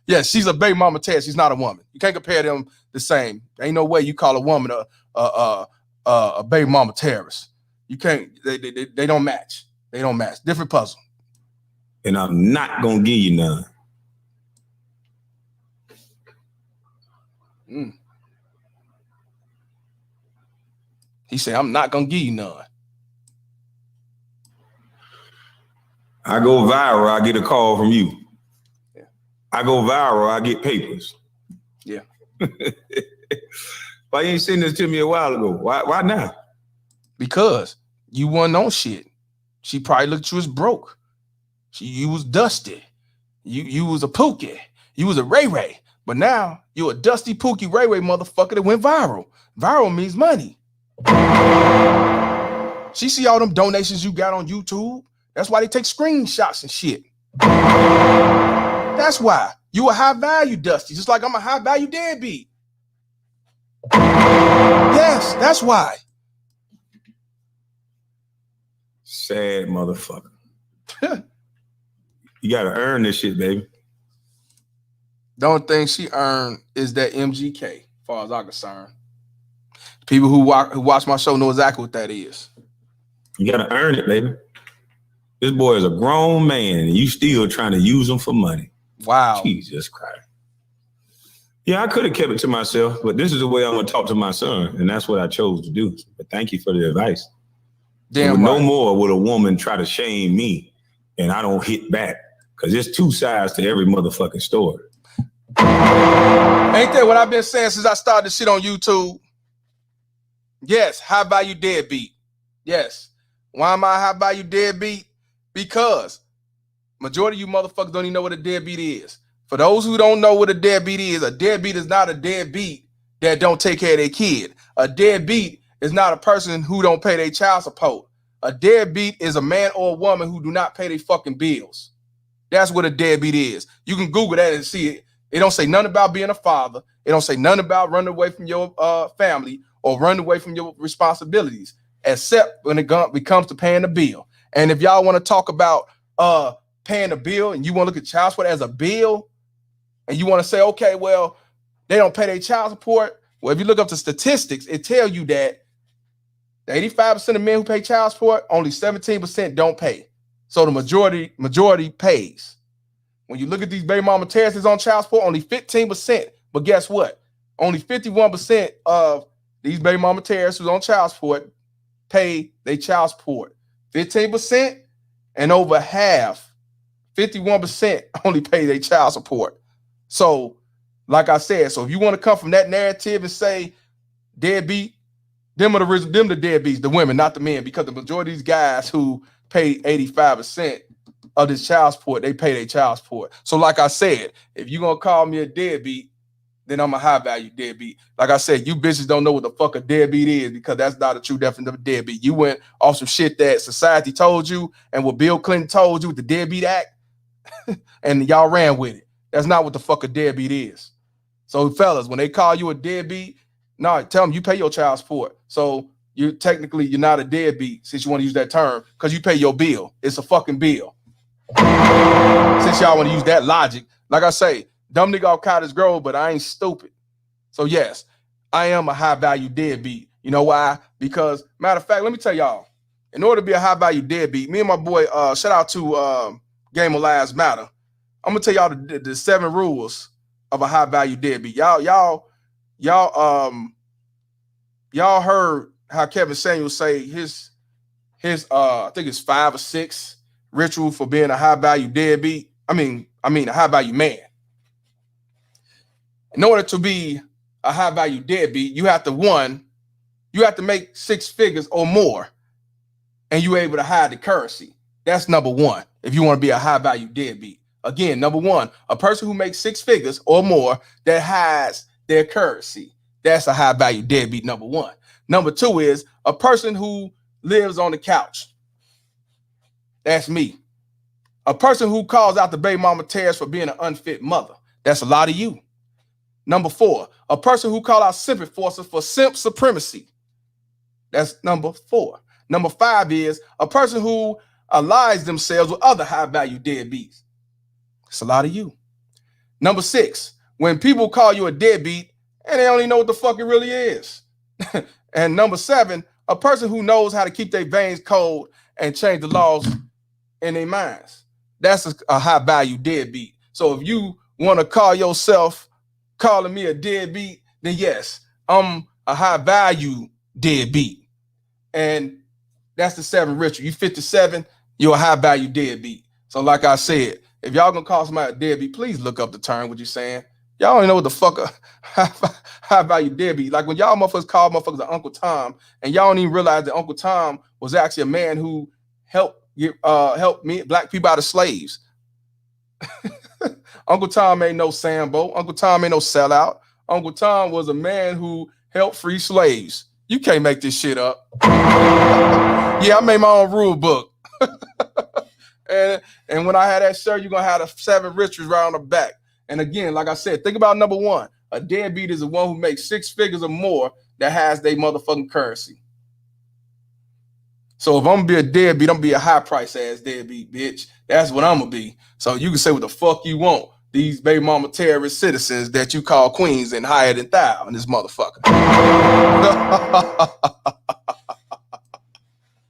Yeah, she's a baby mama Terrors. She's not a woman. You can't compare them the same. Ain't no way you call a woman a baby mama Terrors. You can't. They don't match. They don't match. Different puzzle. And I'm not gonna give you none. He said, I'm not gonna give you none. I go viral, I get a call from you. Yeah. I go viral, I get papers. Yeah. Why you ain't sending this to me a while ago? Why now? Because you wasn't on shit. She probably looked at you as broke. You was dusty. You was a pookie. You was a Ray Ray. But now you a Dusty Pookie Ray Ray motherfucker that went viral. Viral means money. She see all them donations you got on YouTube. That's why they take screenshots and shit. That's why you a high value Dusty, just like I'm a high value deadbeat. Yes, that's why. Sad motherfucker. You gotta earn this shit, baby. The only thing she earned is that MGK, as far as I'm concerned. People who watch my show know exactly what that is. You gotta earn it, baby. This boy is a grown man, and you still trying to use him for money. Wow. Jesus Christ. Yeah, I could have kept it to myself, but this is the way I'm gonna talk to my son, and that's what I chose to do. But thank you for the advice. Damn right. No more would a woman try to shame me, and I don't hit back, because there's two sides to every motherfucking story. Ain't that what I've been saying since I started this shit on YouTube? Yes, high value deadbeat. Yes. Why am I a high value deadbeat? Because majority of you motherfuckers don't even know what a deadbeat is. For those who don't know what a deadbeat is not a deadbeat that don't take care of their kid. A deadbeat is not a person who don't pay their child support. A deadbeat is a man or a woman who do not pay their fucking bills. That's what a deadbeat is. You can Google that and see it. It don't say nothing about being a father. It don't say nothing about running away from your family or running away from your responsibilities, except when it comes to paying the bill. And if y'all want to talk about paying a bill and you want to look at child support as a bill, and you want to say, okay, well, they don't pay their child support. Well, if you look up the statistics, it tells you that 85% of men who pay child support, only 17% don't pay. So the majority pays. When you look at these baby mama terraces on child support, only 15%. But guess what? Only 51% of these baby mama terraces on child support pay their child support. 15% and over half, 51% only pay their child support. So, like I said, so if you want to come from that narrative and say deadbeat, them the deadbeats, the women, not the men, because the majority of these guys who pay 85% of this child support, they pay their child support. So like I said, if you're going to call me a deadbeat, then I'm a high value deadbeat. Like I said, you bitches don't know what the fuck a deadbeat is, because that's not a true definition of a deadbeat. You went off some shit that society told you and what Bill Clinton told you with the Deadbeat Act, and y'all ran with it. That's not what the fuck a deadbeat is. So fellas, when they call you a deadbeat, no, tell them you pay your child support. So you're not a deadbeat, since you want to use that term, because you pay your bill. It's a fucking bill. Since y'all want to use that logic, like I say, dumb nigga off Cottage Grove, but I ain't stupid. So yes, I am a high value deadbeat. You know why? Because matter of fact, let me tell y'all, in order to be a high value deadbeat, me and my boy, shout out to Game of Lives Matter. I'm gonna tell y'all the 7 rules of a high value deadbeat. Y'all heard how Kevin Samuels say his I think it's 5 or 6 ritual for being a high value deadbeat. I mean a high value man. In order to be a high value deadbeat, you have to make 6 figures or more, and you're able to hide the currency. That's number 1. If you want to be a high value deadbeat. Again, number 1, a person who makes 6 figures or more that hides their currency. That's a high value deadbeat, number 1. Number 2 is a person who lives on the couch. That's me. A person who calls out the baby mama tears for being an unfit mother. That's a lot of you. Number 4, a person who calls out simp enforcers for simp supremacy. That's number 4. Number 5 is a person who allies themselves with other high value deadbeats. It's a lot of you. Number 6, when people call you a deadbeat and they only know what the fuck it really is. And number 7, a person who knows how to keep their veins cold and change the laws in their minds. That's a high value deadbeat. So if you want to call yourself calling me a deadbeat, then yes, I'm a high value deadbeat. And that's the 7 ritual. You fit the 7, you're a high value deadbeat. So like I said, if y'all gonna call somebody a deadbeat, please look up the term, what you saying. Y'all don't know what the fuck a high value deadbeat. Like when y'all motherfuckers call motherfuckers an Uncle Tom, and y'all don't even realize that Uncle Tom was actually a man who helped me black people out of slaves. Uncle Tom ain't no Sambo. Uncle Tom ain't no sellout. Uncle Tom was a man who helped free slaves. You can't make this shit up. Yeah, I made my own rule book. and when I had that shirt, you're going to have the 7 riches right on the back. And again, like I said, think about number 1. A deadbeat is the one who makes 6 figures or more that has their motherfucking currency. So if I'm going to be a deadbeat, I'm going to be a high price ass deadbeat, bitch. That's what I'm going to be. So you can say what the fuck you want. These baby mama terrorist citizens that you call queens and higher than thou in this motherfucker.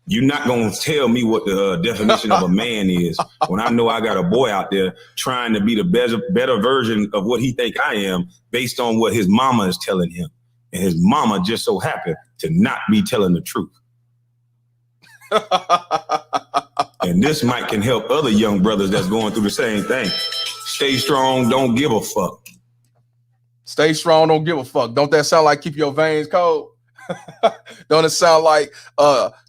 You're not going to tell me what the definition of a man is when I know I got a boy out there trying to be the better version of what he think I am based on what his mama is telling him. And his mama just so happened to not be telling the truth. And this mic can help other young brothers that's going through the same thing. Stay strong, don't give a fuck. Stay strong, don't give a fuck. Don't that sound like keep your veins cold? Don't it sound like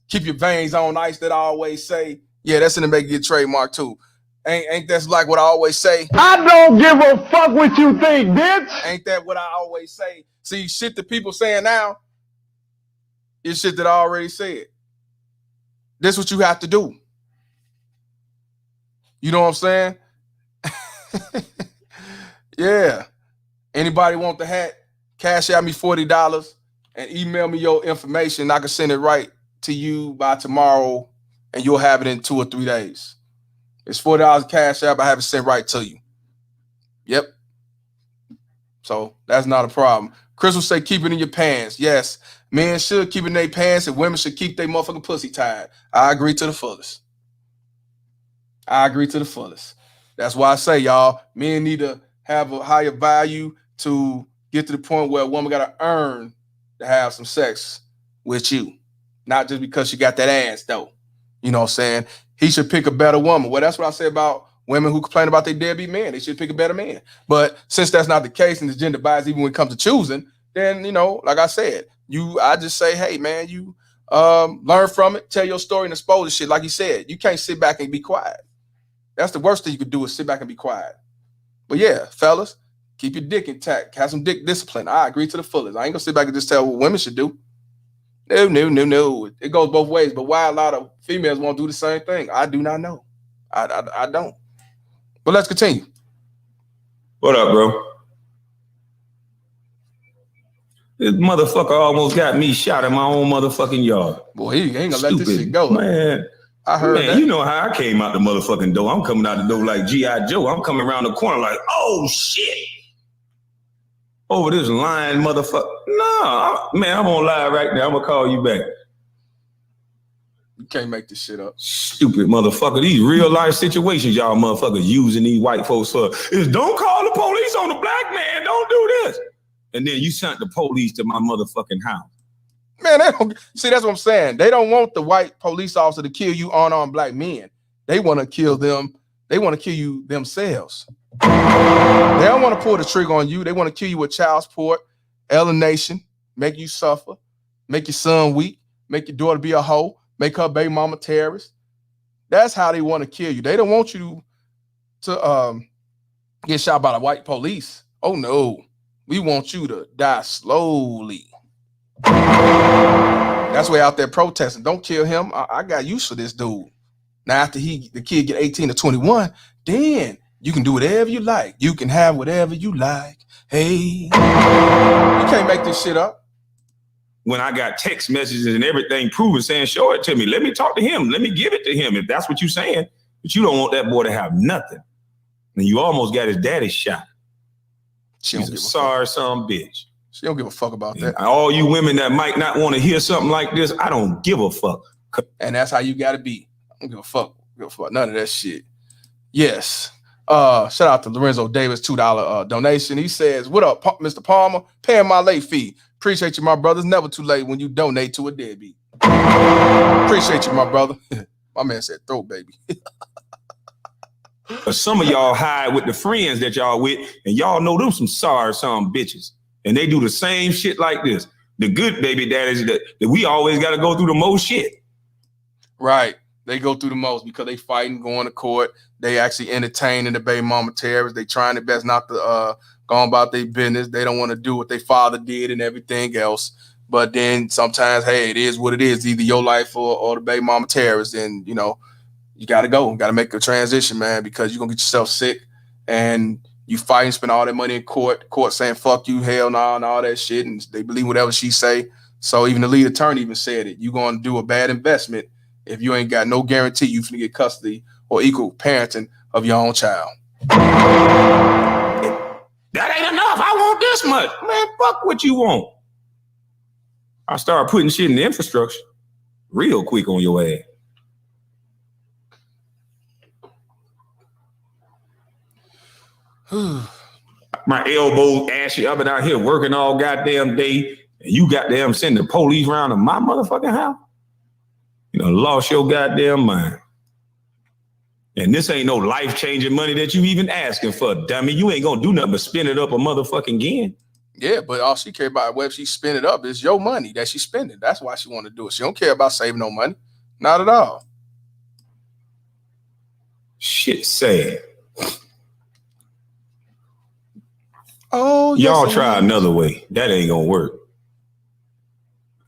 keep your veins on ice that I always say? Yeah, that's in the make your trademark too. Ain't that's like what I always say? I don't give a fuck what you think, bitch. Ain't that what I always say? See, shit that people saying now is shit that I already said. This is what you have to do. You know what I'm saying? Yeah. Anybody want the hat? Cash out me $40 and email me your information. I can send it right to you by tomorrow, and you'll have it in 2 or 3 days. It's $40 cash out. I have it sent right to you. Yep. So that's not a problem. Chris will say keep it in your pants. Yes, men should keep it in their pants, and women should keep their motherfucking pussy tied. I agree to the fullest. I agree to the fullest. That's why I say, y'all, men need to have a higher value to get to the point where a woman got to earn to have some sex with you. Not just because she got that ass, though. You know what I'm saying? He should pick a better woman. Well, that's what I say about women who complain about their deadbeat men. They should pick a better man. But since that's not the case and it's gender bias even when it comes to choosing, then, you know, like I said, I just say, hey, man, you learn from it, tell your story and expose the shit. Like you said, you can't sit back and be quiet. That's the worst thing you could do is sit back and be quiet. But yeah, fellas, keep your dick intact. Have some dick discipline. I agree to the fullest. I ain't gonna sit back and just tell what women should do. No. It goes both ways. But why a lot of females won't do the same thing, I do not know. I don't. But let's continue. What up, bro? This motherfucker almost got me shot in my own motherfucking yard. Boy, he ain't gonna let this shit go. Man. I heard that. You know how I came out the motherfucking door. I'm coming out the door like G.I. Joe. I'm coming around the corner like, oh, shit. Over this lying motherfucker. No, man, I'm gonna lie right now. I'm gonna call you back. You can't make this shit up. Stupid motherfucker. These real life situations y'all motherfuckers using these white folks for is don't call the police on the black man. Don't do this. And then you sent the police to my motherfucking house. Man, they don't see. That's what I'm saying. They don't want the white police officer to kill you unarmed black men. They want to kill them. They want to kill you themselves. They don't want to pull the trigger on you. They want to kill you with child support, alienation, make you suffer, make your son weak, make your daughter be a hoe, make her baby mama terrorist. That's how they want to kill you. They don't want you to get shot by the white police. Oh no, we want you to die slowly. That's why out there protesting. Don't kill him. I got used to this dude. Now after the kid get 18 to 21, then you can do whatever you like. You can have whatever you like. Hey, you can't make this shit up. When I got text messages and everything proving, saying, show it to me. Let me talk to him. Let me give it to him if that's what you're saying. But you don't want that boy to have nothing. And you almost got his daddy shot. She's a sorry son bitch. She don't give a fuck about that. All you women that might not want to hear something like this, I don't give a fuck. And that's how you gotta be. I don't give a fuck. None of that shit. Yes. Shout out to Lorenzo Davis, $2 donation. He says, what up, Mr. Palmer? Paying my late fee. Appreciate you, my brother. It's never too late when you donate to a deadbeat. Appreciate you, my brother. My man said throw, baby. But some of y'all hide with the friends that y'all with, and y'all know them some sorry some bitches. And they do the same shit like this. The good baby daddies that we always got to go through the most shit. Right. They go through the most because they fighting, going to court. They actually entertaining the baby mama terrorists. They trying their best not to go about their business. They don't want to do what their father did and everything else. But then sometimes, hey, it is what it is. Either your life or the baby mama terrorists. And, you know, you got to go. You got to make a transition, man, because you're going to get yourself sick. And you fight and spend all that money in court saying, fuck you, hell no, and all that shit. And they believe whatever she say. So even the lead attorney even said it. You're going to do a bad investment if you ain't got no guarantee you finna get custody or equal parenting of your own child. That ain't enough. I want this much. Man, fuck what you want. I start putting shit in the infrastructure real quick on your ass. My elbows ashy. I've been out here working all goddamn day, and you goddamn sending the police around to my motherfucking house. You know, lost your goddamn mind. And this ain't no life-changing money that you even asking for, dummy. You ain't gonna do nothing but spin it up a motherfucking again. Yeah, but all she care about whether she spend it up is your money that she's spending. That's why she want to do it. She don't care about saving no money. Not at all. Shit sad. Oh, y'all try another way. That ain't gonna work.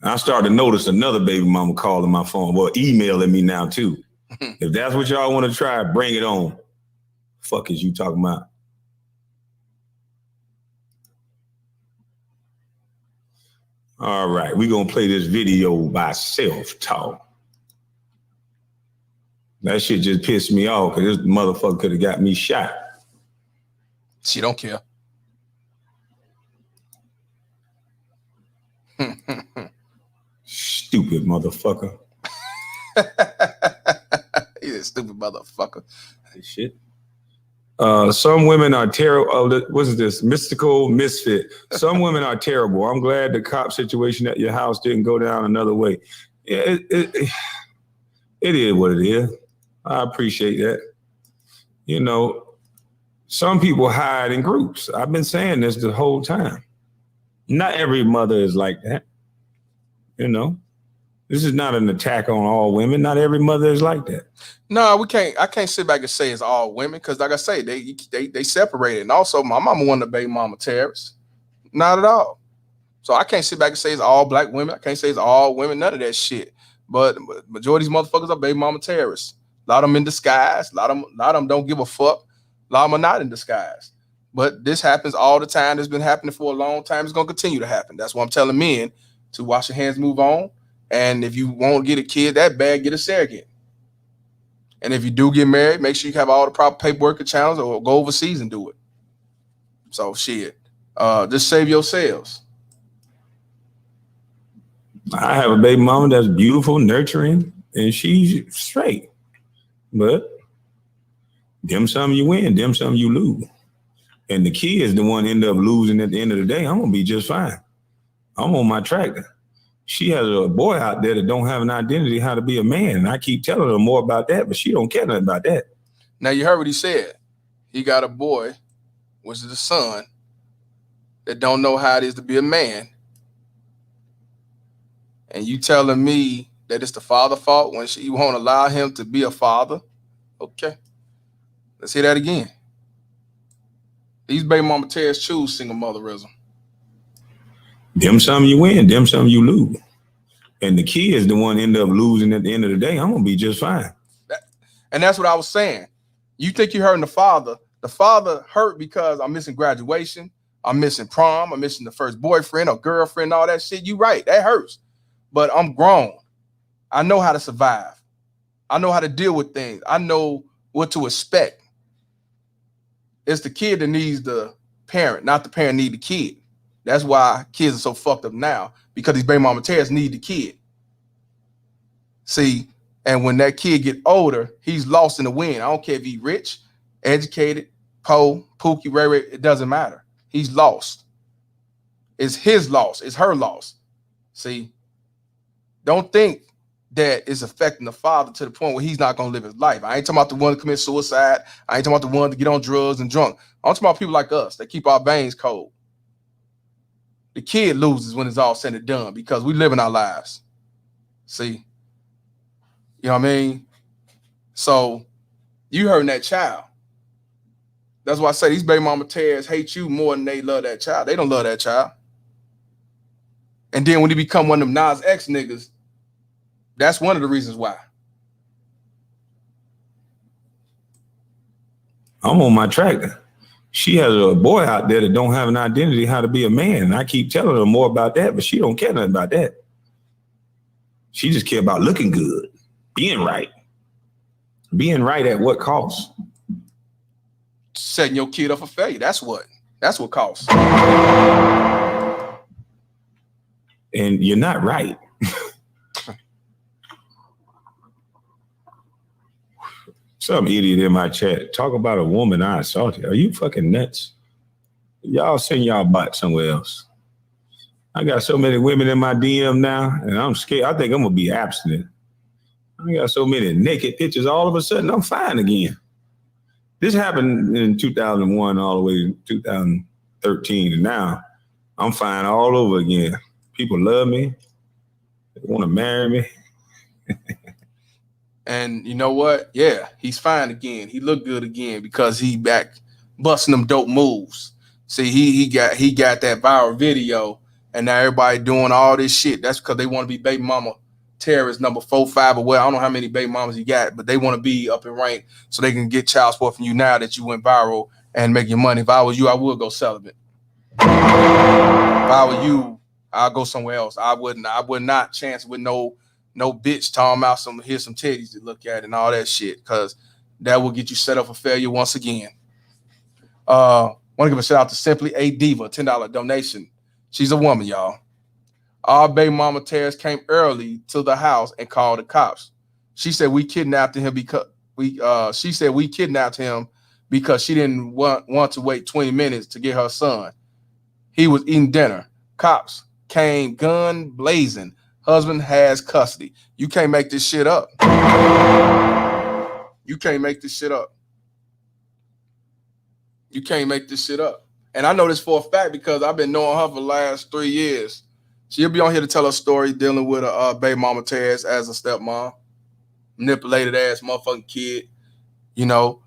I started to notice another baby mama calling my phone, well, emailing me now too. If that's what y'all want to try, bring it on. Fuck is you talking about? All right, we're gonna play this video by self-talk. That shit just pissed me off because this motherfucker could have got me shot. She don't care. Stupid motherfucker. He's a stupid motherfucker. Shit. Some women are terrible. What is this? Mystical misfit. Some women are terrible. I'm glad the cop situation at your house didn't go down another way. It is what it is. I appreciate that. You know, some people hide in groups. I've been saying this the whole time. Not every mother is like that. You know, this is not an attack on all women. Not every mother is like that. No, we can't. I can't sit back and say it's all women because, like I say, they separated. And also, my mama wasn't a baby mama terrorist. Not at all. So I can't sit back and say it's all black women. I can't say it's all women. None of that shit. But majority of these motherfuckers are baby mama terrorists. A lot of them in disguise. A lot of them don't give a fuck. A lot of them are not in disguise. But this happens all the time. It's been happening for a long time. It's gonna continue to happen. That's why I'm telling men to wash your hands, move on. And if you won't get a kid that bad, get a surrogate. And if you do get married, make sure you have all the proper paperwork and channels or go overseas and do it. So shit. Just save yourselves. I have a baby mama that's beautiful, nurturing, and she's straight. But them some you win, them some you lose. And the kid is the one end up losing at the end of the day. I'm gonna be just fine. I'm on my tractor. She has a boy out there that don't have an identity how to be a man. And I keep telling her more about that, but she don't care nothing about that. Now you heard what he said. He got a boy, which is a son, that don't know how it is to be a man. And you telling me that it's the father's fault when she won't allow him to be a father? Okay. Let's hear that again. These baby mama terrorists choose single motherism. Them some you win, them some you lose. And the kid is the one end up losing at the end of the day. I'm gonna be just fine. And that's what I was saying. You think you're hurting the father. The father hurt because I'm missing graduation. I'm missing prom. I'm missing the first boyfriend or girlfriend, all that shit. You right, that hurts. But I'm grown. I know how to survive. I know how to deal with things. I know what to expect. It's the kid that needs the parent, not the parent need the kid. That's why kids are so fucked up now, because these baby mama terrorists need the kid. See, and when that kid get older, he's lost in the wind. I don't care if he's rich, educated, poor, Pookie, Ray Ray, it doesn't matter. He's lost. It's his loss. It's her loss. See, don't think that it's affecting the father to the point where he's not going to live his life. I ain't talking about the one to commit suicide. I ain't talking about the one to get on drugs and drunk. I'm talking about people like us that keep our veins cold. The kid loses when it's all said and done because we living our lives. See, you know what I mean? So you hurting that child. That's why I say these baby mama tears hate you more than they love that child. They don't love that child. And then when you become one of them Nas X niggas, that's one of the reasons why. I'm on my track. She has a boy out there that don't have an identity how to be a man. And I keep telling her more about that, but she don't care nothing about that. She just care about looking good, being right. Being right at what cost? Setting your kid up for failure. That's what costs. And you're not right. Some idiot in my chat talk about a woman I assaulted. Are you fucking nuts? Y'all send y'all butt somewhere else. I got so many women in my DM now, and I'm scared. I think I'm gonna be abstinent. I got so many naked pictures. All of a sudden, I'm fine again. This happened in 2001 all the way to 2013, and now I'm fine all over again. People love me. They want to marry me. And you know what? Yeah, he's fine again. He looked good again because he back busting them dope moves. See, he got that viral video, and now everybody doing all this shit. That's because they want to be baby mama terrorist number 4, 5, or well, I don't know how many baby mamas you got, but they want to be up in rank so they can get child support from you now that you went viral and make your money. If I was you, I would go celibate. If I were you, I'll go somewhere else. I would not chance with no bitch talking about here's some titties to look at and all that shit, because that will get you set up for failure once again. Want to give a shout out to Simply a Diva, $10 donation. She's a woman, y'all. Our baby mama Terrence came early to the house and called the cops. She said we kidnapped him because she didn't want to wait 20 minutes to get her son. He was eating dinner. Cops came gun blazing. Husband has custody. You can't make this shit up. You can't make this shit up. You can't make this shit up. And I know this for a fact because I've been knowing her for the last 3 years. She'll be on here to tell her story dealing with a baby mama Terrence as a stepmom. Manipulated ass motherfucking kid. You know,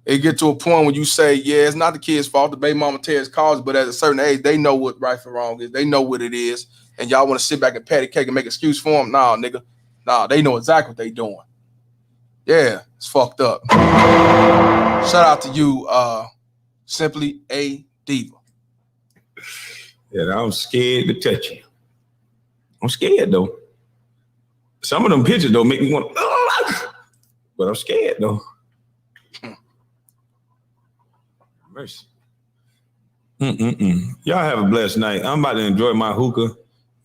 it get to a point when you say, yeah, it's not the kid's fault. The baby mama Terrence caused it, but at a certain age, they know what right from wrong is. They know what it is. And y'all want to sit back and pat a cake and make an excuse for them? Nah, nigga. Nah, they know exactly what they doing. Yeah, it's fucked up. Shout out to you, Simply a Diva. Yeah, I'm scared to touch you. I'm scared though. Some of them pictures don't make me want to, but I'm scared though. Mercy. Y'all have a blessed night. I'm about to enjoy my hookah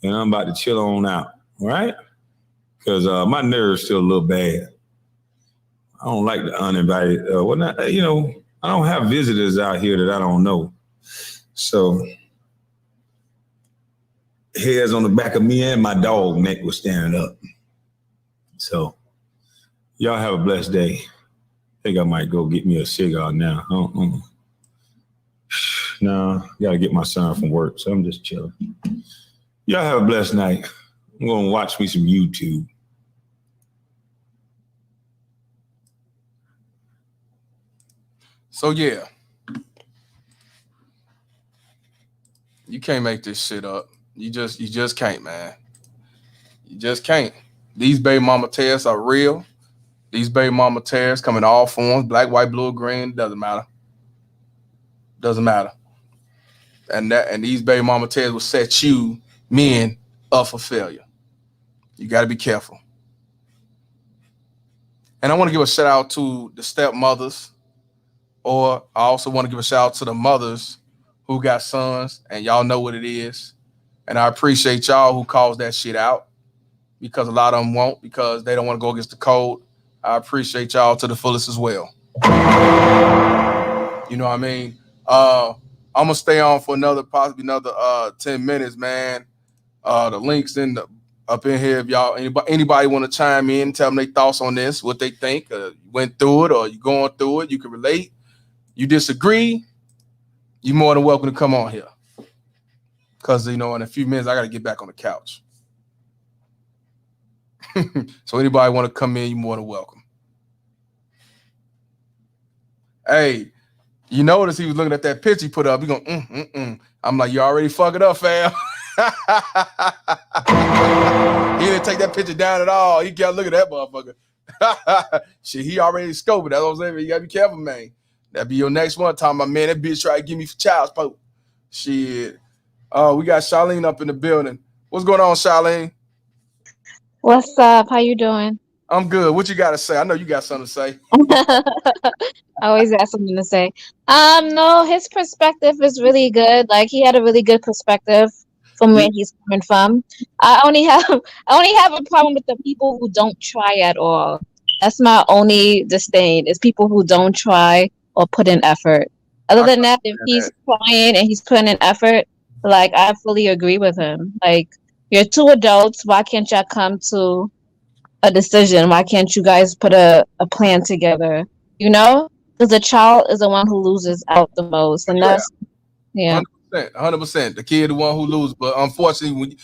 and I'm about to chill on out. All right? Because my nerves still a little bad. I don't like the uninvited. I don't have visitors out here that I don't know. So hairs on the back of me and my dog neck was standing up. So y'all have a blessed day. I think I might go get me a cigar now. No, gotta get my son from work, so I'm just chilling. Y'all have a blessed night. I'm gonna watch me some YouTube. So yeah, you can't make this shit up. You just can't, man. You just can't. These baby mama tears are real. These baby mama tears come in all forms: black, white, blue, green. Doesn't matter. Doesn't matter. And these baby mama tears will set you men up for failure. You got to be careful. And I want to give a shout out to the stepmothers, or I also want to give a shout out to the mothers who got sons, and y'all know what it is. And I appreciate y'all who calls that shit out, because a lot of them won't, because they don't want to go against the code. I appreciate y'all to the fullest as well. You know what I mean? I'm gonna stay on for possibly another 10 minutes, man. The links up in here. If y'all anybody want to chime in, tell them their thoughts on this, what they think. You went through it or you going through it, you can relate. You disagree, you're more than welcome to come on here. Because in a few minutes I gotta get back on the couch. So anybody want to come in, you're more than welcome. Hey, you notice he was looking at that picture he put up. He going, I'm like, you already fucking up, fam. He didn't take that picture down at all. He kept looking at that motherfucker. Shit, he already scoped it. That's what I'm saying. You gotta be careful, man. That'll be your next one. Talking about, man, that bitch try to give me for child's support. Shit. We got Charlene up in the building. What's going on, Charlene? What's up? How you doing? I'm good. What you got to say? I know you got something to say. I always got something to say. No, his perspective is really good. Like he had a really good perspective from where he's coming from. I only have a problem with the people who don't try at all. That's my only disdain is people who don't try or put in effort. Other than that, if he's trying and he's putting in effort, like I fully agree with him. Like you're two adults, why can't y'all come to a decision? Why can't you guys put a plan together? You know? Because the child is the one who loses out the most. And that's 100%. The kid the one who loses. But unfortunately,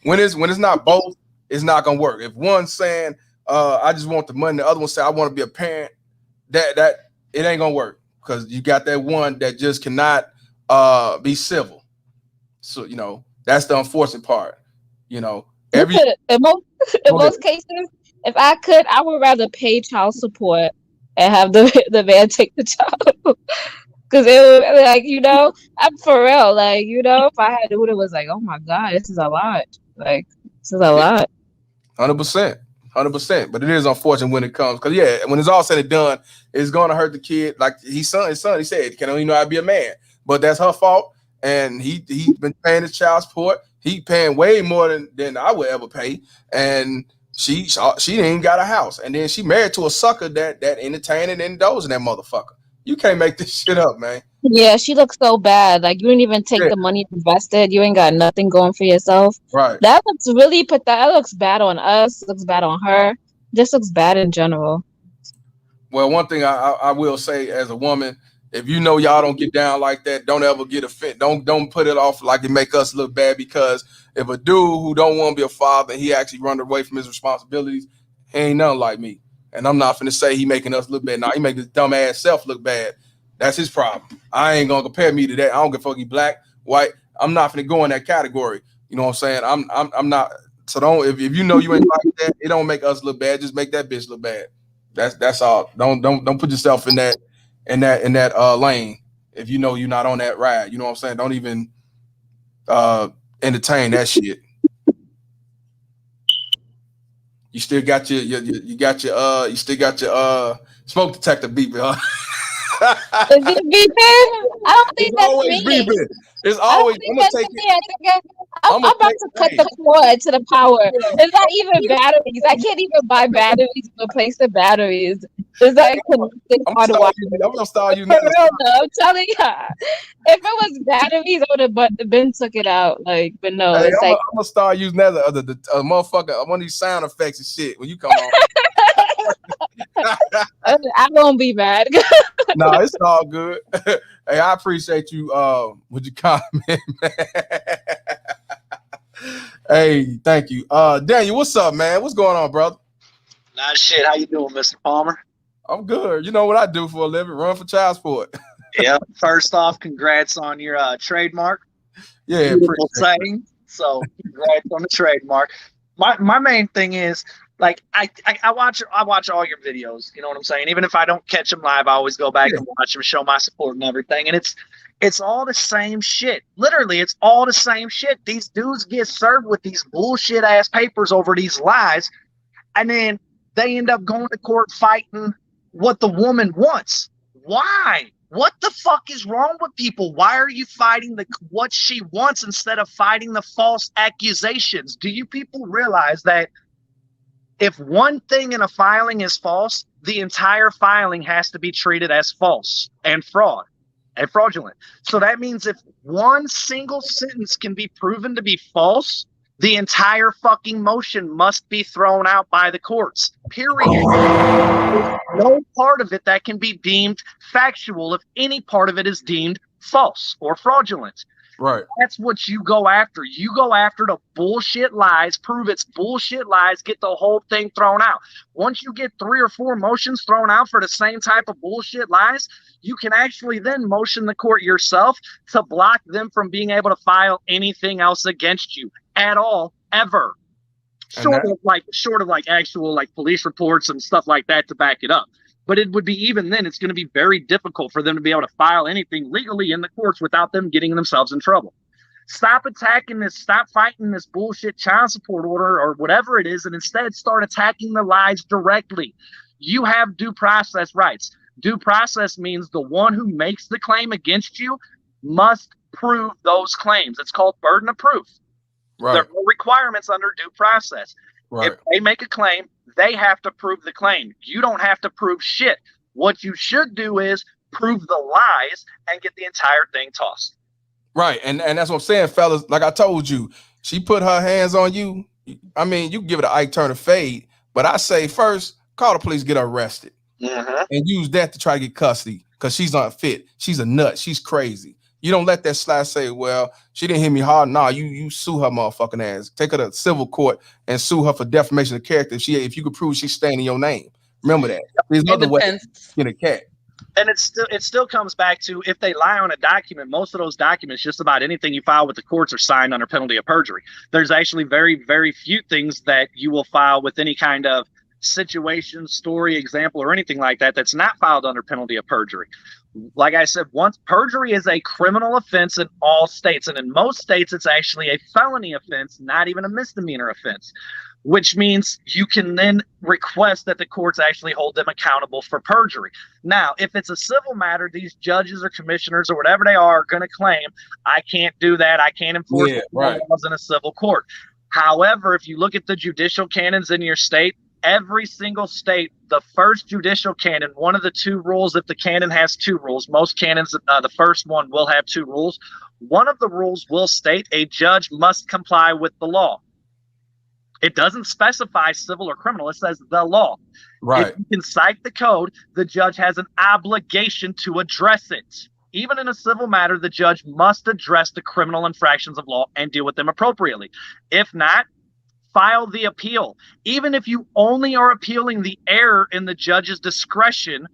when it's not both, it's not gonna work. If one's saying, I just want the money, the other one say I want to be a parent, that it ain't gonna work. Because you got that one that just cannot be civil. So, you know, that's the unfortunate part. You know, in most cases, if I could, I would rather pay child support and have the man take the child. Because it would, like, you know, I'm for real. Like, you know, if I had to do it, it was like, oh my God, this is a lot. Like, this is a lot. 100%. But it is unfortunate when it comes. Because, yeah, when it's all said and done, it's going to hurt the kid. Like his son, he said, can only know how to be a man. But that's her fault. And he's been paying his child support. He paying way more than I would ever pay. And she ain't got a house. And then she married to a sucker that entertained and indulged in that motherfucker. You can't make this shit up, man. Yeah, she looks so bad. Like you didn't even take the money invested. You ain't got nothing going for yourself. Right. That looks really pathetic. That looks bad on us. It looks bad on her. This looks bad in general. Well, one thing I will say as a woman, if you know y'all don't get down like that, don't ever get offended. Don't put it off like it make us look bad, because if a dude who don't want to be a father, he actually run away from his responsibilities, he ain't nothing like me. And I'm not finna say he making us look bad. Now he make his dumb ass self look bad. That's his problem. I ain't gonna compare me to that. I don't give a fuck he black, white. I'm not finna go in that category. You know what I'm saying? I'm not. So don't if you know you ain't like that, it don't make us look bad. Just make that bitch look bad. That's all. Don't put yourself in that lane if you know you're not on that ride. You know what I'm saying? Don't even entertain that shit. You still got your smoke detector beeping, huh? Is it beeping? I don't think that's always me. beeping. It's always. I'm gonna take it. I'm about to cut the cord to the power. It's not even batteries. I can't even buy batteries to replace the batteries. It's like connected hardwired. I'm gonna start using that. I'm telling you, if it was batteries, I would have been took it out. Like, but no, hey, it's I'm like gonna start using that the motherfucker, one of these sound effects and shit when you come on. I won't be mad. No, it's all good. Hey, I appreciate you with your comment, man. Hey, thank you. Daniel, what's up, man? What's going on, brother? Nah, shit. How you doing, Mr. Palmer? I'm good. You know what I do for a living? Run for child support. Yep. First off, congrats on your trademark. Yeah, beautiful saying. So congrats on the trademark. My main thing is, like, I watch all your videos. You know what I'm saying? Even if I don't catch them live, I always go back and watch them, show my support and everything. And it's all the same shit. Literally, it's all the same shit. These dudes get served with these bullshit ass papers over these lies, and then they end up going to court fighting what the woman wants. Why? What the fuck is wrong with people? Why are you fighting what she wants instead of fighting the false accusations? Do you people realize that if one thing in a filing is false, the entire filing has to be treated as false and fraud and fraudulent? So that means if one single sentence can be proven to be false, the entire fucking motion must be thrown out by the courts, period. There's no part of it that can be deemed factual if any part of it is deemed false or fraudulent. Right. That's what you go after. You go after the bullshit lies, prove it's bullshit lies, get the whole thing thrown out. Once you get 3 or 4 motions thrown out for the same type of bullshit lies, you can actually then motion the court yourself to block them from being able to file anything else against you at all, ever. Short of like actual like police reports and stuff like that to back it up. But it would be, even then, it's going to be very difficult for them to be able to file anything legally in the courts without them getting themselves in trouble. Stop attacking this, stop fighting this bullshit child support order or whatever it is, and instead start attacking the lies directly. You have due process rights. Due process means the one who makes the claim against you must prove those claims. It's called burden of proof. Right. There are no requirements under due process. Right. If they make a claim, they have to prove the claim. You don't have to prove shit. What you should do is prove the lies and get the entire thing tossed. Right. And that's what I'm saying, fellas. Like I told you, she put her hands on you. I mean, you can give it an Ike Turner fade, but I say first, call the police, get her arrested, and use that to try to get custody because she's unfit. She's a nut. She's crazy. You don't let that slide say, well, she didn't hit me hard. Nah, you sue her motherfucking ass. Take her to civil court and sue her for defamation of character. If you could prove she's staying in your name. Remember that. There's another way to get a cat. And it still comes back to, if they lie on a document, most of those documents, just about anything you file with the courts, are signed under penalty of perjury. There's actually very, very few things that you will file with any kind of situation, story, example, or anything like that that's not filed under penalty of perjury. Like I said, once perjury is a criminal offense in all states, and in most states it's actually a felony offense, not even a misdemeanor offense, which means you can then request that the courts actually hold them accountable for perjury. Now, if it's a civil matter, these judges or commissioners or whatever they are going to claim, I can't do that. I can't enforce laws in a civil court. However, if you look at the judicial canons in your state, every single state, the first judicial canon, one of the 2 rules, if the canon has 2 rules, most canons, the first one will have 2 rules. One of the rules will state a judge must comply with the law. It doesn't specify civil or criminal. It says the law. Right. If you can cite the code, the judge has an obligation to address it. Even in a civil matter, the judge must address the criminal infractions of law and deal with them appropriately. If not, file the appeal. Even if you only are appealing the error in the judge's discretion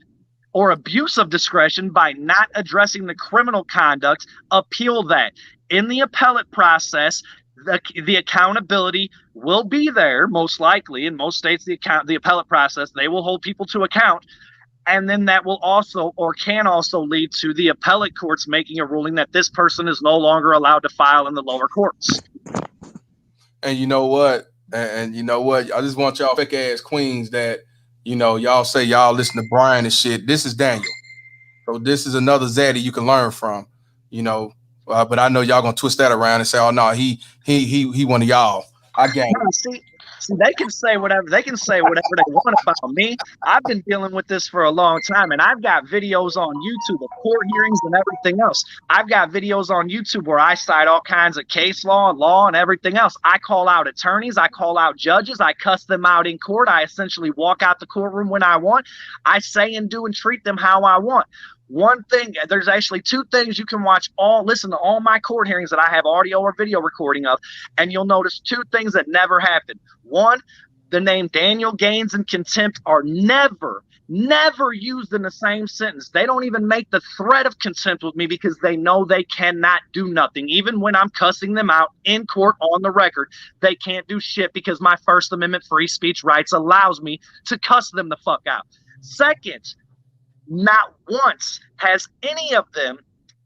or abuse of discretion by not addressing the criminal conduct, appeal that. In the appellate process, the accountability will be there, most likely. In most states, the appellate process, they will hold people to account. And then that will also, or can also, lead to the appellate courts making a ruling that this person is no longer allowed to file in the lower courts. And you know what? And you know what? I just want y'all fake ass queens that, you know, y'all say y'all listen to Brian and shit. This is Daniel. So this is another Zaddy you can learn from, you know. But I know y'all gonna twist that around and say, oh no, he one of y'all. I got it. See, they can say whatever they want about me. I've been dealing with this for a long time, and I've got videos on YouTube of court hearings and everything else. I've got videos on YouTube where I cite all kinds of case law and everything else. I call out attorneys, I call out judges, I cuss them out in court. I essentially walk out the courtroom when I want. I say and do and treat them how I want. One thing, there's actually 2 things you can listen to all my court hearings that I have audio or video recording of, and you'll notice 2 things that never happen. One, the name Daniel Gaines and contempt are never used in the same sentence. They don't even make the threat of contempt with me because they know they cannot do nothing. Even when I'm cussing them out in court on the record, they can't do shit because my First Amendment free speech rights allows me to cuss them the fuck out. Second, not once has any of them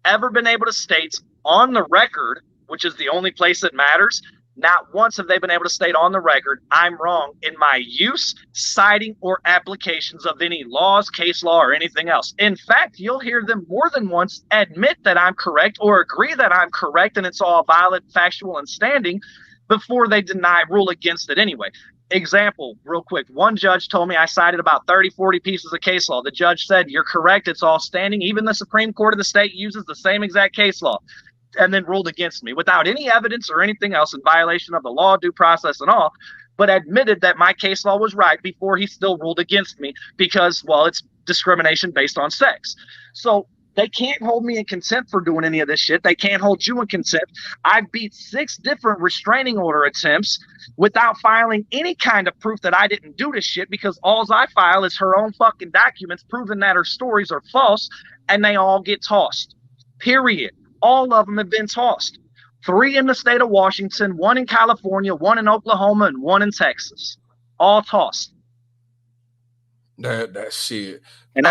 ever been able to state on the record, which is the only place that matters, not once have they been able to state on the record, I'm wrong in my use, citing, or applications of any laws, case law, or anything else. In fact, you'll hear them more than once admit that I'm correct or agree that I'm correct and it's all valid, factual, and standing before they rule against it anyway. Example, real quick. One judge told me I cited about 30, 40 pieces of case law. The judge said, you're correct, it's all standing. Even the Supreme Court of the state uses the same exact case law, and then ruled against me without any evidence or anything else, in violation of the law, due process, and all, but admitted that my case law was right before he still ruled against me because, well, it's discrimination based on sex. So They can't hold me in contempt for doing any of this shit. They can't hold you in contempt. I beat 6 different restraining order attempts without filing any kind of proof that I didn't do this shit, because all I file is her own fucking documents proving that her stories are false, and they all get tossed. Period. All of them have been tossed. 3 in the state of Washington, 1 in California, 1 in Oklahoma, and 1 in Texas. All tossed. That shit. And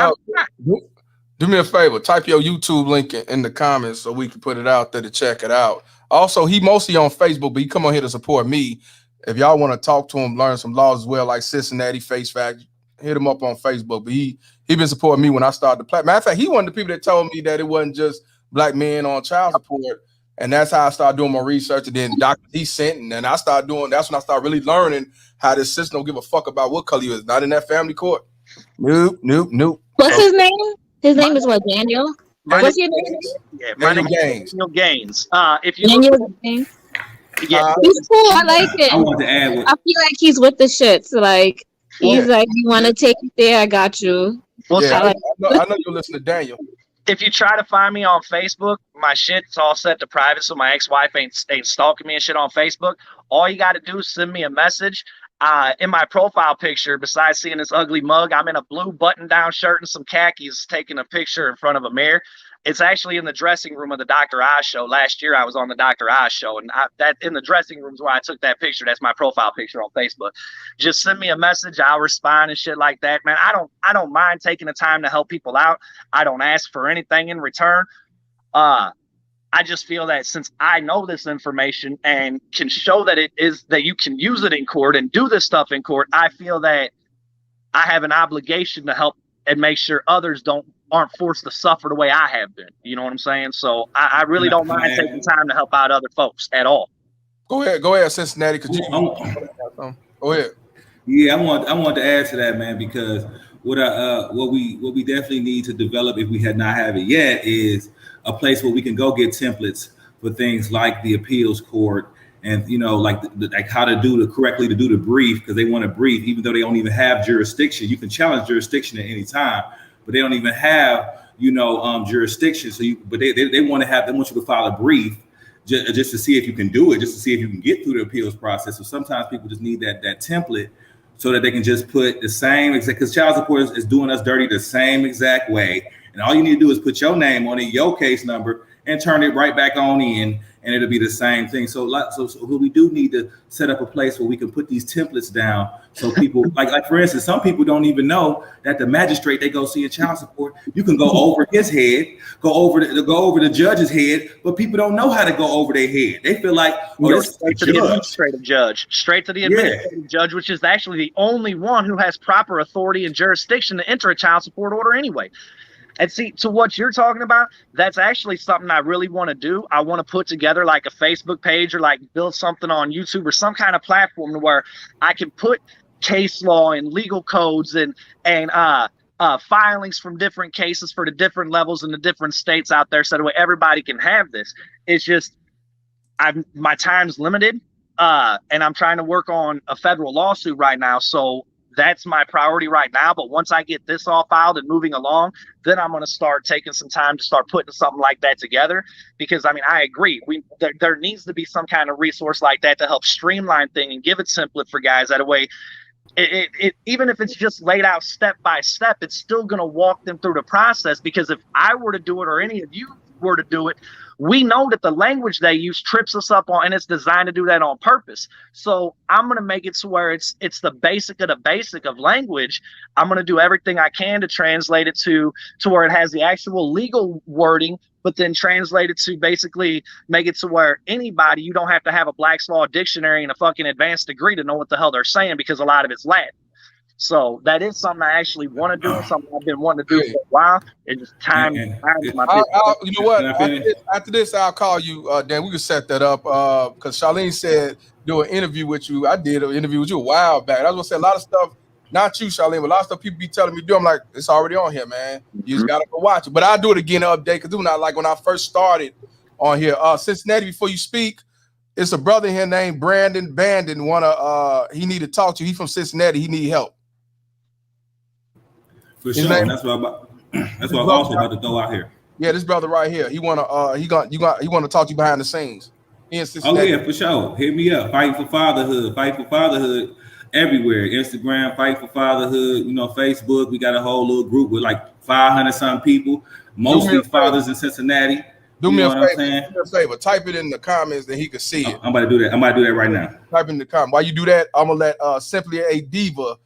do me a favor, type your YouTube link in the comments so we can put it out there to check it out. Also, he mostly on Facebook, but he come on here to support me. If y'all want to talk to him, learn some laws as well, like Cincinnati Face Fact, hit him up on Facebook. But he been supporting me when I started the platform. Matter of fact, he one of the people that told me that it wasn't just black men on child support. And that's how I started doing my research. And then Dr. D sent, and then I started doing, that's when I started really learning how this system don't give a fuck about what color you is. Not in that family court. Nope. What's his name? His name is what, Daniel? What's your name? Yeah, Daniel Gaines. If you Daniel Gaines. Yeah, he's cool. I like it. I want to add. I feel like he's with the shits. Like he's like, you want to take it there? I got you. Well, yeah, I know you listen to Daniel. If you try to find me on Facebook, my shit's all set to private, so my ex-wife ain't stalking me and shit on Facebook. All you got to do is send me a message. In my profile picture, besides seeing this ugly mug, I'm in a blue button-down shirt and some khakis taking a picture in front of a mirror. It's actually in the dressing room of the Dr. Oz show. Last year, I was on the Dr. Oz show, and that in the dressing rooms where I took that picture. That's my profile picture on Facebook. Just send me a message. I'll respond and shit like that, man. I don't mind taking the time to help people out. I don't ask for anything in return. I just feel that since I know this information and can show that it is that you can use it in court and do this stuff in court, I feel that I have an obligation to help and make sure others aren't forced to suffer the way I have been. You know what I'm saying? So I really don't mind taking time to help out other folks at all. Go ahead, Cincinnati. Go ahead. Yeah, I want to add to that, man, because what we definitely need to develop, if we had not have it yet, is a place where we can go get templates for things like the appeals court, and like how to do correctly to do the brief, because they want to brief even though they don't even have jurisdiction. You can challenge jurisdiction at any time, but they don't even have jurisdiction. So they want you to file a brief just to see if you can do it, just to see if you can get through the appeals process. So sometimes people just need that template so that they can just put the same exact, because child support is doing us dirty the same exact way. And all you need to do is put your name on it, your case number, and turn it right back on in, and it'll be the same thing. So we do need to set up a place where we can put these templates down, so people, like for instance, some people don't even know that the magistrate they go see in child support, you can go over his head, go over the judge's head, but people don't know how to go over their head. They feel like, straight to the administrative judge, which is actually the only one who has proper authority and jurisdiction to enter a child support order anyway. And see, to what you're talking about, that's actually something I really want to do. I want to put together like a Facebook page, or like build something on YouTube or some kind of platform where I can put case law and legal codes and filings from different cases for the different levels in the different states out there, so that way everybody can have this. It's just my time's limited, and I'm trying to work on a federal lawsuit right now. So that's my priority right now. But once I get this all filed and moving along, then I'm going to start taking some time to start putting something like that together. Because I mean, I agree. There needs to be some kind of resource like that to help streamline things and give it template for guys. That way, it even if it's just laid out step by step, it's still going to walk them through the process. Because if I were to do it, or any of you were to do it, we know that the language they use trips us up on, and it's designed to do that on purpose. So I'm going to make it to where it's the basic of language. I'm going to do everything I can to translate it to where it has the actual legal wording, but then translate it to basically make it to where anybody, you don't have to have a Black's Law dictionary and a fucking advanced degree to know what the hell they're saying, because a lot of it's Latin. So that is something I actually want to do, something I've been wanting to do for a while. It's just time. You know what? After this, I'll call you, Dan. We can set that up, because Charlene said do an interview with you. I did an interview with you a while back. I was gonna say a lot of stuff, not you, Charlene, but a lot of stuff people be telling me to do. I'm like, it's already on here, man. You just gotta go watch it. But I'll do it again to update, because not like when I first started on here. Cincinnati, before you speak, it's a brother here named Brandon Bandon. He need to talk to you. He's from Cincinnati. He need help. For sure. That's what I'm also about to throw out here. Yeah, this brother right here. He wanna he wanna talk to you behind the scenes. He in Oh Cincinnati. yeah, for sure. Hit me up. Fight for fatherhood. Fight for fatherhood everywhere. Instagram, Fight for Fatherhood. You know, Facebook. We got a whole little group with like 500 some people, Do me mostly a favor. fathers in Cincinnati. Do You me know a what favor. I'm saying? Do me a favor. Type it in the comments that he could see it. I'm about to do that. I'm about to do that right now. Type in the comment. While you do that, I'm gonna let Simply a Diva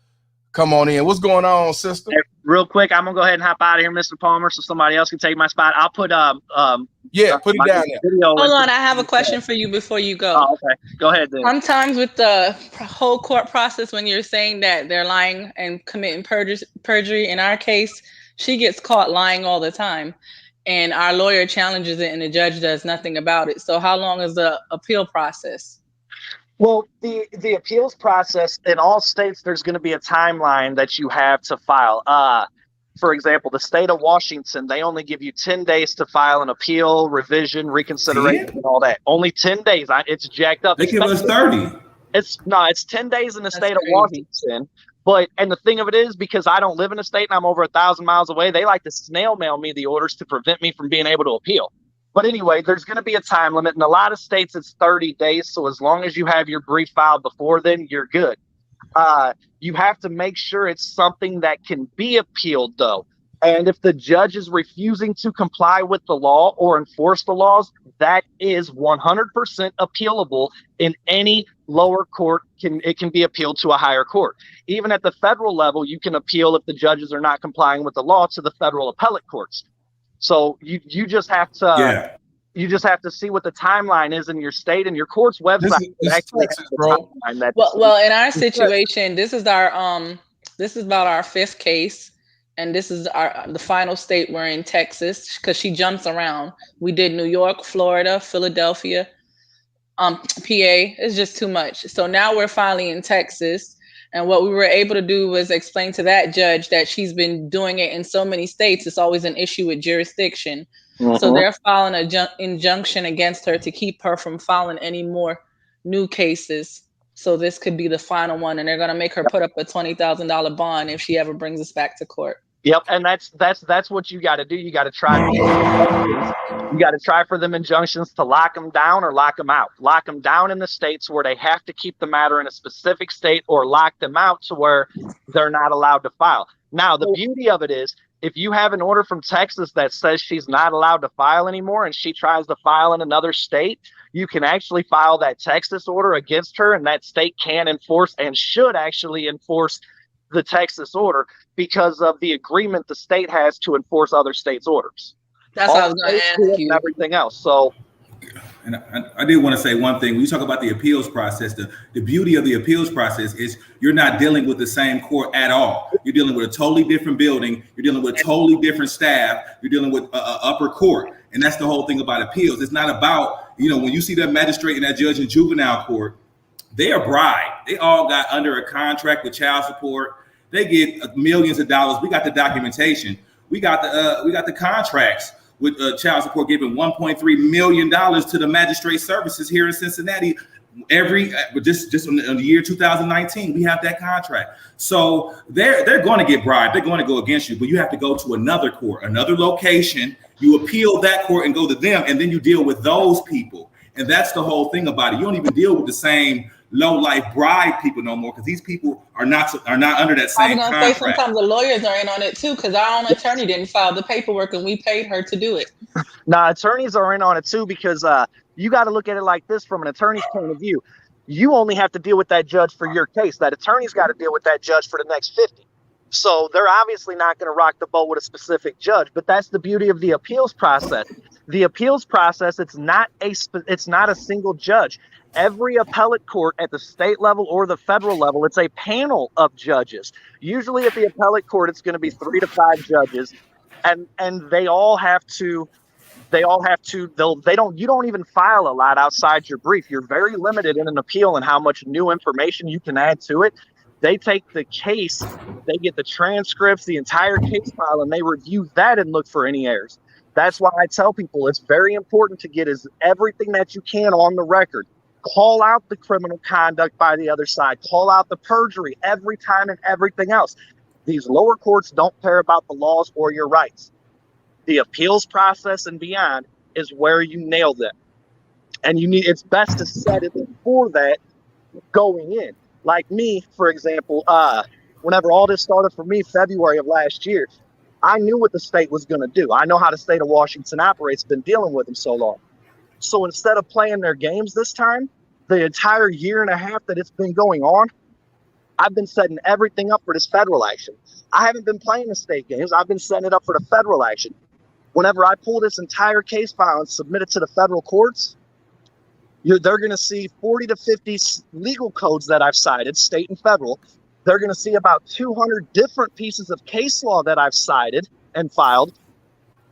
come on in. What's going on, sister? Hey, real quick, I'm gonna go ahead and hop out of here, Mr. Palmer, so somebody else can take my spot. I'll put yeah, put it down there. Video. Hold on, I have a question for you before you go. Oh, okay. Go ahead then. Sometimes with the whole court process, when you're saying that they're lying and committing perjury, in our case, she gets caught lying all the time, and our lawyer challenges it, and the judge does nothing about it. So how long is the appeal process? Well, the appeals process in all states, there's going to be a timeline that you have to file. For example, the state of Washington, they only give you 10 days to file an appeal, revision, reconsideration, and all that. Only 10 days. It's jacked up. They give us 30. It's 10 days in the state of Washington. And the thing of it is, because I don't live in a state and I'm over 1,000 miles away, they like to snail mail me the orders to prevent me from being able to appeal. But anyway, there's going to be a time limit. In a lot of states, it's 30 days. So as long as you have your brief filed before then, you're good. You have to make sure it's something that can be appealed, though. And if the judge is refusing to comply with the law or enforce the laws, that is 100% appealable in any lower court. It can be appealed to a higher court. Even at the federal level, you can appeal if the judges are not complying with the law to the federal appellate courts. So you just have to you just have to see what the timeline is in your state, and your court's website. Texas, bro. Well, in our situation, this is about our 5th case, and this is the final state we're in, Texas, because she jumps around. We did New York, Florida, Philadelphia, PA. It's just too much. So now we're finally in Texas. And what we were able to do was explain to that judge that she's been doing it in so many states. It's always an issue with jurisdiction. Mm-hmm. So they're filing an injunction against her to keep her from filing any more new cases. So this could be the final one. And they're going to make her put up a $20,000 bond if she ever brings us back to court. Yep, and that's what you got to do. You got to try. You got to try for them injunctions to lock them down or lock them out. Lock them down in the states where they have to keep the matter in a specific state, or lock them out to where they're not allowed to file. Now, the beauty of it is, if you have an order from Texas that says she's not allowed to file anymore, and she tries to file in another state, you can actually file that Texas order against her, and that state can enforce and should actually enforce the Texas order because of the agreement the state has to enforce other states' orders. That's what I was going to ask you. And everything else. So, and I did want to say one thing. When you talk about the appeals process, the beauty of the appeals process is you're not dealing with the same court at all. You're dealing with a totally different building. You're dealing with totally different staff. You're dealing with upper court. And that's the whole thing about appeals. It's not about, when you see that magistrate and that judge in juvenile court, they are bribed. They all got under a contract with child support. They get millions of dollars. We got the documentation. We got the contracts with child support giving $1.3 million to the magistrate services here in Cincinnati. Just in the year 2019, we have that contract. So they're going to get bribed. They're going to go against you, but you have to go to another court, another location. You appeal that court and go to them, and then you deal with those people. And that's the whole thing about it. You don't even deal with the same low-life bribe people no more, because these people are not under that same contract. I was going to say sometimes the lawyers are in on it too, because our own attorney didn't file the paperwork and we paid her to do it. Now, attorneys are in on it too, because you got to look at it like this from an attorney's point of view. You only have to deal with that judge for your case. That attorney's got to deal with that judge for the next 50. So they're obviously not going to rock the boat with a specific judge, but that's the beauty of the appeals process. The appeals process, it's not a single judge. Every appellate court at the state level or the federal level, it's a panel of judges. Usually at the appellate court, it's going to be 3 to 5 judges, and they you don't even file a lot outside your brief. You're very limited in an appeal and how much new information you can add to it. They take the case, they get the transcripts, the entire case file, and they review that and look for any errors. That's why I tell people it's very important to get everything that you can on the record. Call out the criminal conduct by the other side. Call out the perjury every time and everything else. These lower courts don't care about the laws or your rights. The appeals process and beyond is where you nail them. And it's best to set it for that going in. Like me, for example, whenever all this started for me, February of last year, I knew what the state was going to do. I know how the state of Washington operates, been dealing with them so long. So instead of playing their games this time, the entire year and a half that it's been going on, I've been setting everything up for this federal action. I haven't been playing the state games. I've been setting it up for the federal action. Whenever I pull this entire case file and submit it to the federal courts, they're going to see 40 to 50 legal codes that I've cited, state and federal. They're going to see about 200 different pieces of case law that I've cited and filed.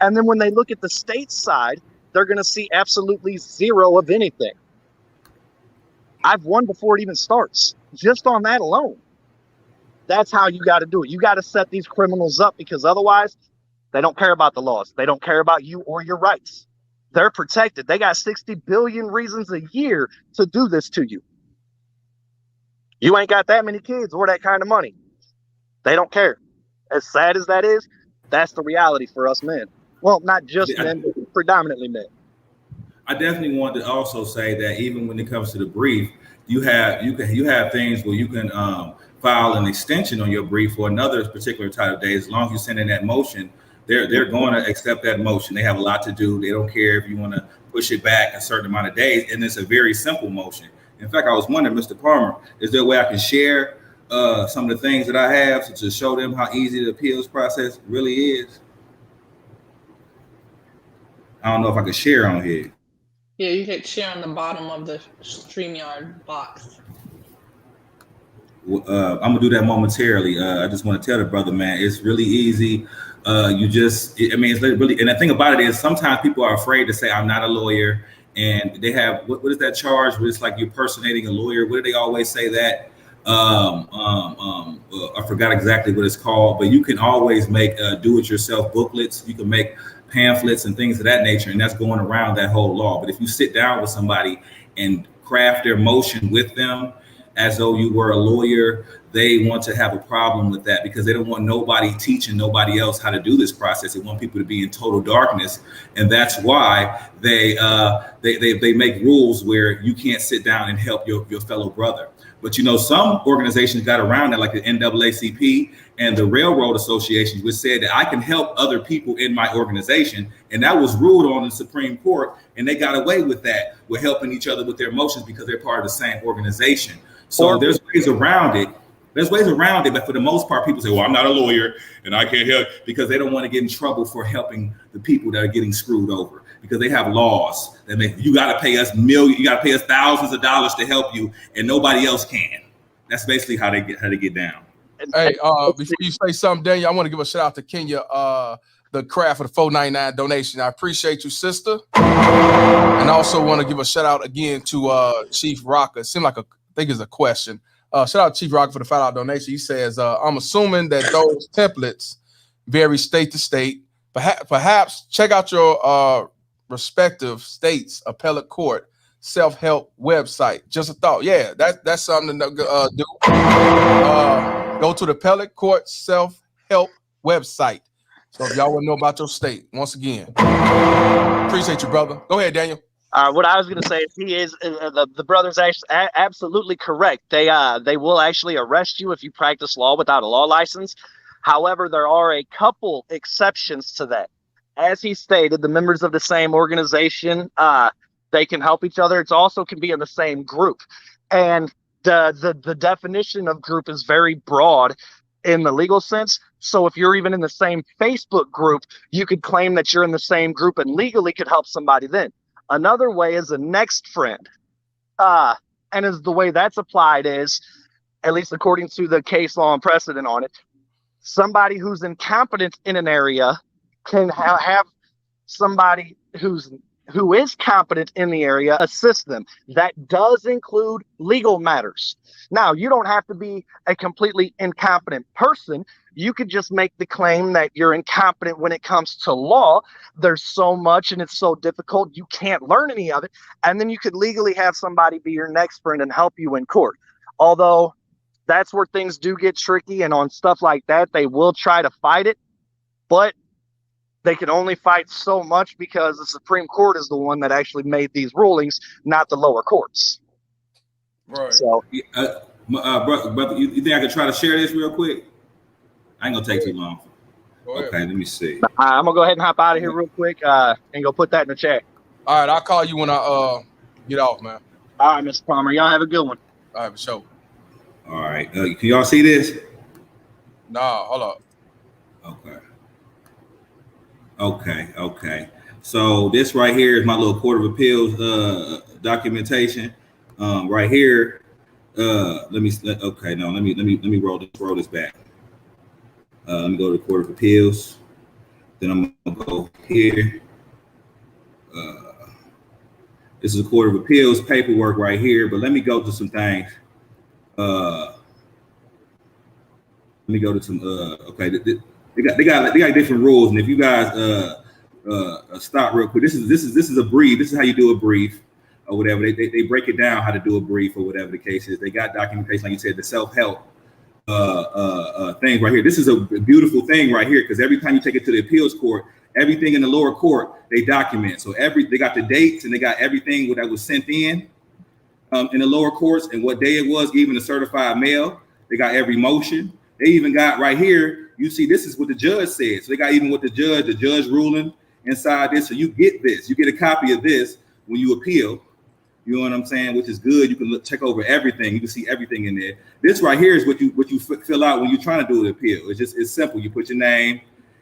And then when they look at the state side, they're going to see absolutely zero of anything. I've won before it even starts, just on that alone. That's how you got to do it. You got to set these criminals up, because otherwise they don't care about the laws. They don't care about you or your rights. They're protected. They got 60 billion reasons a year to do this to you. You ain't got that many kids or that kind of money. They don't care. As sad as that is, that's the reality for us men. Well, not just men, but predominantly men. I definitely want to also say that even when it comes to the brief, you have things where you can file an extension on your brief for another particular type of day. As long as you send in that motion, they're going to accept that motion. They have a lot to do. They don't care if you want to push it back a certain amount of days, and it's a very simple motion. In fact, I was wondering, Mr. Palmer, is there a way I can share some of the things that I have to show them how easy the appeals process really is? I don't know if I can share on here. Yeah, you can share on the bottom of the StreamYard box. I'm gonna do that momentarily. I just want to tell the brother, man, it's really easy. It's really, and the thing about it is sometimes people are afraid to say I'm not a lawyer, and they have what is that charge where it's like you're personating a lawyer? What do they always say that? I forgot exactly what it's called, but you can always make do-it-yourself booklets. You can make pamphlets and things of that nature, and that's going around that whole law. But if you sit down with somebody and craft their motion with them as though you were a lawyer, they want to have a problem with that, because they don't want nobody teaching nobody else how to do this process. They want people to be in total darkness, and that's why they make rules where you can't sit down and help your fellow brother. But some organizations got around that, like the NAACP and the Railroad Association, which said that I can help other people in my organization, and that was ruled on in the Supreme Court, and they got away with that, with helping each other with their motions because they're part of the same organization. So there's ways around it. But for the most part, people say, well, I'm not a lawyer and I can't help, because they don't want to get in trouble for helping the people that are getting screwed over, because they have laws that make you got to pay us thousands of dollars to help you, and nobody else can. That's basically how they get down. Hey, before you say something, Daniel, I want to give a shout out to Kenya, the craft for the $4.99 donation. I appreciate you, sister. And I also want to give a shout out again to Chief Rocker. It seemed like I think it's a question. Shout out to Chief Rocker for the $5 donation. He says, I'm assuming that those templates vary state to state. Perhaps check out your respective states' appellate court self-help website. Just a thought. Yeah, that's something to do. Go to the appellate court self-help website. So if y'all want to know about your state, once again, appreciate you, brother. Go ahead, Daniel. What I was going to say is the brother's actually absolutely correct. They will actually arrest you if you practice law without a law license. However, there are a couple exceptions to that. As he stated, the members of the same organization, they can help each other. It also can be in the same group. And the definition of group is very broad in the legal sense. So if you're even in the same Facebook group, you could claim that you're in the same group and legally could help somebody then. Another way is a next friend. And as the way that's applied is, at least according to the case law and precedent on it, somebody who's incompetent in an area can have somebody who is competent in the area assist them. That does include legal matters. Now, you don't have to be a completely incompetent person. You could just make the claim that you're incompetent when it comes to law. There's so much and it's so difficult, you can't learn any of it. And then you could legally have somebody be your next friend and help you in court. Although that's where things do get tricky, and on stuff like that, they will try to fight it. But they can only fight so much because the Supreme Court is the one that actually made these rulings, not the lower courts. Right. So, brother, you think I could try to share this real quick? I ain't gonna take too long. Okay, let me see. I'm gonna go ahead and hop out of here real quick and go put that in the chat. All right, I'll call you when I get off, man. All right, Mr. Palmer, y'all have a good one. All right, for sure. All right, can y'all see this? Nah, hold up. Okay. So this right here is my little Court of Appeals documentation. Right here. Let me roll this back. Let me go to the Court of Appeals. Then I'm gonna go here. This is a Court of Appeals paperwork right here, but let me go to some things. Let me go to some. Okay, they got different rules, and if you guys stop real quick, this is a brief. This is how you do a brief or whatever. They break it down how to do a brief or whatever the case is. They got documentation, like you said, the self-help thing right here. This is a beautiful thing right here because every time you take it to the appeals court, everything in the lower court they document. So they got the dates and they got everything that was sent in the lower courts and what day it was, even the certified mail. They got every motion. They even got right here. You see, this is what the judge said. So they got even what the judge ruling inside this. So you get this. You get a copy of this when you appeal. You know what I'm saying? Which is good. You can check over everything. You can see everything in there. This right here is what you fill out when you're trying to do an appeal. It's simple. You put your name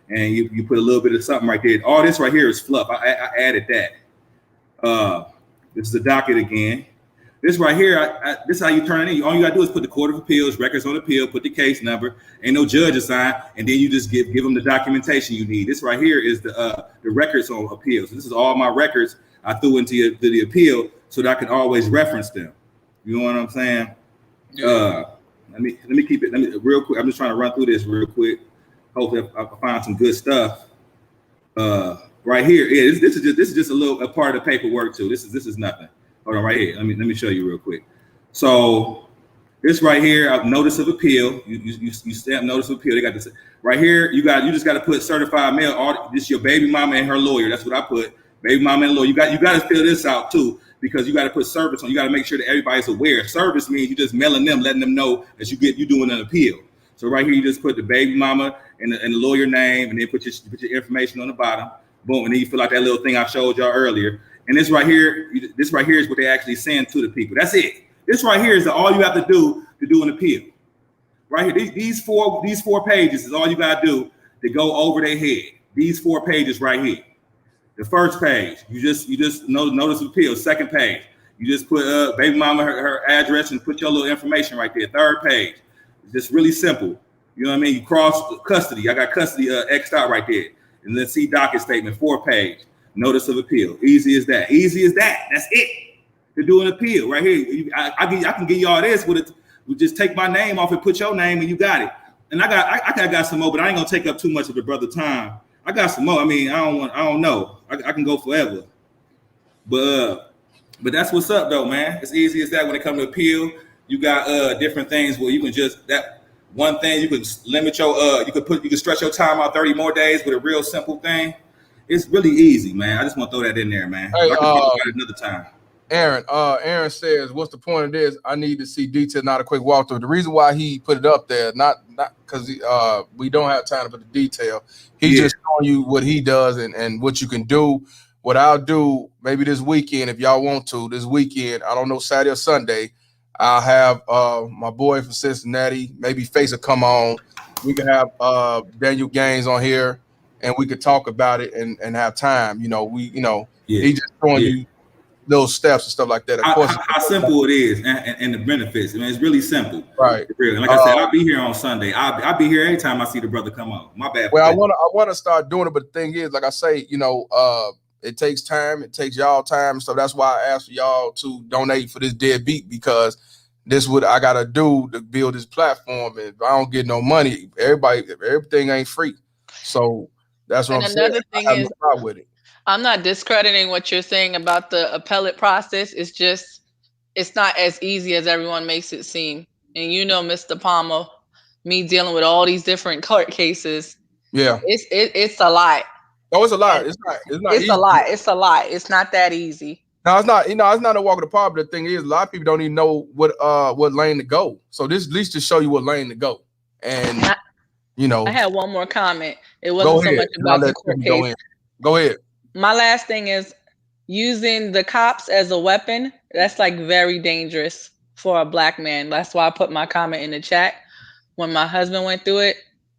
and you put a little bit of something right there. All this right here is fluff. I added that. This is the docket again. This right here, this is how you turn it in. All you gotta do is put the Court of Appeals, records on appeal, put the case number, ain't no judge assigned, and then you just give them the documentation you need. This right here is the records on appeals. So this is all my records I threw into the appeal so that I can always reference them. You know what I'm saying? Yeah. Let me keep it. Real quick. I'm just trying to run through this real quick. Hopefully I find some good stuff. Right here, yeah. This is just a part of the paperwork too. This is nothing. Hold on, right here. Let me show you real quick. So this right here, notice of appeal. You stamp notice of appeal. They got this right here. You just got to put certified mail. This your baby mama and her lawyer. That's what I put. Baby mama and lawyer. You got to fill this out too because you got to put service on. You got to make sure that everybody's aware. Service means you just mailing them, letting them know that you doing an appeal. So right here, you just put the baby mama and the lawyer name, and then put your information on the bottom. Boom, and then you fill out that little thing I showed y'all earlier. And this right here is what they actually send to the people. That's it. This right here is all you have to do an appeal. Right here, these four pages is all you gotta do to go over their head. These 4 pages right here. The first page, you just notice of appeal. Second page, you just put baby mama her address and put your little information right there. Third page, it's just really simple. You know what I mean? You cross custody. I got custody X'd out right there. And then see docket statement, 4 page. Notice of appeal. Easy as that. That's it. To do an appeal right here. I can give you all this with it. We just take my name off and put your name and you got it. And I got some more, but I ain't gonna take up too much of the brother time. I got some more. I mean, I don't know. I can go forever. But that's what's up though, man. It's easy as that when it comes to appeal. You got different things where you can just that one thing you can limit your you can stretch your time out 30 more days with a real simple thing. It's really easy, man. I just want to throw that in there, man. Hey, I can talk about it another time. Aaron says, what's the point of this? I need to see detail, not a quick walkthrough. The reason why he put it up there, not because we don't have time to put the detail. He's just showing you what he does and what you can do. What I'll do maybe this weekend, if y'all want to, this weekend, I don't know, Saturday or Sunday, I'll have my boy from Cincinnati, maybe Face will come on. We can have Daniel Gaines on here. And we could talk about it and have time. He just showing you those steps and stuff like that. Of course, how simple it is and the benefits. I mean, it's really simple. Right. And like I said, I'll be here on Sunday. I'll be here anytime I see the brother come on. My bad. Well, I want to start doing it, but the thing is, like I say, it takes time. It takes y'all time. So that's why I asked for y'all to donate for this deadbeat because this is what I gotta do to build this platform. And if I don't get no money, everything ain't free. So. That's what I'm saying. Another thing is, with it. I'm not discrediting what you're saying about the appellate process. It's just, it's not as easy as everyone makes it seem. And Mr. Palmer, me dealing with all these different court cases. Yeah, it's a lot. Oh, it's a lot. And It's not it's easy. a lot. It's a lot. It's not that easy. No, it's not. It's not a walk of the park. But the thing is, a lot of people don't even know what lane to go. So this at least to show you what lane to go. And I had one more comment. It go wasn't so ahead, much and I'll about the let court Tiffany go case. in. Go ahead. My last thing is using the cops as a weapon. That's like very dangerous for a black man. That's why I put my comment in the chat. When my husband went through it,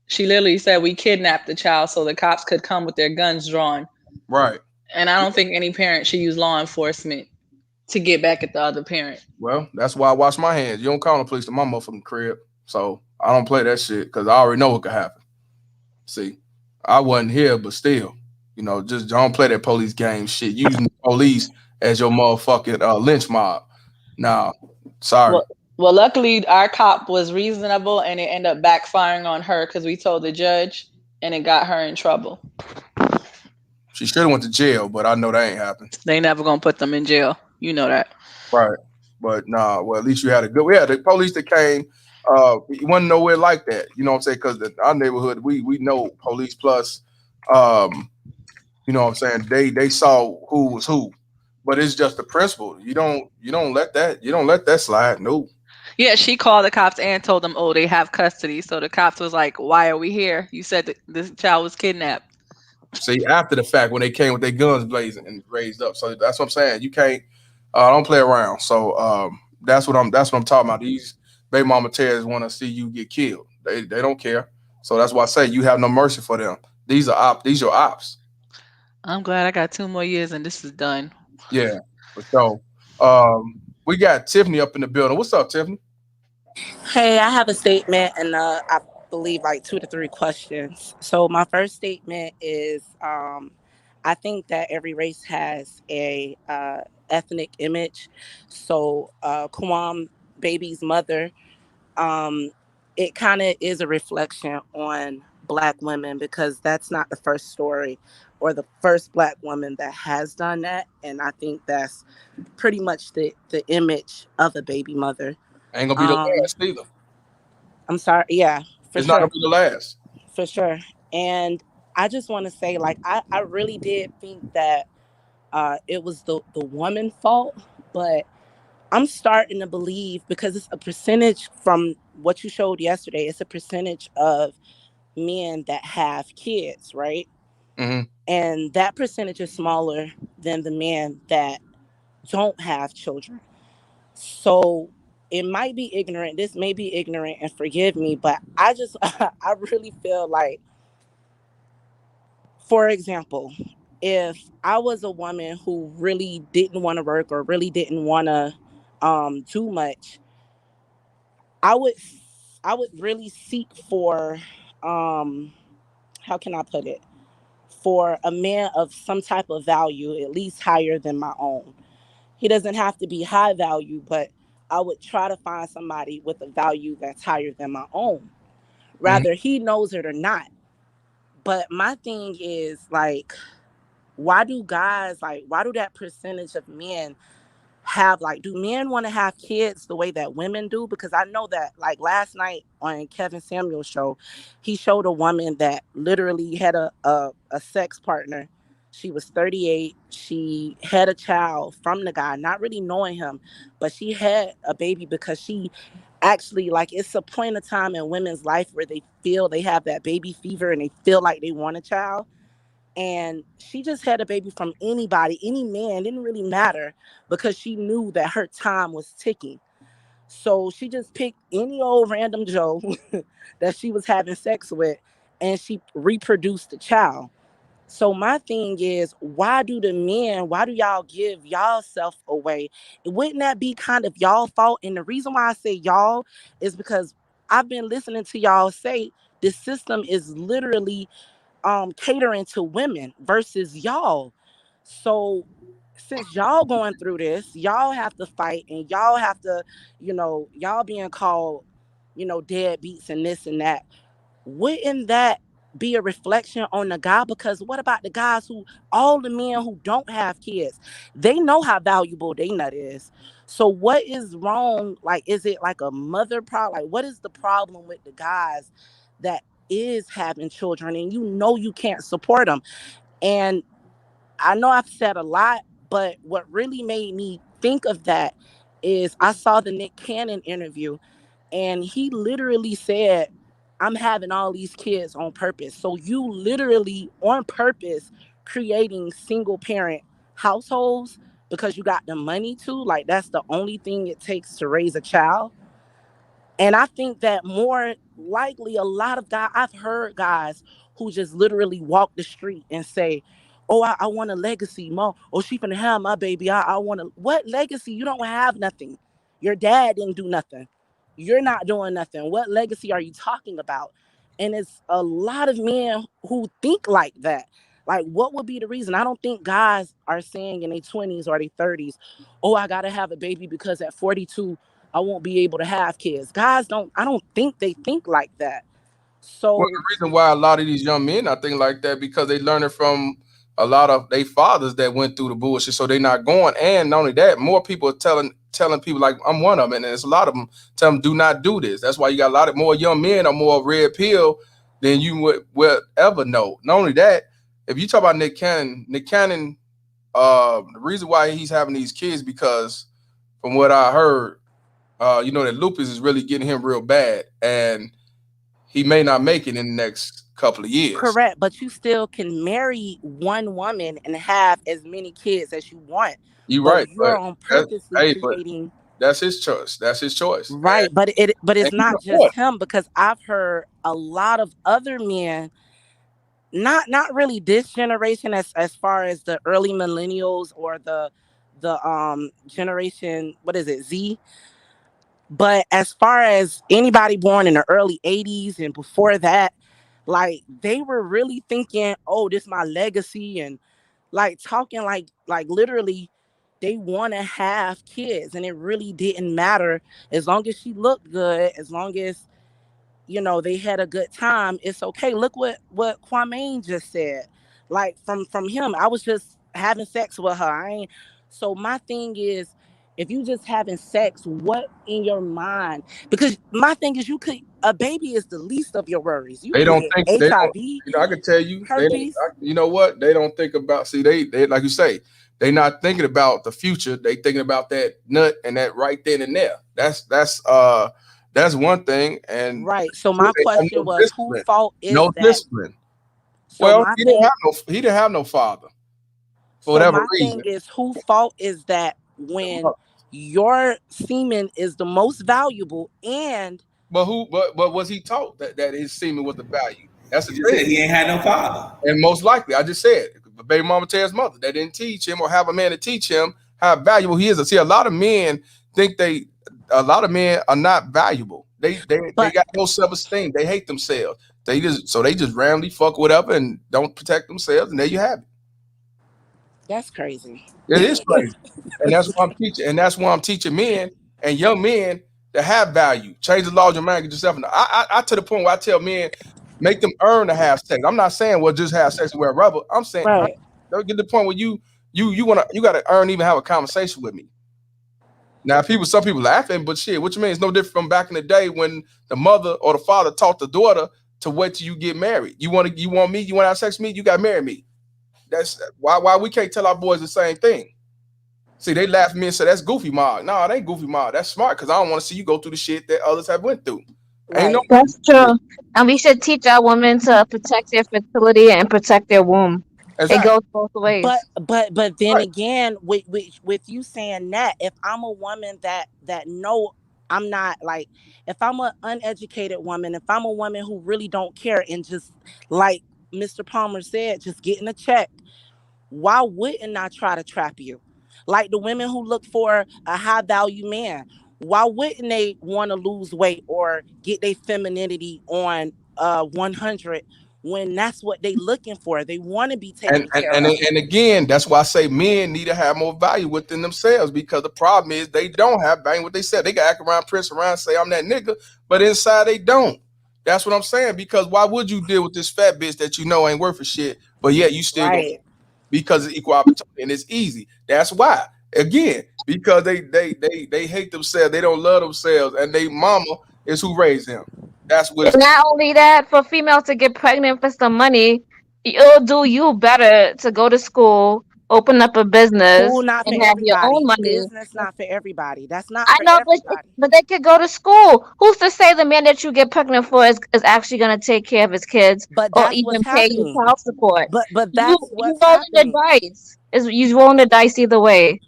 she literally said we kidnapped the child so the cops could come with their guns drawn. Right. And I don't think any parent should use law enforcement to get back at the other parent. Well, that's why I wash my hands. You don't call the police to my motherfucking crib. So I don't play that shit because I already know what could happen. See, I wasn't here, but still, just don't play that police game shit. Using the police as your motherfucking lynch mob. Nah, sorry. Well, luckily our cop was reasonable and it ended up backfiring on her because we told the judge and it got her in trouble. She should have went to jail, but I know that ain't happened. They never gonna put them in jail. You know that. Right. But nah, well, at least you had a good. We had the police that came. You wasn't nowhere like that. You know what I'm saying? Because our neighborhood, we know police plus. You know what I'm saying? They saw who was who, but it's just the principle. You don't let that slide. No. Yeah, she called the cops and told them, "Oh, they have custody." So the cops was like, "Why are we here? You said that this child was kidnapped." See, after the fact, when they came with their guns blazing and raised up, so that's what I'm saying. You can't, don't play around. So that's what I'm talking about. These baby mama terrorists want to see you get killed. They don't care. So that's why I say you have no mercy for them. These are your ops. I'm glad I got 2 more years and this is done. Yeah. So we got Tiffany up in the building. What's up, Tiffany? Hey, I have a statement and I believe like 2 to 3 questions. So my first statement is I think that every race has a ethnic image. So Kwame baby's mother, it kind of is a reflection on Black women because that's not the first story or the first Black woman that has done that. And I think that's pretty much the image of a baby mother. Ain't gonna be the last either. I'm sorry. Yeah, for It's sure. not gonna be the last. For sure. And I just want to say, like, I really did think that it was the woman's fault, but I'm starting to believe because it's a percentage from what you showed yesterday. It's a percentage of men that have kids, right? Mm-hmm. And that percentage is smaller than the men that don't have children. So it might be ignorant. This may be ignorant, and forgive me, but I just, I really feel like, for example, if I was a woman who really didn't want to work or really didn't want to do much, I would, really seek for, how can I put it? For a man of some type of value, at least higher than my own. He doesn't have to be high value, but I would try to find somebody with a value that's higher than my own, rather he knows it or not. But my thing is like, why do that percentage of men have, like, do men want to have kids the way that women do? Because I know that, like, last night on Kevin Samuel's show, he showed a woman that literally had a sex partner. She was 38. She had a child from the guy, not really knowing him, but she had a baby because she actually, like, it's a point of time in women's life where they feel they have that baby fever and they feel like they want a child. And she just had a baby from anybody, any man, didn't really matter, because she knew that her time was ticking. So she just picked any old random Joe that she was having sex with, and she reproduced the child. So my thing is, why do y'all give y'all self away? Wouldn't that be kind of y'all fault? And the reason why I say y'all is because I've been listening to y'all say the system is literally catering to women versus y'all. So since y'all going through this, y'all have to fight, and y'all have to, y'all being called, deadbeats and this and that. Wouldn't that be a reflection on the guy? Because what about the guys all the men who don't have kids, they know how valuable they nut is. So what is wrong? Like, is it like a mother problem? Like, what is the problem with the guys that is having children and you can't support them? And I know I've said a lot, but what really made me think of that is I saw the Nick Cannon interview, and he literally said, I'm having all these kids on purpose. So you literally on purpose creating single parent households because you got the money to, like, that's the only thing it takes to raise a child. And I think that more likely a lot of guys, I've heard guys who just literally walk the street and say, oh, I want a legacy, mom. Oh, she finna have my baby. I want to. What legacy? You don't have nothing. Your dad didn't do nothing. You're not doing nothing. What legacy are you talking about? And it's a lot of men who think like that. Like, what would be the reason? I don't think guys are saying in their 20s or their 30s, oh, I got to have a baby because at 42, I won't be able to have kids. Guys don't, I don't think they think like that. Well, So the reason why a lot of these young men I think like that because they learn it from a lot of their fathers that went through the bullshit, so they're not going. And not only that, more people are telling people like I'm one of them, and there's a lot of them tell them do not do this. That's why you got a lot of more young men are more red pill than you would ever know. Not only that, if you talk about Nick Cannon, the reason why he's having these kids because from what I heard, you know that lupus is really getting him real bad, and he may not make it in the next couple of years. correct, but you still can marry one woman and have as many kids as you want. You're But right, you're but on purposely but creating. that's his choice. That's his choice. Right, but And it's he can not afford just him, because I've heard a lot of other men, not really this generation as far as the early millennials or the generation, what is it, Z, but as far as anybody born in the early 80s and before that, like they were really thinking, oh, this is my legacy, and like talking like literally they want to have kids, and it really didn't matter as long as she looked good, as long as they had a good time. It's okay. Look what Kwame just said. Like from him, I was just having sex with her. I ain't. So my thing is, if you just having sex, what in your mind? Because my thing is, a baby is the least of your worries. You they can don't get think they don't. HIV, I can tell you, they don't. herpes. You know what? They don't think about. See, they like you say, they not thinking about the future. They thinking about that nut and that right then and there. That's one thing. And Right. So two, my they have question no was, who discipline. fault is No that? discipline. So Well, my thing. he didn't have no father for So whatever my thing reason. is, who fault is that when your semen is the most valuable and But but was he taught that his semen was the value? That's the He just thing. said he ain't had no father. And most likely, I just said, baby mama Terry's mother, they didn't teach him or have a man to teach him how valuable he is. See, a lot of men a lot of men are not valuable. They got no self-esteem. They hate themselves. They just randomly fuck whatever and don't protect themselves. And there you have it. that's crazy. It is crazy. And that's why I'm teaching. And that's why I'm teaching men and young men to have value. Change the laws of your mind, get yourself. I to the point where I tell men, make them earn to have sex. I'm not saying well just have sex and wear rubber. I'm saying Right. don't get to the point where you gotta earn to even have a conversation with me. Now some people laughing, but shit, what you mean? It's no different from back in the day when the mother or the father taught the daughter to wait till you get married. You want me, you want to have sex with me, you gotta marry me. That's why we can't tell our boys the same thing. See, they laugh at me and say that's goofy mod. No, it ain't goofy mod. That's smart because I don't want to see you go through the shit that others have went through. Ain't no. That's true. And we should teach our women to protect their fertility and protect their womb. It Exactly. goes both ways. But then again, with you saying that, if I'm a woman that no, I'm not, like, if I'm an uneducated woman, if I'm a woman who really don't care and just, like Mr. Palmer said, just getting a check, why wouldn't I try to trap you? Like the women who look for a high value man, why wouldn't they want to lose weight or get their femininity on 100 when that's what they looking for? They want to be And, taken and care and of. and again, that's why I say men need to have more value within themselves because the problem is they don't have value. What they said, they got act around, press around, say I'm that nigga, but inside they don't. That's what I'm saying. Because why would you deal with this fat bitch that you know ain't worth a shit, but yet you still gonna Right. because it's equal opportunity and it's easy. That's why. Again, because they hate themselves, they don't love themselves, and they mama is who raised them. That's what. And not only that, for females to get pregnant for some money, it'll do you better to go to school, open up a business, School not for and have your own everybody. money. Business not for everybody. That's not I for know, everybody. but they could go to school. Who's to say the man that you get pregnant for is actually going to take care of his kids But or that's what's even pay you happening. child support? But You that's you what's rolling the happening. dice. Is you rolling the dice either way.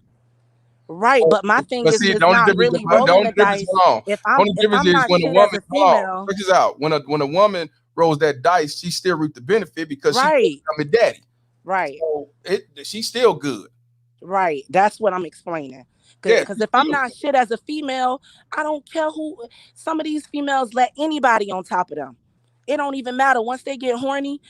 Right. But my thing But is see, it's not really the rolling only the difference, dice. hold on. If The only if difference I'm is not when a shit as woman, a hold on, female. check this out. When a woman rolls that dice, she still reap the benefit because she Right. become a daddy. Right. So she's still good. Right. That's what I'm explaining. Yeah, Because she's if I'm still not shit as a female, I don't care who. Some of these females let anybody on top of them. It don't even matter. Once they get horny,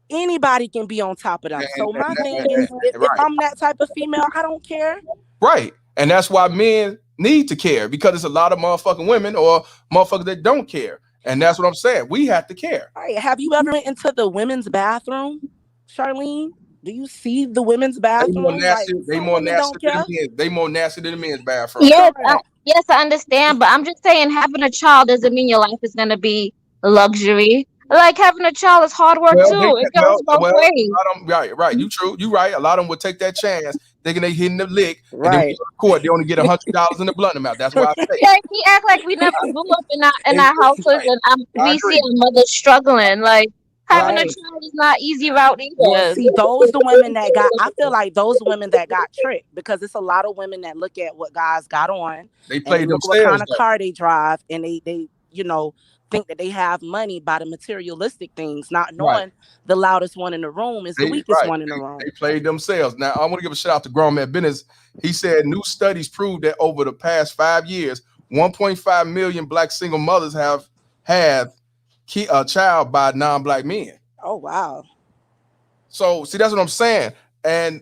anybody can be on top of them. good. So my thing is, if Right. I'm that type of female, I don't care. Right. And that's why men need to care because there's a lot of motherfucking women or motherfuckers that don't care. And that's what I'm saying. We have to care. All right. Have you ever went into the women's bathroom, Charlene? Do you see the women's They more bathroom? Like nasty. They some more women nasty don't than care. the men. They more nasty than the men's bathroom. Yes, Correct. yes, I understand, but I'm just saying having a child doesn't mean your life is going to be luxury. Like having a child is hard work Well, too. It goes both a ways. lot of them, right. You true. You right. A lot of them would take that chance, thinking they hitting the lick, and then when they Right. go to court, they only get $100 in the blunt amount. That's why I say Like we act like we never grew up in our houses, right. and I we see agree. our mothers struggling. Like having a Right. child is not easy route Well, either. see, those the women that got. I feel like those women that got tricked because it's a lot of women that look at what guys got on, They and they played look what themselves kind of though. car they drive, and they think that they have money by the materialistic things, not Right. knowing the loudest one in the room is the They weakest right. one in the room. They played themselves. Now I want to give a shout out to Grown Man Business. He said new studies prove that over the past 5 years, 1.5 million black single mothers have had a child by non-black men. Oh wow. So see, that's what I'm saying. And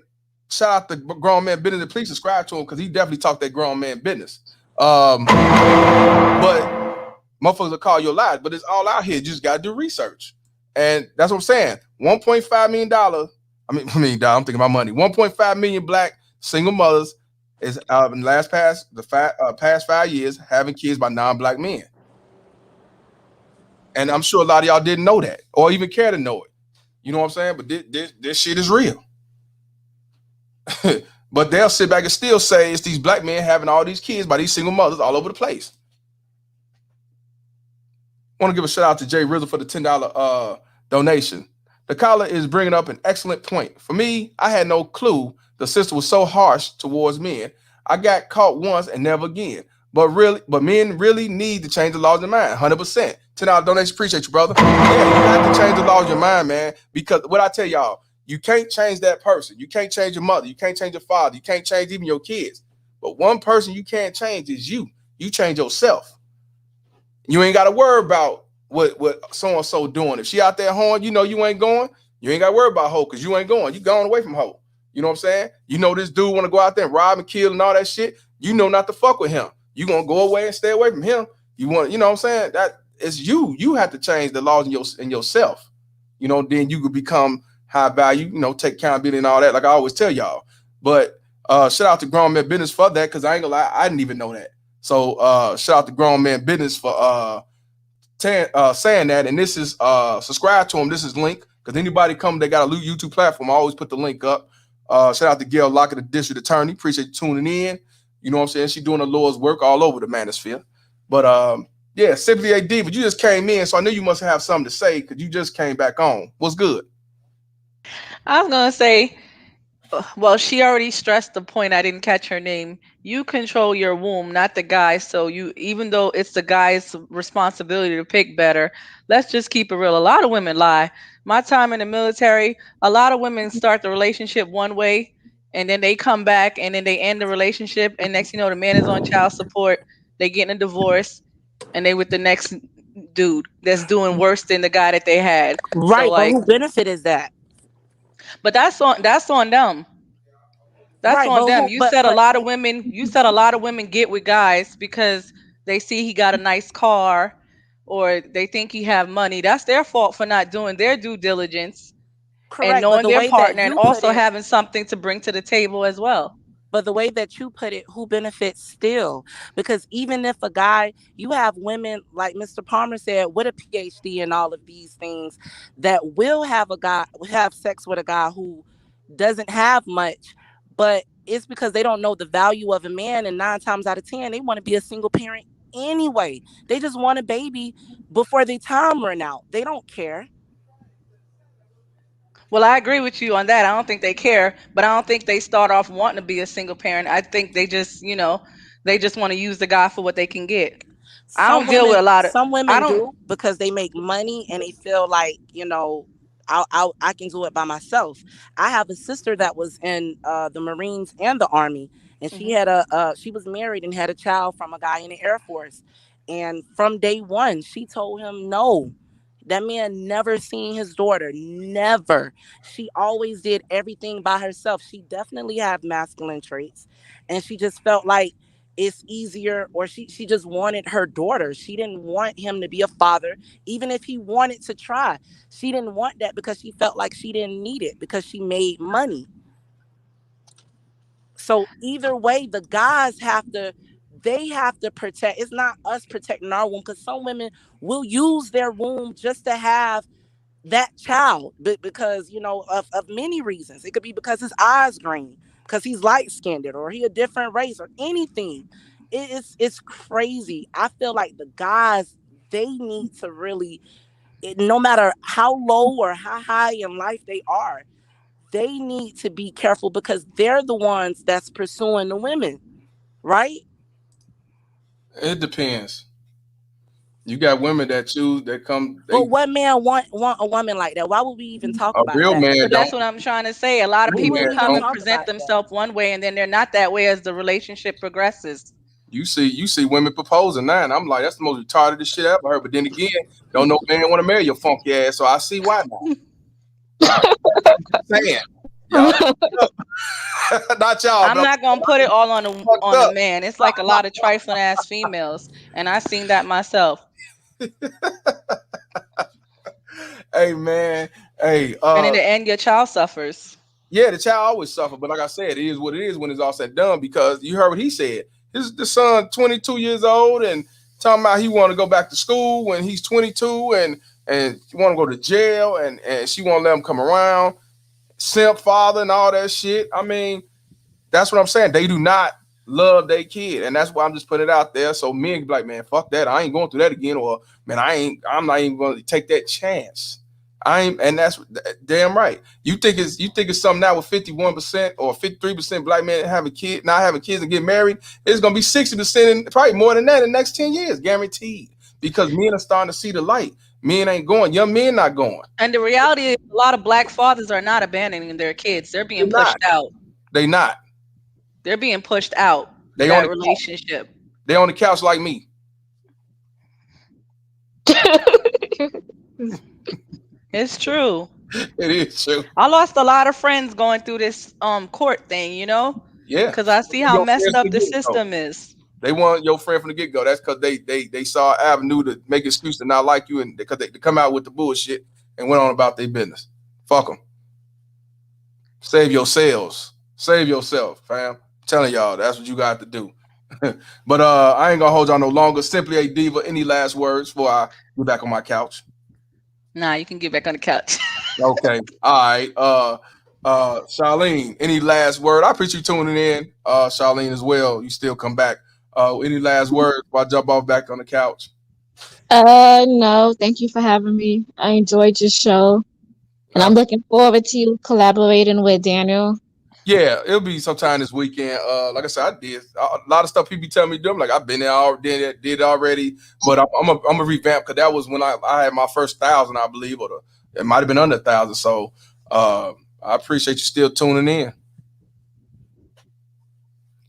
shout out to Grown Man Business. And please subscribe to him because he definitely talked that grown man business. But motherfuckers will call you a lie. But it's all out here. You just gotta do research. And that's what I'm saying. $1.5 million. I'm thinking about money. 1.5 million black single mothers is in the past 5 years having kids by non-black men. And I'm sure a lot of y'all didn't know that or even care to know it. You know what I'm saying? But this shit is real. But they'll sit back and still say it's these black men having all these kids by these single mothers all over the place. Want to give a shout out to Jay Rizzle for the $10 donation. The caller is bringing up an excellent point. For me, I had no clue the system was so harsh towards men. I got caught once and never again. But men really need to change the laws of their mind. 100%. $10 donation. Appreciate you, brother. Yeah, you have to change the laws of your mind, man. Because what I tell y'all, you can't change that person. You can't change your mother. You can't change your father. You can't change even your kids. But one person you can't change is you. You change yourself. You ain't got to worry about what so-and-so doing. If she out there hoeing, you know you ain't going. You ain't got to worry about hoe because you ain't going. You going away from hoe. You know what I'm saying? You know this dude want to go out there and rob and kill and all that shit. You know not to fuck with him. You gonna go away and stay away from him. You want, you know what I'm saying? That it's you. You have to change the laws in yourself. You know, then you could become high value, you know, take accountability and all that, like I always tell y'all. But shout out to Grown Man Business for that, because I ain't gonna lie, I didn't even know that. So shout out to Grown Man Business for saying that. And this is subscribe to him. This is link, because anybody come, they got a YouTube platform, I always put the link up. Shout out to Gail Lockett, the district attorney. Appreciate you tuning in. You know what I'm saying? She doing the Lord's work all over the manosphere. But yeah, Simply AD, but you just came in, so I knew you must have something to say because you just came back on. What's good? I was gonna say, well, she already stressed the point. I didn't catch her name. You control your womb, not the guy. So you, even though it's the guy's responsibility to pick better, let's just keep it real. A lot of women lie. My time in the military, a lot of women start the relationship one way, and then they come back, and then they end the relationship, and next you know, the man is on child support. They getting a divorce, and they with the next dude that's doing worse than the guy that they had. So Right, but like, who benefit is that? but that's on them. That's Right, on but them. who? You said a lot of women get with guys because they see he got a nice car or they think he have money. That's their fault for not doing their due diligence and Correct, but knowing the their way that partner and you put also it, having something to bring to the table as well. But the way that you put it, who benefits still? Because even if a guy, you have women like Mr. Palmer said, with a PhD and all of these things, that will have sex with a guy who doesn't have much, but it's because they don't know the value of a man, and 9 times out of 10, they want to be a single parent anyway. They just want a baby before their time run out. They don't care. Well, I agree with you on that. I don't think they care, but I don't think they start off wanting to be a single parent. I think they just, they just want to use the guy for what they can get. I don't deal with a lot of. Some I women don't. do because they make money and they feel like, I can do it by myself. I have a sister that was in the Marines and the Army, and she had she was married and had a child from a guy in the Air Force. And from day one, she told him no. That man never seen his daughter, never. She always did everything by herself. She definitely had masculine traits, and she just felt like it's easier, or she just wanted her daughter. She didn't want him to be a father, even if he wanted to try. She didn't want that because she felt like she didn't need it because she made money. So either way, the guys have to protect. It's not us protecting our womb, because some women will use their womb just to have that child, because of many reasons. It could be because his eyes green, because he's light skinned, or he a different race, or anything. It's crazy. I feel like the guys, they need to really, no matter how low or how high in life they are, they need to be careful, because they're the ones that's pursuing the women, right? It depends. You got women that choose that come. But what man want a woman like that? Why would we even talk A about real that? man But don't. that's what I'm trying to say. A lot of We Real people man wouldn't even come and don't. talk present about that. themselves one way, and then they're not that way as the relationship progresses. You see women proposing now, and I'm like, that's the most retarded shit I ever heard. But then again, don't no man want to marry your funky ass, so I see why now. Saying, y'all, not y'all, I'm but not gonna put it all on fucked the up. man. It's like a lot of trifling ass females, and I seen that myself. Hey man, hey, And in the end, your child suffers. yeah, the child always suffer, but like I said, it is what it is when it's all said and done. Because you heard what he said. The son, 22 years old, and talking about he want to go back to school when he's 22, and he want to go to jail, and she won't let him come around. Simp father and all that shit. I mean, that's what I'm saying. They do not love their kid, and that's why I'm just putting it out there. So men can be like, man, fuck that. I ain't going through that again, or man, I'm not even going to take that chance. And that's damn right. You think it's something now with 51% or 53% black men having kids, not having kids and getting married. It's gonna be 60% and probably more than that in the next 10 years, guaranteed. Because men are starting to see the light. Men ain't going. Young men not going. And the reality is, a lot of black fathers are not abandoning their kids. They're being pushed out. They not. They're being pushed out They on that the relationship. They on the couch like me. It's true. It is true. I lost a lot of friends going through this court thing, Yeah. because I see how Your messed friends up from the the get-go. system is. They want your friend from the get-go. That's because they saw an avenue to make excuse to not like you, and because they come out with the bullshit and went on about their business. Fuck them. Save yourselves. Save yourself, fam. I'm telling y'all, that's what you got to do. But I ain't gonna hold y'all no longer. Simply a diva. Any last words before I get back on my couch? Nah, you can get back on the couch. Okay. All right. Charlene, any last word? I appreciate you tuning in. Charlene as well. You still come back. Any last words before I jump off back on the couch? No, thank you for having me. I enjoyed your show, and I'm looking forward to you collaborating with Daniel. Yeah, it'll be sometime this weekend. Like I said, I did a lot of stuff people be telling me to do. I'm like, I've been there already, did it already. But I'm a revamp, because that was when I had my first 1,000, I believe, or it might have been under 1,000. So I appreciate you still tuning in.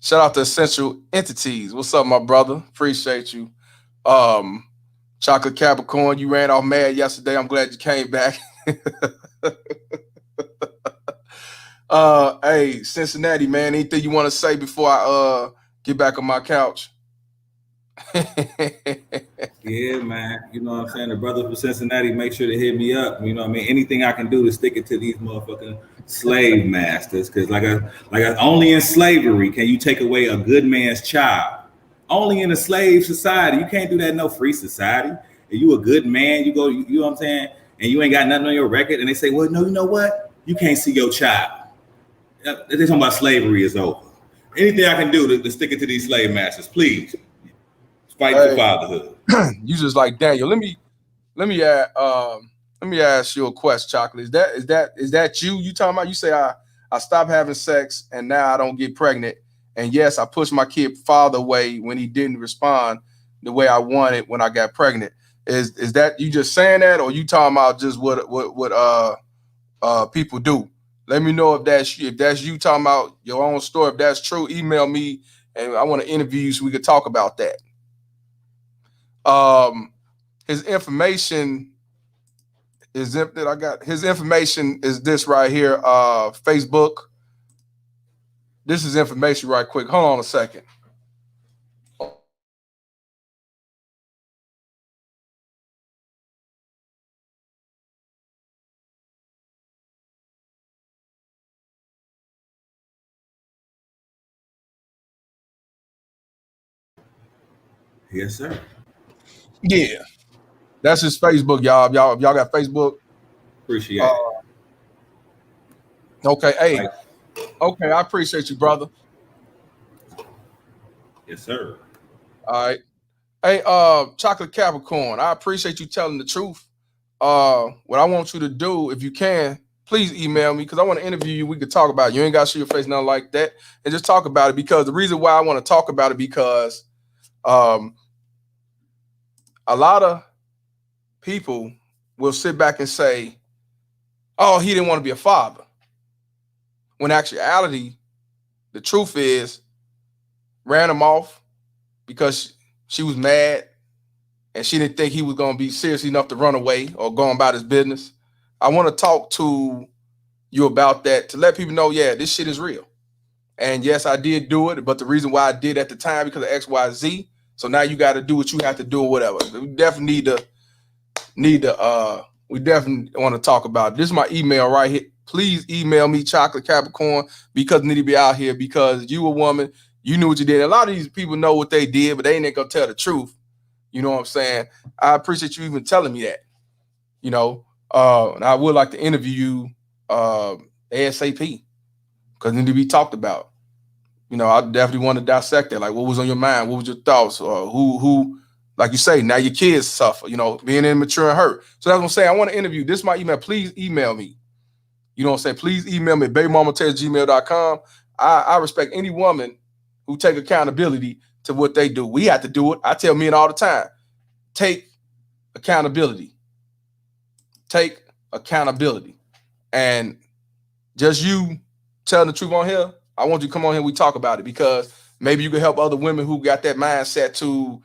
Shout out to Essential Entities. What's up, my brother? Appreciate you. Chocolate Capricorn, you ran off mad yesterday. I'm glad you came back. Hey, Cincinnati, man, anything you want to say before I get back on my couch? Yeah, man. You know what I'm saying? The brother from Cincinnati, make sure to hit me up. You know what I mean? Anything I can do to stick it to these motherfucking slave masters, because only in slavery can you take away a good man's child. Only in a slave society. You can't do that in no free society. If you a good man, you go, you know what I'm saying, and you ain't got nothing on your record, and they say, well, no, you know what? You can't see your child. They're talking about slavery is over. Anything I can do to stick it to these slave masters, please. Fight for fatherhood. You just like Daniel. Let me ask you a question, Chocolate. Is that you? You talking about? You say I stopped having sex and now I don't get pregnant. And yes, I pushed my kid father away when he didn't respond the way I wanted when I got pregnant. Is that you just saying that, or you talking about just what people do? Let me know if that's you talking about your own story. If that's true, email me and I want to interview you so we could talk about that. His information is that I got his information is this right here. Facebook. This is information right quick. Hold on a second. Yes, sir. Yeah. That's his Facebook, y'all. Y'all got Facebook? Appreciate it. Okay, hey. Okay, I appreciate you, brother. Yes, sir. All right. Hey, Chocolate Capricorn, I appreciate you telling the truth. What I want you to do, if you can, please email me because I want to interview you. We could talk about it. You ain't got to show your face, nothing like that. And just talk about it because the reason why I want to talk about it because a lot of people will sit back and say, oh, he didn't want to be a father. When actuality, the truth is, ran him off because she was mad and she didn't think he was going to be serious enough to run away or go about his business. I want to talk to you about that to let people know, yeah, this shit is real. And yes, I did do it, but the reason why I did at the time because of X, Y, Z. So now you got to do what you have to do or whatever. We definitely we definitely want to talk about it. This is my email right here. Please email me, Chocolate Capricorn, because I need to be out here because you a woman, you knew what you did. A lot of these people know what they did, but they ain't gonna tell the truth. You know what I'm saying? I appreciate you even telling me that. You know, and I would like to interview you ASAP because it need to be talked about. You know, I definitely want to dissect it. Like, what was on your mind? What was your thoughts? Who, like you say, now your kids suffer, you know, being immature and hurt. So that's what I'm saying. I want to interview. This is my email. Please email me. You know what I'm saying? Please email me at babymama@gmail.com. I respect any woman who take accountability to what they do. We have to do it. I tell men all the time, take accountability. Take accountability. And just you telling the truth on here, I want you to come on here and we talk about it because maybe you can help other women who got that mindset to,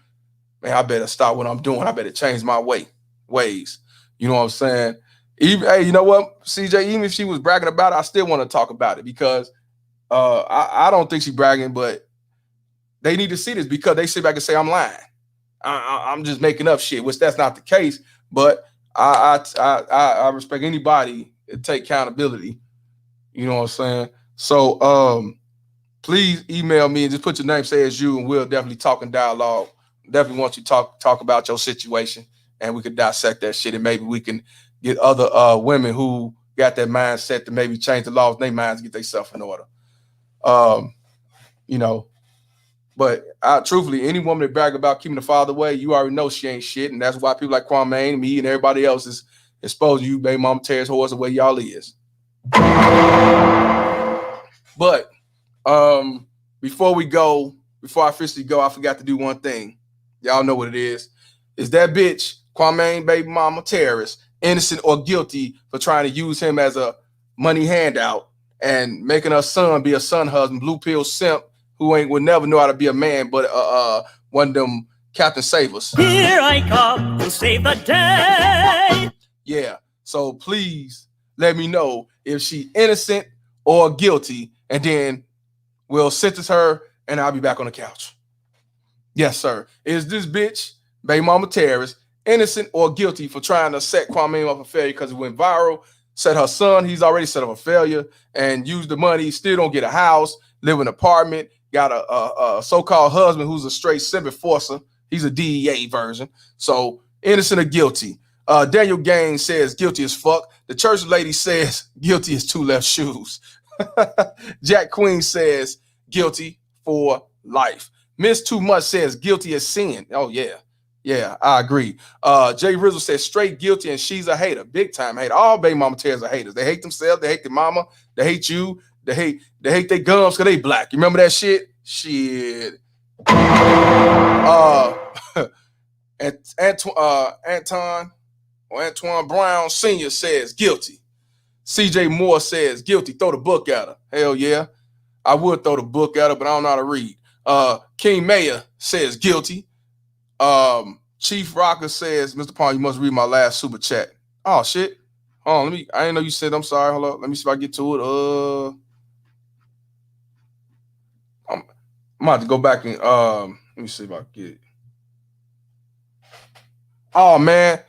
man, I better stop what I'm doing. I better change my ways. You know what I'm saying? Even, hey, you know what, CJ, even if she was bragging about it, I still want to talk about it because I don't think she's bragging, but they need to see this because they sit back and say, I'm lying. I'm just making up shit, which that's not the case. But I respect anybody that take accountability. You know what I'm saying? So please email me and just put your name, say it's you, and we'll definitely talk and dialogue. Definitely want you to talk about your situation and we could dissect that shit and maybe we can get other women who got that mindset to maybe change the laws in their minds, get themselves in order. You know, but truthfully, any woman that brag about keeping the father away, you already know she ain't shit. And that's why people like Kwame and me and everybody else is exposing you, baby mama tears horse the way y'all is. But before I officially go, I forgot to do one thing. Y'all know what it is. Is that bitch, Kwame, baby mama terrorist, innocent or guilty for trying to use him as a money handout and making her son be a son husband, blue pill simp who would never know how to be a man, but one of them Captain Savers. Here I come to save the day. Yeah. So please let me know if she innocent or guilty, and then we'll sentence her and I'll be back on the couch. Yes, sir. Is this bitch, baby mama terrorist, innocent or guilty for trying to set Kwame up for failure because it went viral, said her son, he's already set up a failure and used the money, still don't get a house, live in an apartment, got a so-called husband who's a straight simp enforcer. He's a DEA version. So innocent or guilty. Daniel Gaines says guilty as fuck. The church lady says guilty as two left shoes. Jack Queen says guilty for life. Miss Too Much says guilty as sin. Oh, yeah. Yeah, I agree. Jay Rizzle says straight guilty and she's a hater. Big time hater. All baby mama tears are haters. They hate themselves. They hate their mama. They hate you. They hate their gums because they black. You remember that shit? Shit. Antoine Brown Sr. says guilty. CJ Moore says guilty. Throw the book at her. Hell yeah. I would throw the book at her, but I don't know how to read. King Mayer says guilty. Chief Rocker says, Mr. Palmer, you must read my last super chat. Oh shit. Hold on, I didn't know you said. I'm sorry. Hold on. Let me see if I get to it. I'm about to go back and let me see if I get it. Oh man,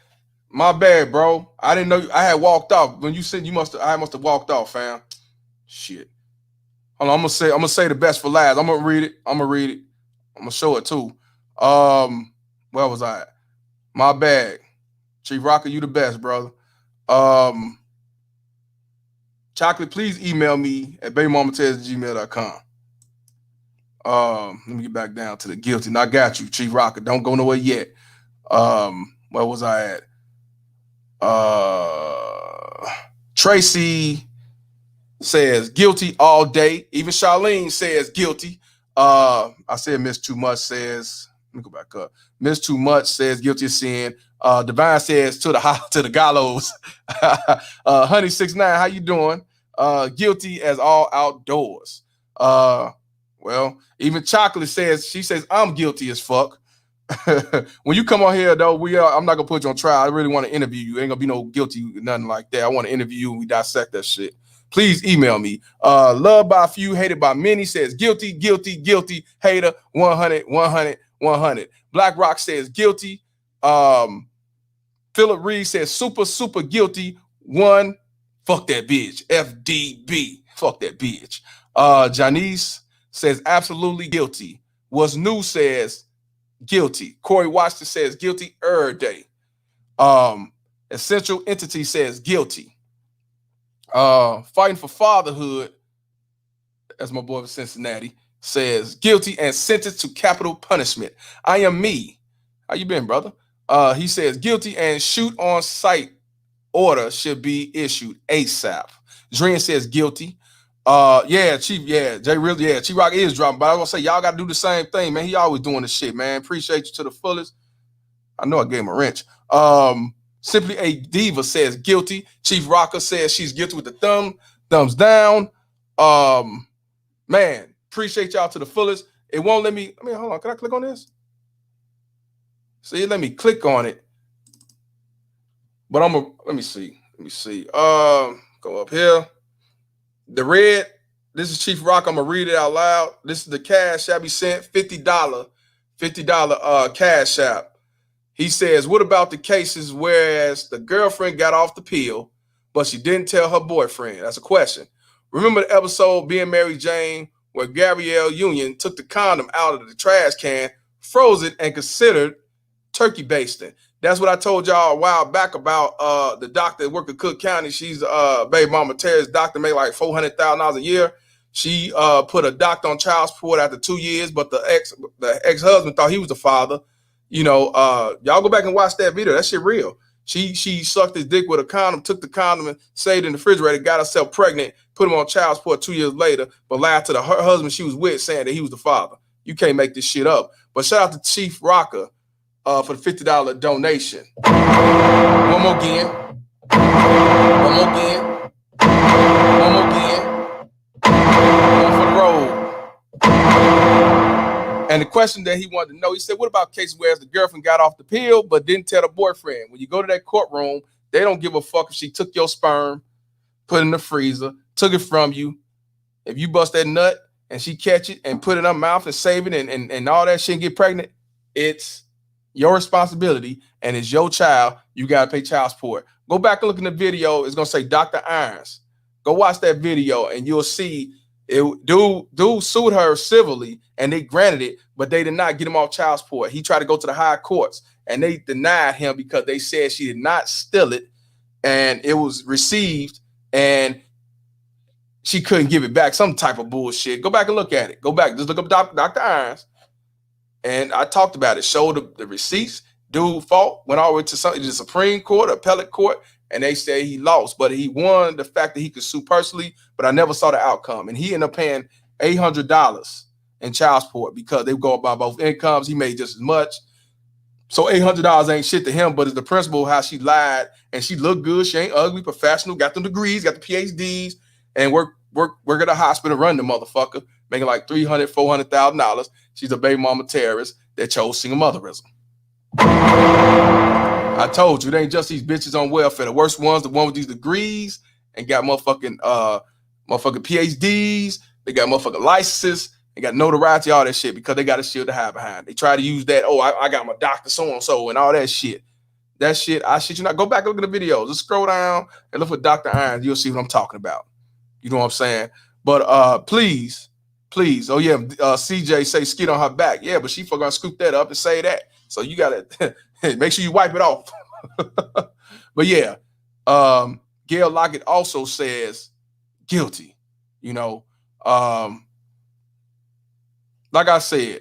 my bad, bro. I didn't know I had walked off. When you said I must have walked off, fam. Shit. Hold on, I'm gonna say the best for last. I'm gonna read it. I'm gonna show it too. Where was I at? My bad. Chief Rocker, you the best, brother. Chocolate, please email me at babymamatez@gmail.com. Let me get back down to the guilty. And I got you, Chief Rocker. Don't go nowhere yet. Where was I at? Tracy says guilty all day. Even Charlene says guilty. I said Miss Too Much says, let me go back up. Miss Too Much says guilty of sin. Divine says to the gallows. Honey 69, how you doing? Guilty as all outdoors. Well, even Chocolate says, she says I'm guilty as fuck. When you come on here though, I'm not gonna put you on trial. I really want to interview you. Ain't gonna be no guilty, nothing like that. I want to interview you and we dissect that shit. Please email me. Loved by a few, hated by many says guilty, guilty, guilty, hater, 100, 100, 100. Black Rock says guilty. Philip Reed says super, super guilty. 1, fuck that bitch. FDB, fuck that bitch. Janice says absolutely guilty. What's new says guilty. Corey Washington says guilty day. Essential Entity says guilty. Fighting for Fatherhood, as my boy from Cincinnati, says guilty and sentenced to capital punishment. I am me. How you been, brother? He says guilty and shoot on sight order should be issued ASAP. Dren says guilty. Chief, Jay really, Chief Rock is dropping, but I was gonna say y'all gotta do the same thing, man. He always doing this shit, man. Appreciate you to the fullest. I know I gave him a wrench. Simply a Diva says guilty. Chief Rocker says she's guilty with the thumbs down. Man, appreciate y'all to the fullest. It won't let me. Hold on. Can I click on this? See, let me click on it. But let me see. Go up here. The red, this is Chief Rock. I'm gonna read it out loud. This is the cash shall be sent, $50 cash app. He says, what about the cases whereas the girlfriend got off the pill, but she didn't tell her boyfriend? That's a question. Remember the episode Being Mary Jane where Gabrielle Union took the condom out of the trash can, froze it, and considered turkey basting? That's what I told y'all a while back about the doctor that worked in Cook County. She's baby mama Terry's doctor, made like $400,000 a year. She put a doctor on child support after 2 years, but the ex-husband thought he was the father. You know, y'all go back and watch that video. That shit real. She sucked his dick with a condom, took the condom and saved it in the refrigerator, got herself pregnant, put him on child support 2 years later, but lied to her husband she was with, saying that he was the father. You can't make this shit up. But shout out to Chief Rocker for the $50 donation. One more again. One for the road. And the question that he wanted to know, he said, what about cases where the girlfriend got off the pill but didn't tell the boyfriend? When you go to that courtroom, they don't give a fuck if she took your sperm, put it in the freezer, took it from you. If you bust that nut and she catch it and put it in her mouth and save it and all that shit and get pregnant, it's your responsibility, and it's your child. You got to pay child support. Go back and look in the video. It's gonna say Dr. Irons. Go watch that video, and you'll see it. Dude sued her civilly, and they granted it, but they did not get him off child support. He tried to go to the higher courts, and they denied him because they said she did not steal it, and it was received, and she couldn't give it back. Some type of bullshit. Go back and look at it. Go back, just look up Dr. Irons. And I talked about it, showed the receipts. Dude fought, went all the way to the Supreme Court, appellate court, and they say he lost. But he won the fact that he could sue personally, but I never saw the outcome. And he ended up paying $800 in child support because they go by both incomes. He made just as much. So $800 ain't shit to him, but it's the principle how she lied, and she looked good. She ain't ugly, professional, got them degrees, got the PhDs, and work at a hospital, run the motherfucker, making like $300,000, $400,000. She's a baby mama terrorist that chose single motherism. I told you, it ain't just these bitches on welfare. The worst ones, the one with these degrees and got motherfucking PhDs. They got motherfucking licenses. They got notoriety, all that shit, because they got a shit to hide behind. They try to use that, I got my doctor so-and-so and all that shit. That shit, I shit you not. Go back and look at the videos. Just scroll down and look for Dr. Irons. You'll see what I'm talking about. You know what I'm saying? But please. Oh yeah, CJ say skid on her back. Yeah, but she gonna scoop that up and say that. So you gotta make sure you wipe it off. But yeah, Gail Lockett also says guilty. You know, like I said,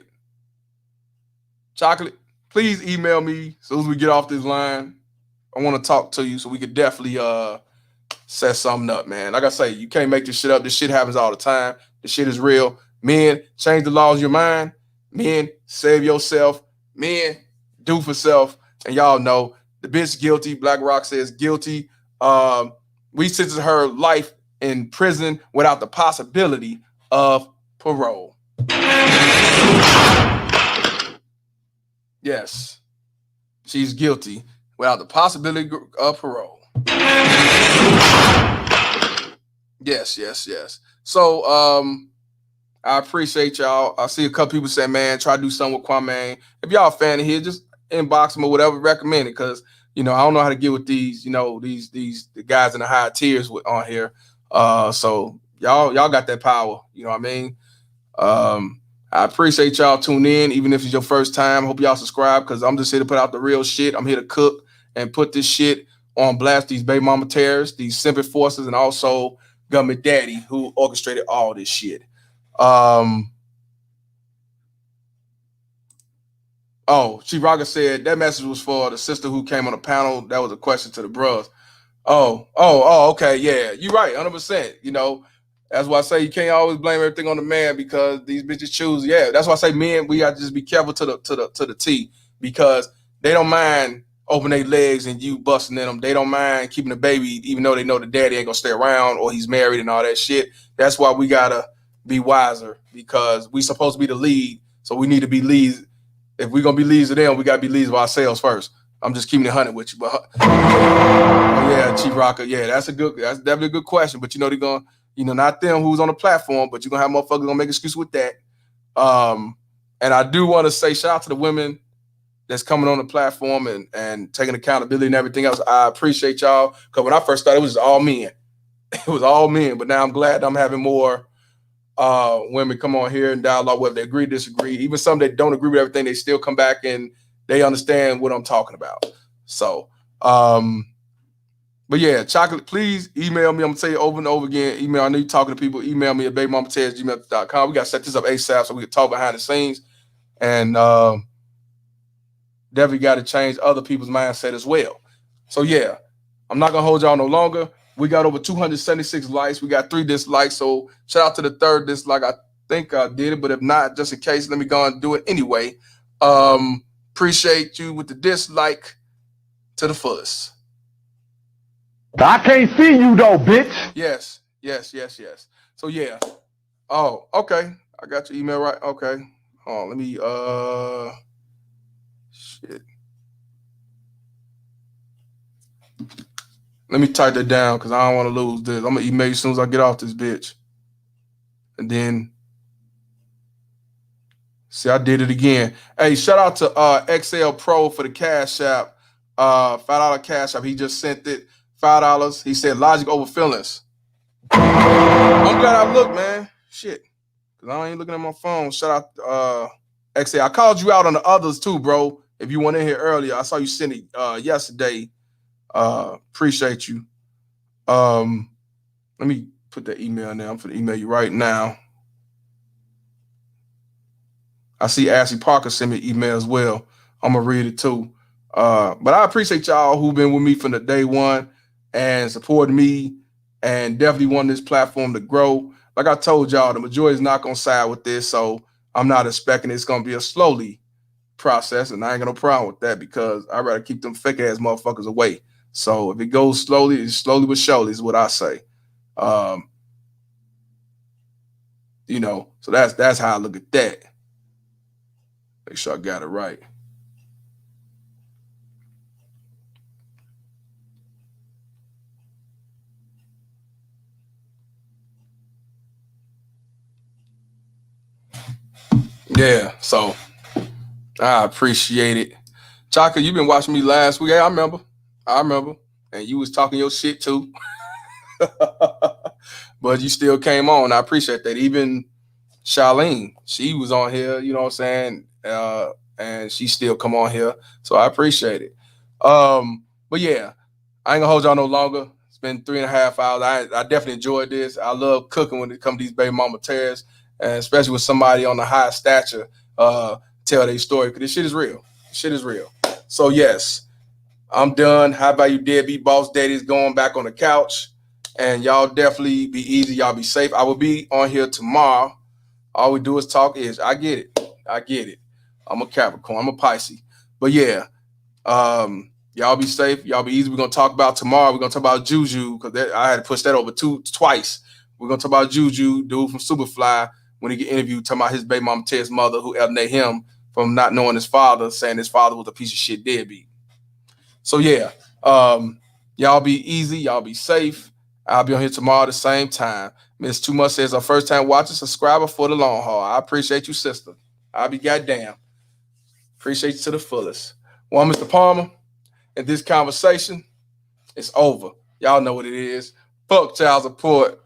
Chocolate, please email me as soon as we get off this line. I want to talk to you so we could definitely set something up, man. Like I say, you can't make this shit up. This shit happens all the time. This shit is real. Men, change the laws of your mind. Men, save yourself. Men, do for self. And y'all know the bitch guilty. Black Rock says guilty. We sentenced her life in prison without the possibility of parole. Yes, she's guilty without the possibility of parole. Yes. So I appreciate y'all. I see a couple people say, man, try to do something with Kwame. If y'all a fan of his, just inbox him or whatever, recommend it. Cause I don't know how to get with these, the guys in the higher tiers on here. So y'all got that power. You know what I mean? I appreciate y'all tuning in, even if it's your first time. Hope y'all subscribe, because I'm just here to put out the real shit. I'm here to cook and put this shit on blast, these baby mama terrorists, these simple forces, and also government daddy who orchestrated all this shit. Chiraga said that message was for the sister who came on the panel. That was a question to the bros. Okay, yeah, you're right, 100%. That's why I say you can't always blame everything on the man, because these bitches choose. Yeah, that's why I say men, we got to just be careful to the T, because they don't mind opening their legs and you busting in them. They don't mind keeping the baby, even though they know the daddy ain't gonna stay around or he's married and all that shit. That's why we gotta be wiser, because we supposed to be the lead, so we need to be leads. If we're gonna be leads of them, we gotta be leads of ourselves first. I'm just keeping it 100 with you, but yeah, Chief Rocker, yeah, that's definitely a good question. But they're gonna, not them who's on the platform, but you're gonna have motherfuckers gonna make excuse with that. And I do want to say shout out to the women that's coming on the platform and taking accountability and everything else. I appreciate y'all, because when I first started, it was all men. It was all men, but now I'm glad I'm having more women come on here and dialogue, whether they agree, disagree. Even some that don't agree with everything, they still come back and they understand what I'm talking about. So, but yeah, Chocolate, please email me. I'm gonna tell you over and over again. Email. I know you're talking to people. Email me at babymamatez@gmail.com. We gotta set this up ASAP so we can talk behind the scenes, and definitely got to change other people's mindset as well. So yeah, I'm not gonna hold y'all no longer. We got over 276 likes. We got 3 dislikes. So shout out to the 3rd dislike. I think I did it, but if not, just in case, let me go and do it anyway. Appreciate you with the dislike to the fullest. I can't see you though, bitch. Yes. So yeah. Oh, okay. I got your email right. Okay. Hold on, let me shit. Let me type that down, because I don't want to lose this. I'm gonna email you as soon as I get off this bitch. And then See, I did it again. Hey, shout out to XL Pro for the Cash App. $5 Cash App. He just sent it. $5. He said logic over feelings. I'm glad I looked, man. Shit. Because I ain't looking at my phone. Shout out XL. I called you out on the others too, bro. If you went in here earlier, I saw you send it yesterday. Appreciate you. Let me put that email in there. I'm going to email you right now. I see Ashley Parker send me an email as well. I'm going to read it too. But I appreciate y'all who've been with me from the day one and supporting me and definitely want this platform to grow. Like I told y'all, the majority is not going to side with this, so I'm not expecting it's going to be a slowly process, and I ain't got no problem with that because I'd rather keep them fake-ass motherfuckers away. So if it goes slowly, it's slowly but surely is what I say. So that's how I look at that. Make sure I got it right. Yeah, so I appreciate it. Chaka, you been watching me last week. Yeah, I remember. And you was talking your shit too. But you still came on. I appreciate that. Even Charlene, she was on here, you know what I'm saying? And she still come on here. So I appreciate it. But yeah, I ain't gonna hold y'all no longer. It's been 3.5 hours. I definitely enjoyed this. I love cooking when it comes to these baby mama tears, and especially with somebody on the high stature tell their story, because this shit is real. Shit is real. So yes, I'm done. How about you deadbeat boss daddies going back on the couch? And y'all definitely be easy. Y'all be safe. I will be on here tomorrow. All we do is talk ish. I get it. I'm a Capricorn. I'm a Pisces. But yeah, y'all be safe. Y'all be easy. We're going to talk about tomorrow. We're going to talk about Juju, because I had to push that over twice. We're going to talk about Juju, dude from Superfly, when he get interviewed, talking about his baby mama Ted's mother, who alienated him from not knowing his father, saying his father was a piece of shit deadbeat. So yeah, y'all be easy. Y'all be safe. I'll be on here tomorrow at the same time. Miss Too Much says, our first time watcher, subscriber for the long haul. I appreciate you, sister. I'll be goddamn. Appreciate you to the fullest. Well, Mr. Palmer, and this conversation is over. Y'all know what it is. Fuck child support.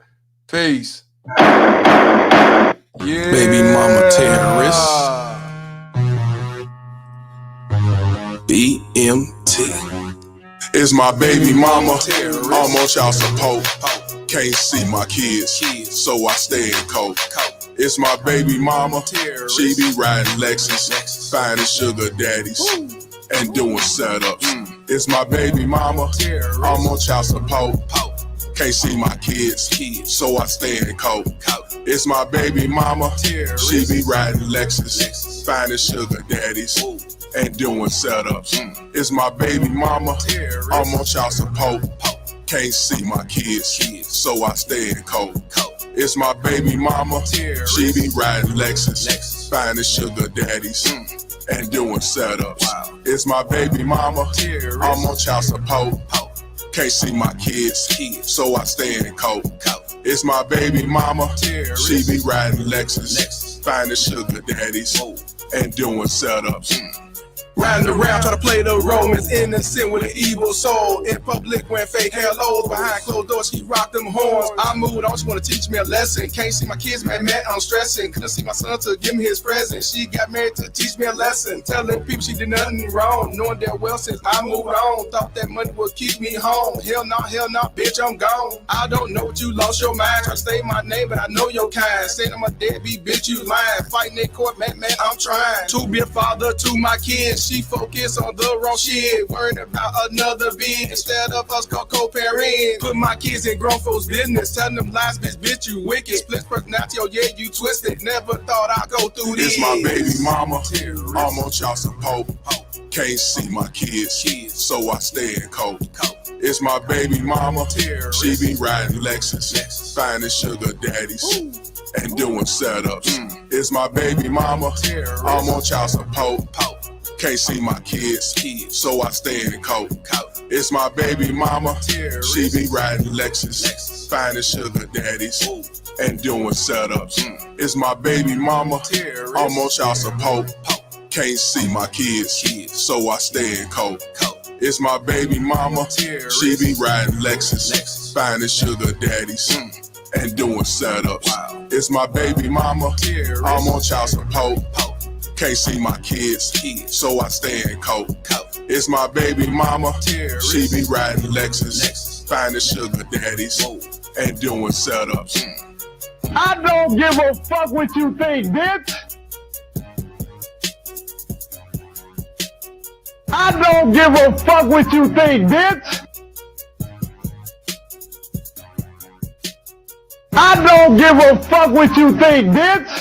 Peace. Yeah. Baby mama terrorist. BMT. It's my baby mama. I'm on child support. Can't see my kids, so I stay in cold. It's my baby mama. She be riding Lexus, finding sugar daddies, and doing setups. It's my baby mama. I'm on child support. Can't see my kids, so I stay in cold. It's my baby mama. She be riding Lexus, finding sugar daddies, and doing setups. It's my baby mama. I'm on child support. Can't see my kids, so I stay in cold. It's my baby mama. She be riding Lexus, finding sugar daddies, and doing setups. It's my baby mama. I'm on child support. Can't see my kids, so I stay in cold. It's my baby mama. She be riding Lexus, finding sugar daddies, and doing setups. Riding around, try to play the role, Miss Innocent with an evil soul. In public, wearing fake hellos, behind closed doors, she rocked them horns. I moved on, she wanna teach me a lesson. Can't see my kids, man, I'm stressing. Couldn't see my son to give me his present. She got married to teach me a lesson. Telling people she did nothing wrong, knowing that well since I moved on. Thought that money would keep me home. Hell no, bitch, I'm gone. I don't know what you lost your mind. Try to say my name, but I know your kind. Saying I'm a deadbeat, bitch, you lying. Fighting in court, man, I'm trying to be a father to my kids. She focus on the wrong shit, worrying about another being instead of us co-parenting. Put my kids in grown folks' business, telling them lies, bitch, you wicked. Split personality, oh yeah, you twisted. Never thought I'd go through this. It's my baby mama. I'm on child support. Can't see my kids, so I stay in cold. It's my baby mama. She be riding Lexus, finding sugar daddies, and doing setups. It's my baby mama. I'm on child support. Can't see my kids, so I stay in cold. It's my baby mama. She be riding Lexus, finding sugar daddies, and doing setups. It's my baby mama, almost child support. Can't see my kids, so I stay in coat. It's my baby mama, she be riding Lexus, finding sugar daddies, and doing setups. It's my baby mama, I'm on child support. Can't see my kids, so I stay in coat. It's my baby mama, she be riding Lexus, finding sugar daddies, and doing setups. I don't give a fuck what you think, bitch. I don't give a fuck what you think, bitch. I don't give a fuck what you think, bitch.